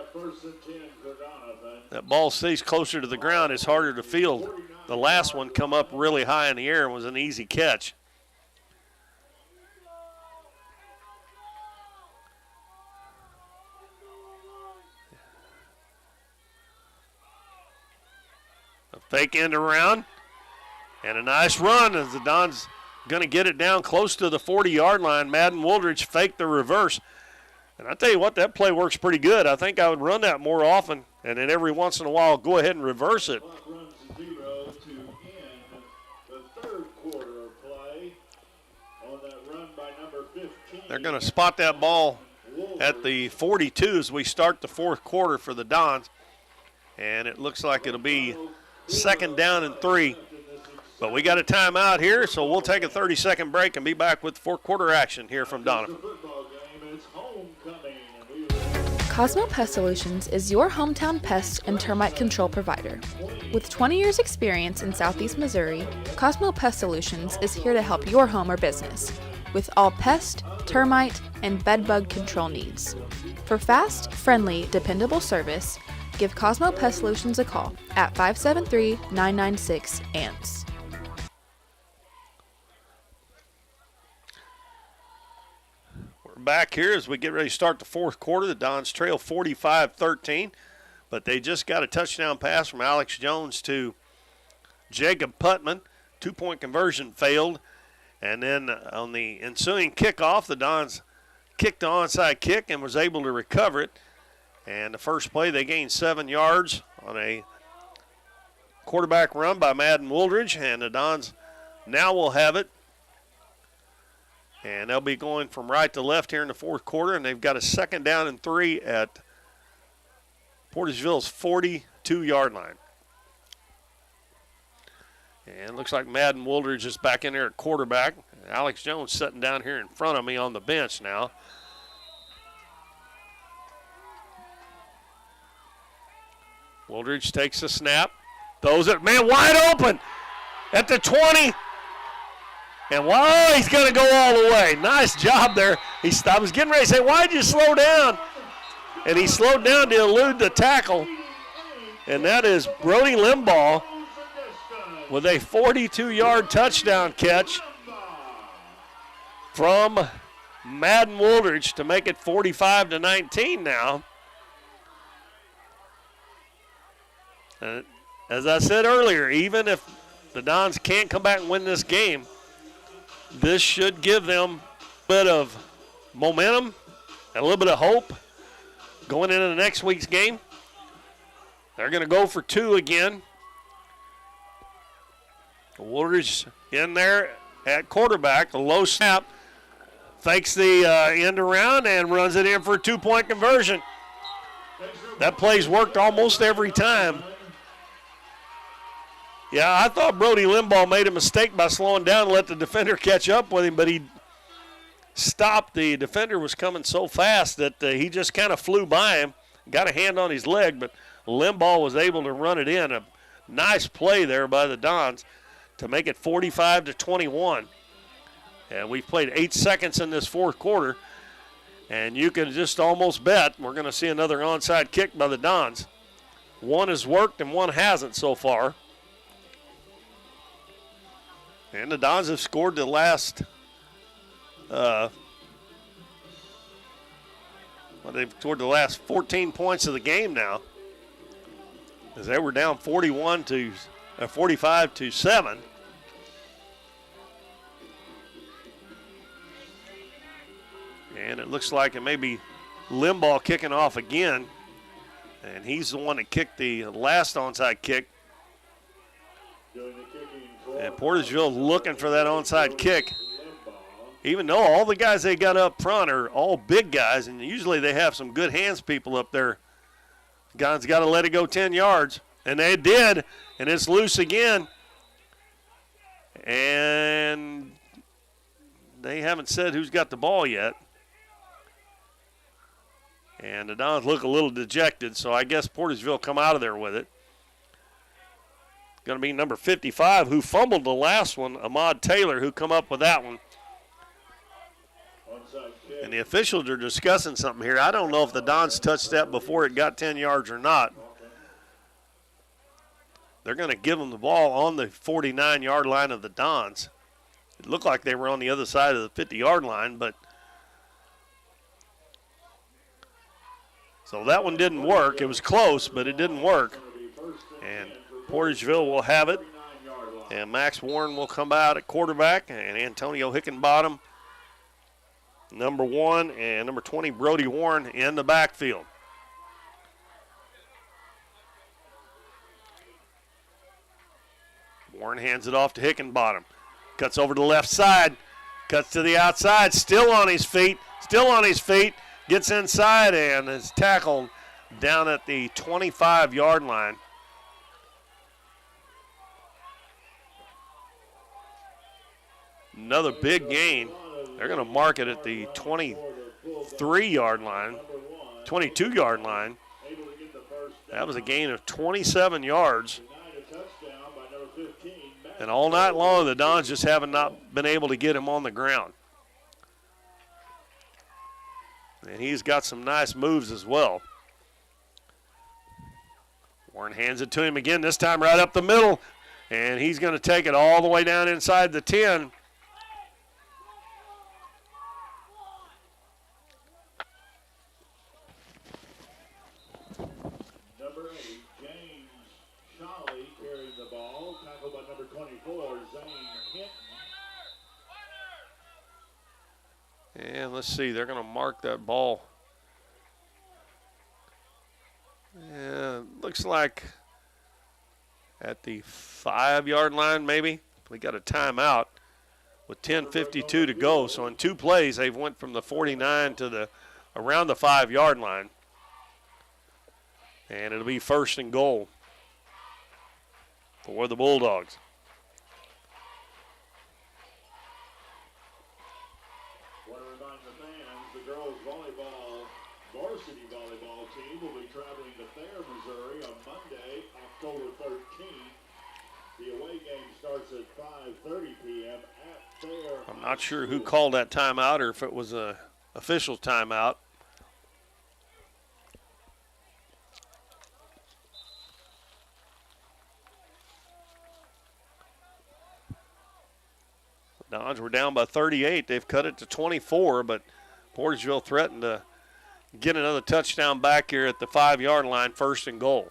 That ball stays closer to the ground. It's harder to field. The last one come up really high in the air and was an easy catch. A fake end around and a nice run as the Dons going to get it down close to the 40-yard line. Madden Woolridge faked the reverse. And I tell you what, that play works pretty good. I think I would run that more often, and then every once in a while go ahead and reverse it. They're going to spot that ball at the 42 as we start the fourth quarter for the Dons. And it looks like it'll be 2nd down and 3. But we got a timeout here, so we'll take a 30-second break and be back with fourth quarter action here from Doniphan. Cosmo Pest Solutions is your hometown pest and termite control provider. With 20 years experience in Southeast Missouri, Cosmo Pest Solutions is here to help your home or business with all pest, termite, and bedbug control needs. For fast, friendly, dependable service, give Cosmo Pest Solutions a call at 573-996-ANTS. Back here as we get ready to start the fourth quarter. The Dons trail 45-13, but they just got a touchdown pass from Alex Jones to Jacob Putman. 2-point conversion failed, And then on the ensuing kickoff, the Dons kicked the onside kick and was able to recover it. And the first play, they gained 7 yards on a quarterback run by Madden Wooldridge, and the Dons now will have it. And they'll be going from right to left here in the fourth quarter, and they've got a 2nd down and 3 at Portageville's 42-yard line. And it looks like Madden Wooldridge is back in there at quarterback. Alex Jones sitting down here in front of me on the bench now. Wooldridge takes the snap, throws it, man, wide open at the 20. And wow, he's going to go all the way. Nice job there. I was getting ready to say, why'd you slow down? And he slowed down to elude the tackle. And that is Brody Limbaugh with a 42-yard touchdown catch from Madden Wooldridge to make it 45-19 now. As I said earlier, even if the Dons can't come back and win this game, this should give them a bit of momentum and a little bit of hope going into the next week's game. They're going to go for 2 again. Wooldridge in there at quarterback, a low snap, fakes the end around and runs it in for a 2-point conversion. That play's worked almost every time. Yeah, I thought Brody Limbaugh made a mistake by slowing down and let the defender catch up with him, but he stopped. The defender was coming so fast that he just kind of flew by him, got a hand on his leg, but Limbaugh was able to run it in. A nice play there by the Dons to make it 45-21. And we've played 8 seconds in this fourth quarter, and you can just almost bet we're going to see another onside kick by the Dons. One has worked and one hasn't so far. And the Dons have scored the last, they've scored the last 14 points of the game now, as they were down 45-7. And it looks like it may be Limbaugh kicking off again, and he's the one that kicked the last onside kick. And Portageville looking for that onside kick. Even though all the guys they got up front are all big guys, and usually they have some good hands people up there. Guys got to let it go 10 yards. And they did, and it's loose again. And they haven't said who's got the ball yet. And the Dons look a little dejected, so I guess Portageville come out of there with it. Going to be number 55, who fumbled the last one, Ahmad Taylor, who come up with that one. And the officials are discussing something here. I don't know if the Dons touched that before it got 10 yards or not. They're going to give them the ball on the 49-yard line of the Dons. It looked like they were on the other side of the 50-yard line, but so that one didn't work. It was close, but it didn't work. And Portageville will have it, and Max Warren will come out at quarterback, and Antonio Hickenbottom, number 1, and number 20, Brody Warren, in the backfield. Warren hands it off to Hickenbottom. Cuts over to the left side, cuts to the outside, still on his feet, gets inside and is tackled down at the 25-yard line. Another big gain. They're going to mark it at the 23-yard line, 22-yard line. That was a gain of 27 yards. And all night long, the Dons just haven't not been able to get him on the ground. And he's got some nice moves as well. Warren hands it to him again, this time right up the middle. And he's going to take it all the way down inside the 10. Number 8, James Shawley carrying the ball, tackled by number 24, Zane Hinton. And let's see, they're going to mark that ball. Yeah, looks like at the 5-yard line maybe. We got a timeout with 10:52 to go. So in 2 plays, they've went from the 49 to around the 5-yard line. And it'll be 1st and goal for the Bulldogs. Want to remind the fans, the girls varsity volleyball team will be traveling to Thayer, Missouri on Monday, October 13th. The away game starts at 5:30 p.m. at Thayer. I'm not sure who called that timeout or if it was a official timeout. The Dons were down by 38. They've cut it to 24, but Portageville threatened to get another touchdown back here at the 5-yard line, 1st and goal.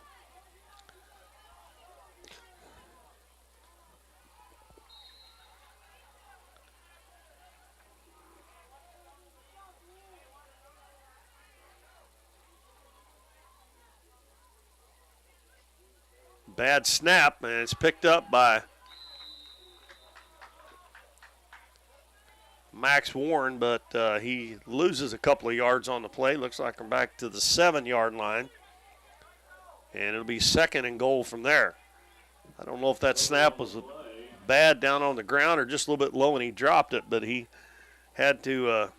Bad snap, and it's picked up by Max Warren, but he loses a couple of yards on the play. Looks like I'm back to the 7-yard line. And it'll be 2nd and goal from there. I don't know if that snap was bad down on the ground or just a little bit low and he dropped it, but he had to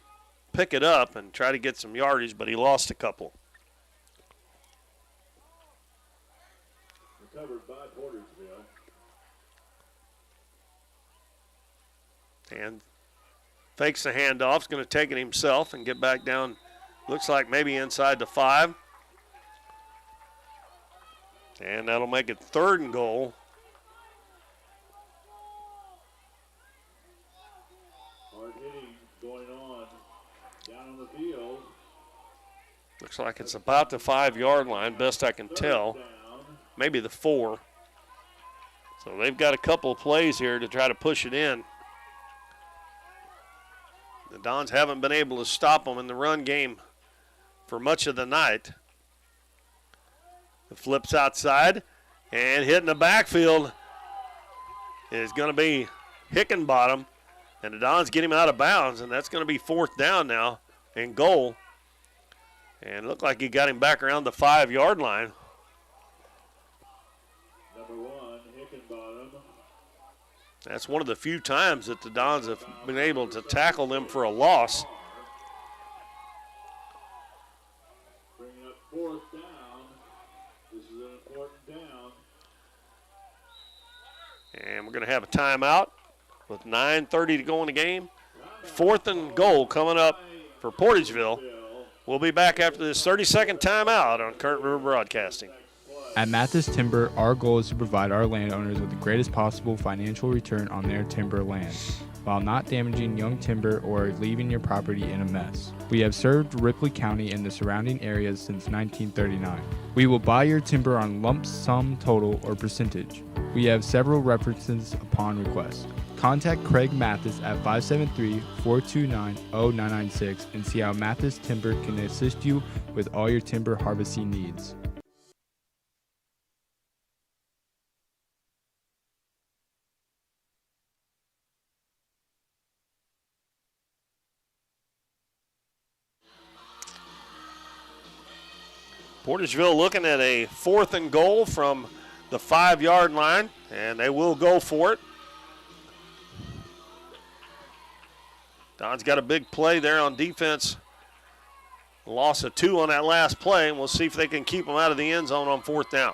pick it up and try to get some yardage, but he lost a couple. Recovered by Portageville. And fakes the handoff. Is going to take it himself and get back down. Looks like maybe inside the 5. And that'll make it 3rd and goal. Hard hitting going on down on the field. Looks like it's about the 5-yard line, best I can tell. Maybe the 4. So they've got a couple of plays here to try to push it in. The Dons haven't been able to stop them in the run game for much of the night. The flips outside and hitting the backfield is going to be Hickenbottom. And the Dons get him out of bounds, and that's going to be 4th down now and goal. And it looked like he got him back around the 5-yard line. Number 1, Hickenbottom. That's one of the few times that the Dons have been able to tackle them for a loss. Bringing up 4th down. This is an important down. And we're going to have a timeout with 9:30 to go in the game. 4th and goal coming up for Portageville. We'll be back after this 30-second timeout on Current River Broadcasting. At Mathis Timber, our goal is to provide our landowners with the greatest possible financial return on their timber land, while not damaging young timber or leaving your property in a mess. We have served Ripley County and the surrounding areas since 1939. We will buy your timber on lump sum total or percentage. We have several references upon request. Contact Craig Mathis at 573-429-0996 and see how Mathis Timber can assist you with all your timber harvesting needs. Portageville looking at a 4th and goal from the 5-yard line, and they will go for it. Don's got a big play there on defense. Loss of 2 on that last play, and we'll see if they can keep them out of the end zone on 4th down.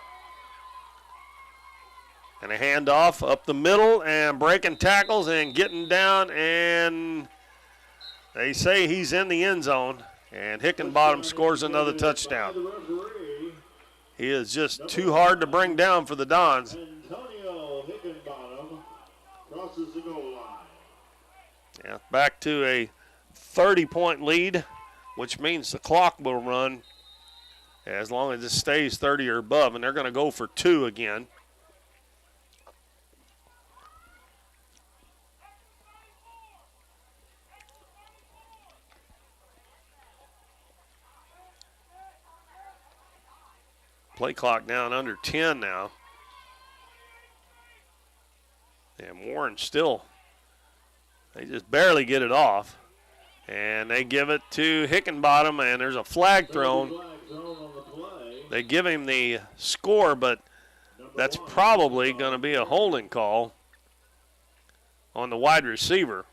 And a handoff up the middle and breaking tackles and getting down, and they say he's in the end zone. And Hickenbottom scores another touchdown. He is just too hard to bring down for the Dons. Antonio Hickenbottom crosses the goal line. Yeah, back to a 30-point lead, which means the clock will run as long as it stays 30 or above, and they're going to go for 2 again. Play clock down under 10 now. And Warren still, they just barely get it off. And they give it to Hickenbottom, and there's a flag thrown. They give him the score, but that's probably going to be a holding call on the wide receiver.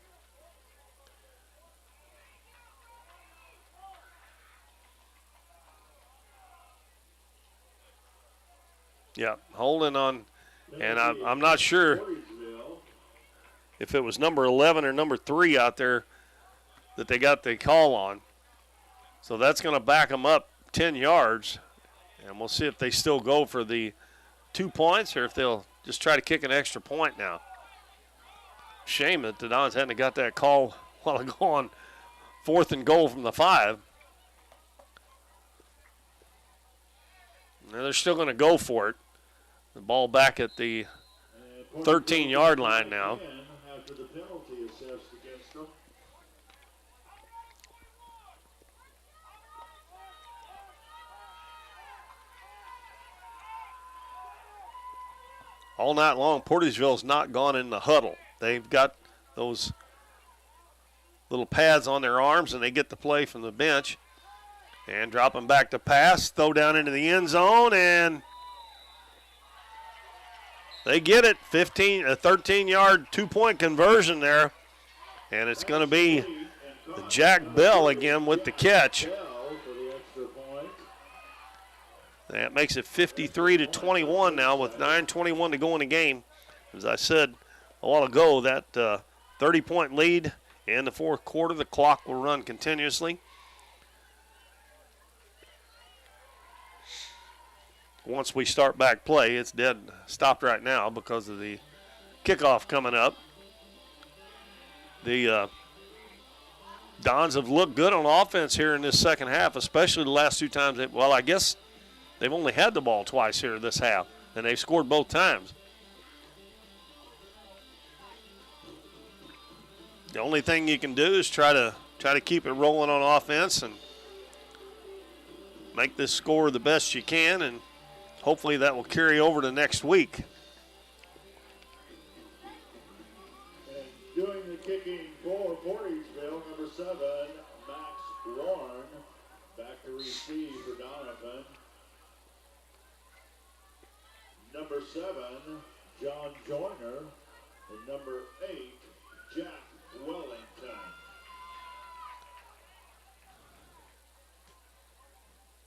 Yeah, holding on, and I'm not sure if it was number 11 or number 3 out there that they got the call on. So that's going to back them up 10 yards, and we'll see if they still go for the 2 points or if they'll just try to kick an extra point now. Shame that the Dons hadn't got that call while ago on 4th and goal from the 5. And they're still going to go for it. The ball back at the 13-yard line now. All night long, Portageville's not gone in the huddle. They've got those little pads on their arms, and they get the play from the bench. And dropping back to pass, throw down into the end zone, and they get it. A 13-yard 2-point conversion there. And it's going to be Jack Bell again with the catch. That makes it 53-21 now with 9:21 to go in the game. As I said a while ago, that 30-point lead in the fourth quarter. The clock will run continuously. Once we start back play, it's dead stopped right now because of the kickoff coming up. The Dons have looked good on offense here in this second half, especially the last 2 times. Well, I guess they've only had the ball twice here this half, and they've scored both times. The only thing you can do is try to keep it rolling on offense and make this score the best you can, and hopefully that will carry over to next week. And doing the kicking for Portageville, number 7, Max Warren, back to receive for Doniphan. Number 7, John Joyner, and number 8, Jack Wellington.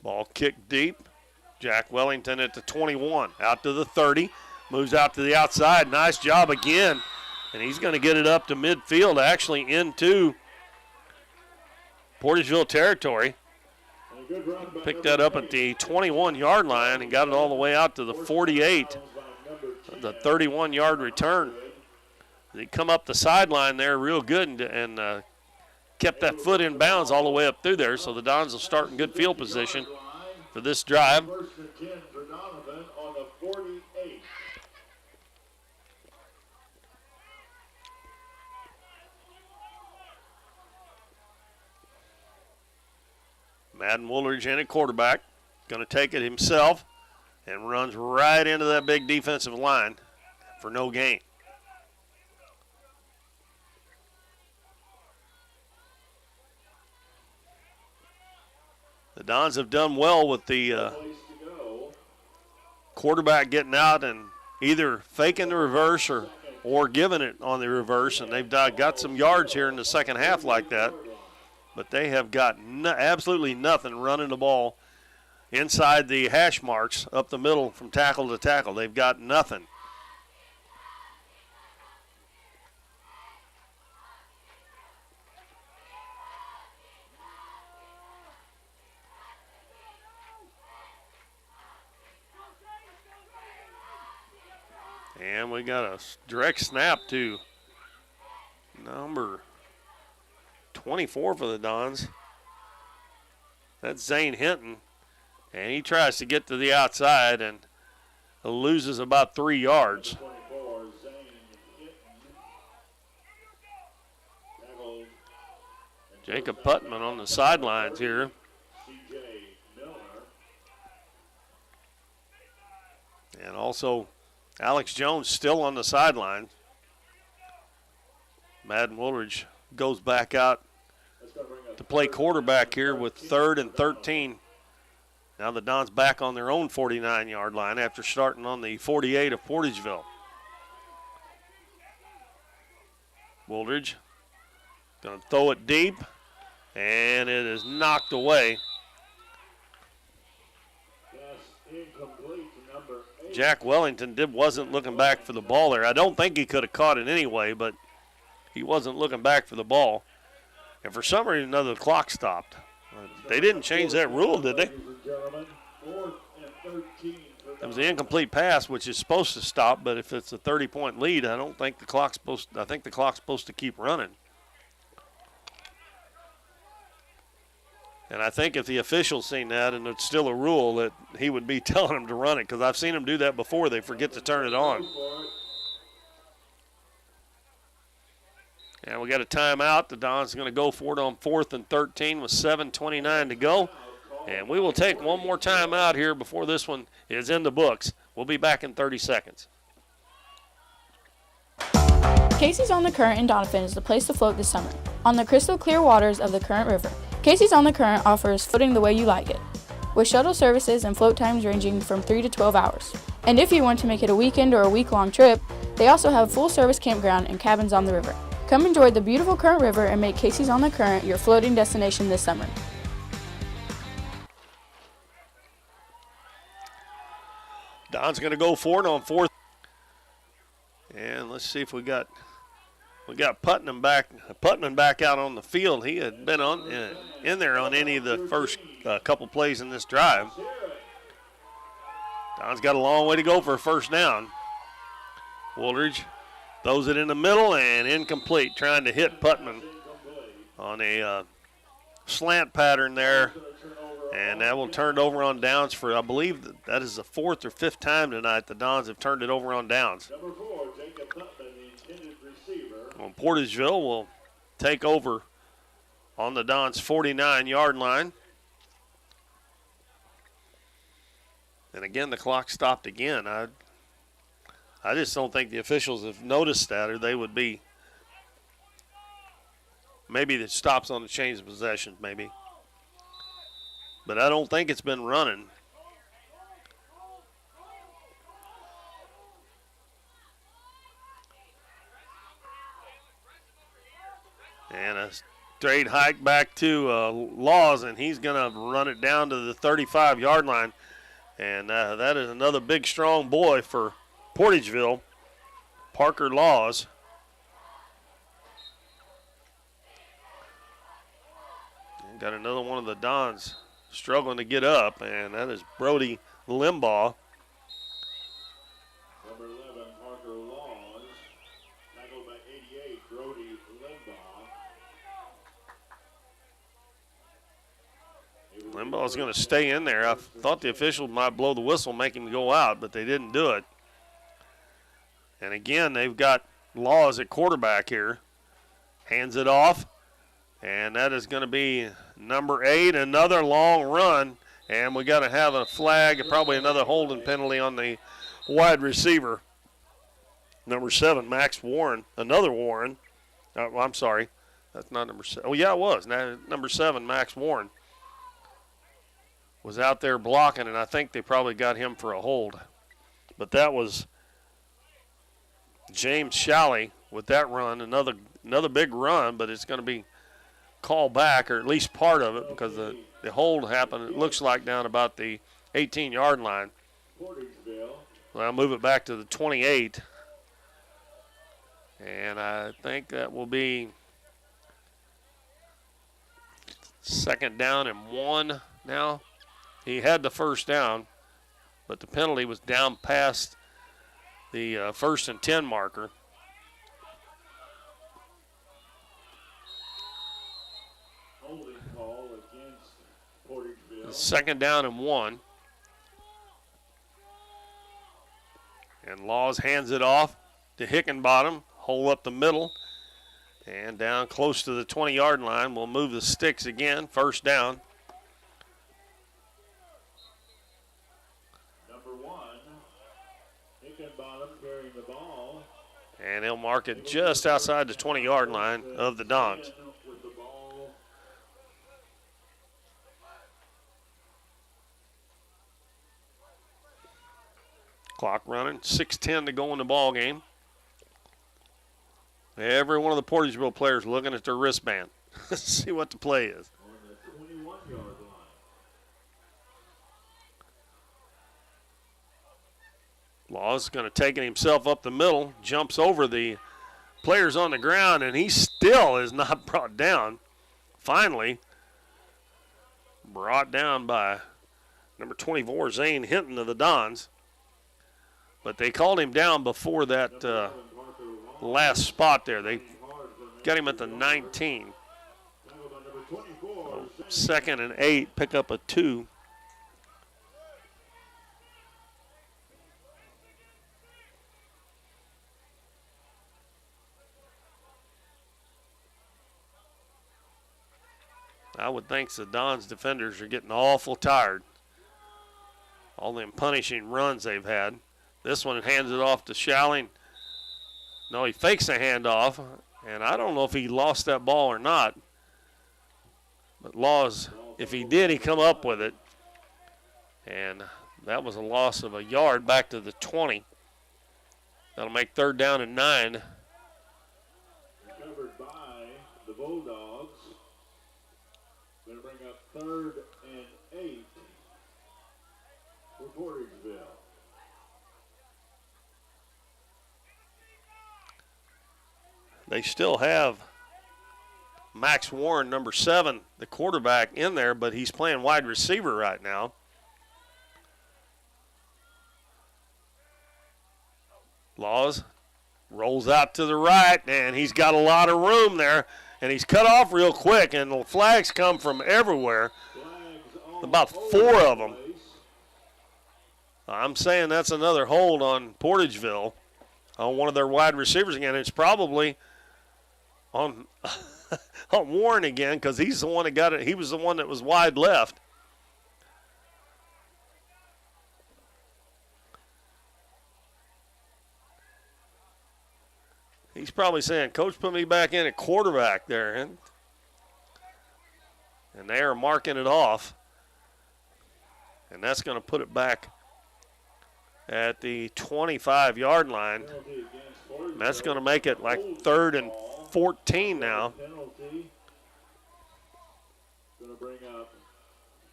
Ball kicked deep. Jack Wellington at the 21, out to the 30, moves out to the outside. Nice job again, and he's going to get it up to midfield, actually into Portageville territory. Picked that up at the 21-yard line and got it all the way out to the 48, the 31-yard return. They come up the sideline there real good and kept that foot in bounds all the way up through there, so the Dons will start in good field position for this drive. First and 10 for Doniphan on the 48. Madden Woolridge in at quarterback. Going to take it himself and runs right into that big defensive line for no gain. The Dons have done well with the quarterback getting out and either faking the reverse or giving it on the reverse, and they've got some yards here in the second half like that. But they have got absolutely nothing running the ball inside the hash marks up the middle from tackle to tackle. They've got nothing. And we got a direct snap to number 24 for the Dons. That's Zane Hinton. And he tries to get to the outside and loses about 3 yards. Jacob Putman on the sidelines here. Also, Alex Jones still on the sideline. Madden Woolridge goes back out to play quarterback here with 3rd and 13. Now the Dons back on their own 49-yard line after starting on the 48 of Portageville. Woolridge going to throw it deep, and it is knocked away. Jack Wellington wasn't looking back for the ball there. I don't think he could have caught it anyway, but he wasn't looking back for the ball. And for some reason or another, the clock stopped. They didn't change that rule, did they? It was an incomplete pass, which is supposed to stop, but if it's a 30-point lead, I don't think the clock's supposed. I think the clock's supposed to keep running. And I think if the officials seen that and it's still a rule, that he would be telling them to run it, because I've seen them do that before. They forget to turn it on. And we got a timeout. The Dons are going to go for it on 4th and 13 with 7:29 to go. And we will take one more timeout here before this one is in the books. We'll be back in 30 seconds. Casey's on the Current in Doniphan is the place to float this summer. On the crystal clear waters of the Current River, Casey's on the Current offers floating the way you like it, with shuttle services and float times ranging from 3 to 12 hours. And if you want to make it a weekend or a week-long trip, they also have full-service campground and cabins on the river. Come enjoy the beautiful Current River and make Casey's on the Current your floating destination this summer. Don's going to go for it on 4th. And let's see if we got Putnam back out on the field. He had been in there on any of the first couple plays in this drive. Don's got a long way to go for a first down. Woolridge throws it in the middle and incomplete, trying to hit Putnam on a slant pattern there. And that will turn it over on downs for, I believe that is the 4th or 5th time tonight the Dons have turned it over on downs. Well, Portageville will take over on the Dons' 49-yard line. And again, the clock stopped again. I just don't think the officials have noticed that, or they would be. Maybe it stops on the change of possession, maybe. But I don't think it's been running. And a straight hike back to Laws, and he's going to run it down to the 35-yard line. And that is another big, strong boy for Portageville, Parker Laws. And got another one of the Dons struggling to get up, and that is Brody Limbaugh. Number 11, Parker Laws. Tackled by 88, Brody Limbaugh. Limbaugh's going to stay in there. I thought the official might blow the whistle, make him go out, but they didn't do it. And again, they've got Laws at quarterback here. Hands it off, and that is going to be number 8, another long run, and we got to have a flag, probably another holding penalty on the wide receiver. Number 7, Max Warren, another Warren. I'm sorry, that's not number 7. Oh, yeah, it was. Now, number 7, Max Warren, was out there blocking, and I think they probably got him for a hold. But that was James Shalley with that run, another big run, but it's going to be called back, or at least part of it, because the hold happened, it looks like, down about the 18-yard line. Well, I'll move it back to the 28. And I think that will be 2nd down and 1 now. He had the first down, but the penalty was down past the 1st and 10 marker. Holding call against Portageville. 2nd down and 1. And Laws hands it off to Hickenbottom, hole up the middle, and down close to the 20-yard line. We'll move the sticks again, 1st down. Number 1, And he'll mark it just outside the 20-yard line of the Dons. Clock running, 6:10 to go in the ball game. Every one of the Portageville players looking at their wristband. See what the play is. Law's going to take it himself up the middle, jumps over the players on the ground, and he still is not brought down. Finally, brought down by number 24, Zane Hinton of the Dons. But they called him down before that last spot there. They got him at the 19. So 2nd and 8, pick up a 2. I would think the Dons defenders are getting awful tired. All them punishing runs they've had. This one hands it off to Shalling. No, he fakes a handoff, and I don't know if he lost that ball or not. But Laws, if he did, he come up with it. And that was a loss of a yard back to the 20. That'll make 3rd down and 9. Recovered by the Bulldogs. Going to bring up 3rd and 8 for Portageville. They still have Max Warren, number 7, the quarterback, in there, but he's playing wide receiver right now. Laws rolls out to the right, and he's got a lot of room there, and he's cut off real quick, and the flags come from everywhere, about 4 of them. I'm saying that's another hold on Portageville, on one of their wide receivers again. It's probably on on Warren again, because he's the one that got it. He was the one that was wide left. He's probably saying, Coach, put me back in at quarterback there. And they are marking it off. And that's going to put it back at the 25-yard line. And that's going to make it like 3rd and 14 now. Penalty. Going to bring up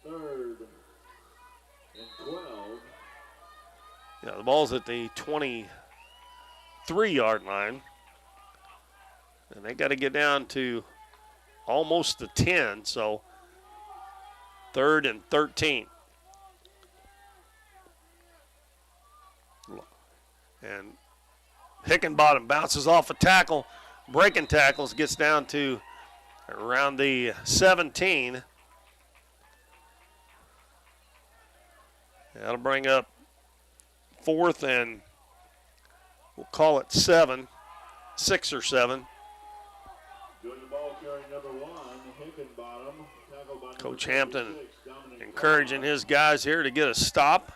3rd and 12. Yeah, the ball's at the 23-yard line. And they got to get down to almost the 10, so 3rd and 13. And Hickenbottom bounces off a tackle, breaking tackles, gets down to around the 17. That'll bring up 4th and we'll call it 7, 6 or 7. Doing the ball carrying number 1, Hickenbottom. Tackled by Coach Hampton encouraging his guys here to get a stop.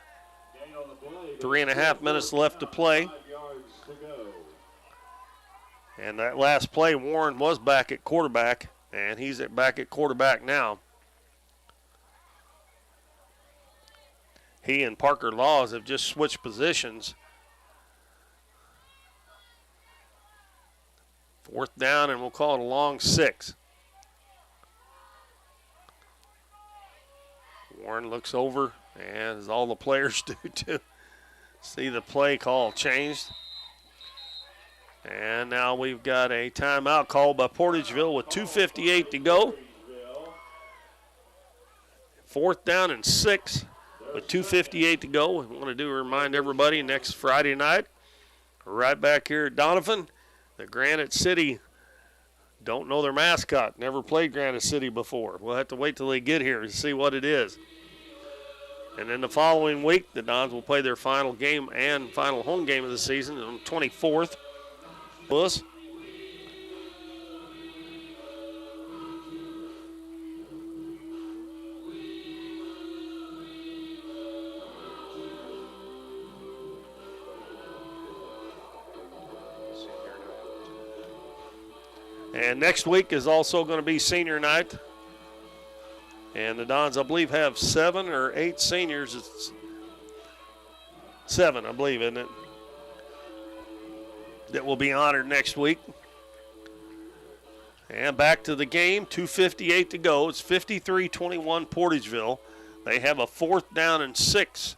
3.5 minutes left to play. And that last play, Warren was back at quarterback, and he's back at quarterback now. He and Parker Laws have just switched positions. 4th down, and we'll call it a long 6. Warren looks over, and as all the players do too, see the play call changed. And now we've got a timeout called by Portageville with 2:58 to go. 4th down and 6 with 2:58 to go. We want to remind everybody next Friday night, right back here at Doniphan, the Granite City don't know their mascot, never played Granite City before. We'll have to wait till they get here to see what it is. And then the following week, the Dons will play their final game and final home game of the season on the 24th. Bus. And next week is also going to be senior night. And the Dons, I believe, have 7 or 8 seniors. It's 7, I believe, isn't it? That will be honored next week. And back to the game, 2:58 to go. It's 53-21 Portageville. They have a 4th down and 6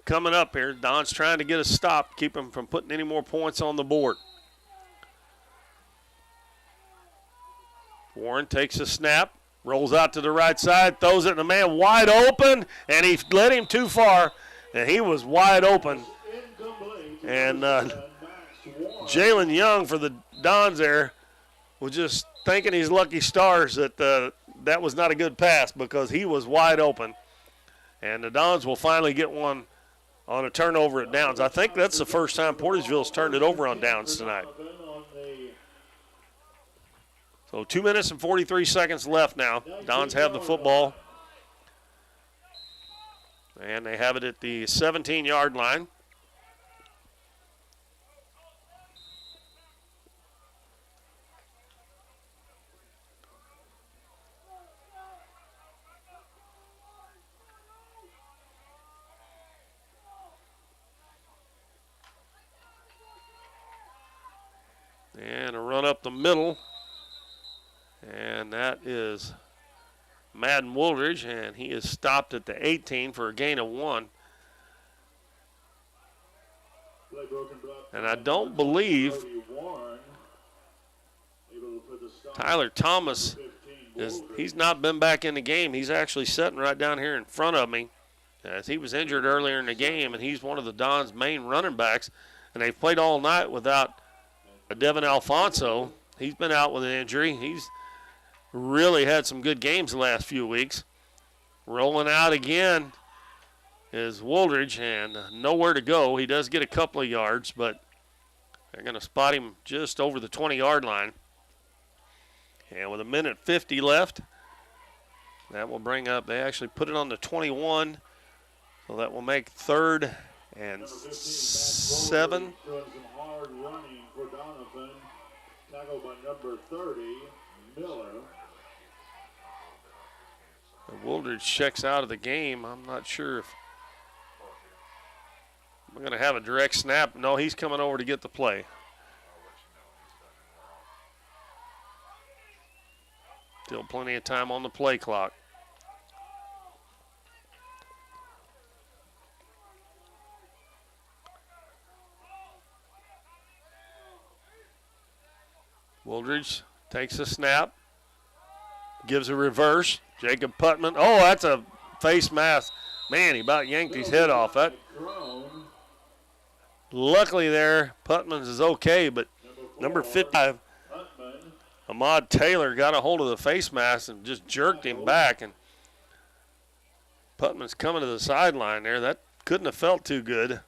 coming up here. Don's trying to get a stop, keep them from putting any more points on the board. Warren takes a snap, rolls out to the right side, throws it, and the man wide open, and he led him too far, and he was wide open. And Jalen Young for the Dons there was just thanking his lucky stars that that was not a good pass because he was wide open. And the Dons will finally get one on a turnover at downs. I think that's the first time Portageville's turned it over on downs tonight. So 2 minutes and 43 seconds left now. Dons have the football. And they have it at the 17-yard line. And a run up the middle. And that is Madden Woolridge, and he is stopped at the 18 for a gain of 1. And I don't believe Tyler Thomas he's not been back in the game. He's actually sitting right down here in front of me, as he was injured earlier in the game, and he's one of the Dons' main running backs. And they've played all night without Devin Alfonso. He's been out with an injury. He's really had some good games the last few weeks. Rolling out again is Woolridge, and nowhere to go. He does get a couple of yards, but they're going to spot him just over the 20-yard line. And with 1:50 left, that will bring up, they actually put it on the 21, so that will make 3rd and 7. Hard running for Doniphan, tackled by number 30, Miller. Woolridge checks out of the game. I'm not sure if we're going to have a direct snap. No, he's coming over to get the play. Still plenty of time on the play clock. Woolridge takes a snap, gives a reverse. Jacob Putman. Oh, that's a face mask. Man, he about yanked his head off. That. Luckily there, Putman's is okay, but number 55, Ahmad Taylor, got a hold of the face mask and just jerked him back. And Putman's coming to the sideline there. That couldn't have felt too good.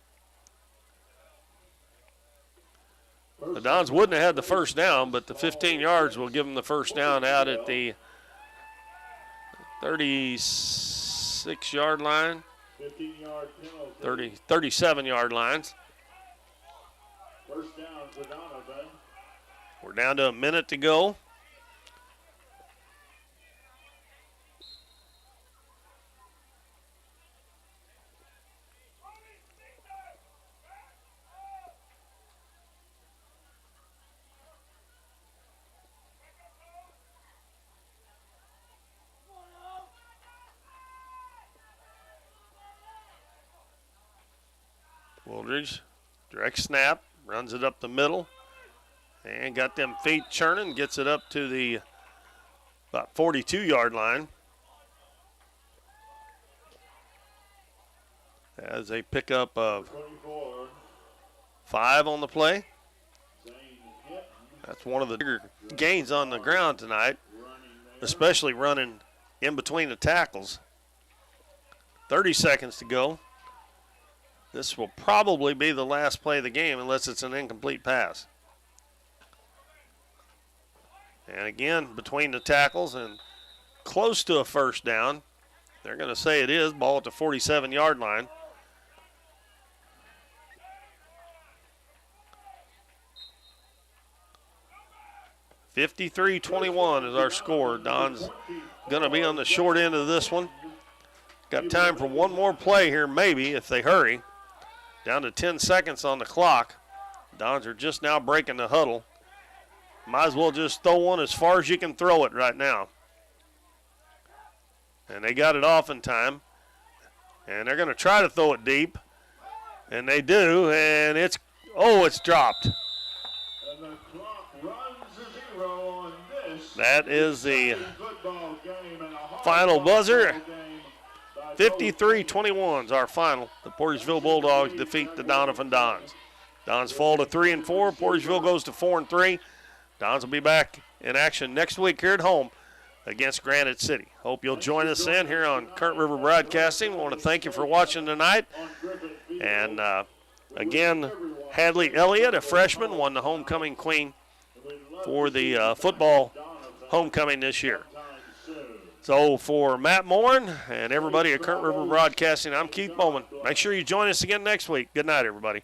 The Dons wouldn't have had the first down, but the 15 yards will give them the first down out at the 36-yard line, 37-yard lines. First down for Doniphan. We're down to a minute to go. Woolridge, direct snap, runs it up the middle, and got them feet churning, gets it up to the about 42-yard line. As they pick up 5 on the play. That's one of the bigger gains on the ground tonight, especially running in between the tackles. 30 seconds to go. This will probably be the last play of the game unless it's an incomplete pass. And again, between the tackles and close to a first down. They're going to say it is. Ball at the 47-yard line. 53-21 is our score. Don's going to be on the short end of this one. Got time for one more play here, maybe, if they hurry. Down to 10 seconds on the clock. Dons are just now breaking the huddle. Might as well just throw one as far as you can throw it right now. And they got it off in time. And they're going to try to throw it deep. And they do, and it's dropped. And the clock runs to 0 on this. That is the final buzzer. 53-21 is our final. The Portageville Bulldogs defeat the Doniphan Dons. Dons fall to 3-4. Portageville goes to 4-3. Dons will be back in action next week here at home against Granite City. Hope you'll join us in here on Current River Broadcasting. We want to thank you for watching tonight. And again, Hadley Elliott, a freshman, won the homecoming queen for the football homecoming this year. So for Matt Morin and everybody at Current River Broadcasting, I'm Keith Bowman. Make sure you join us again next week. Good night, everybody.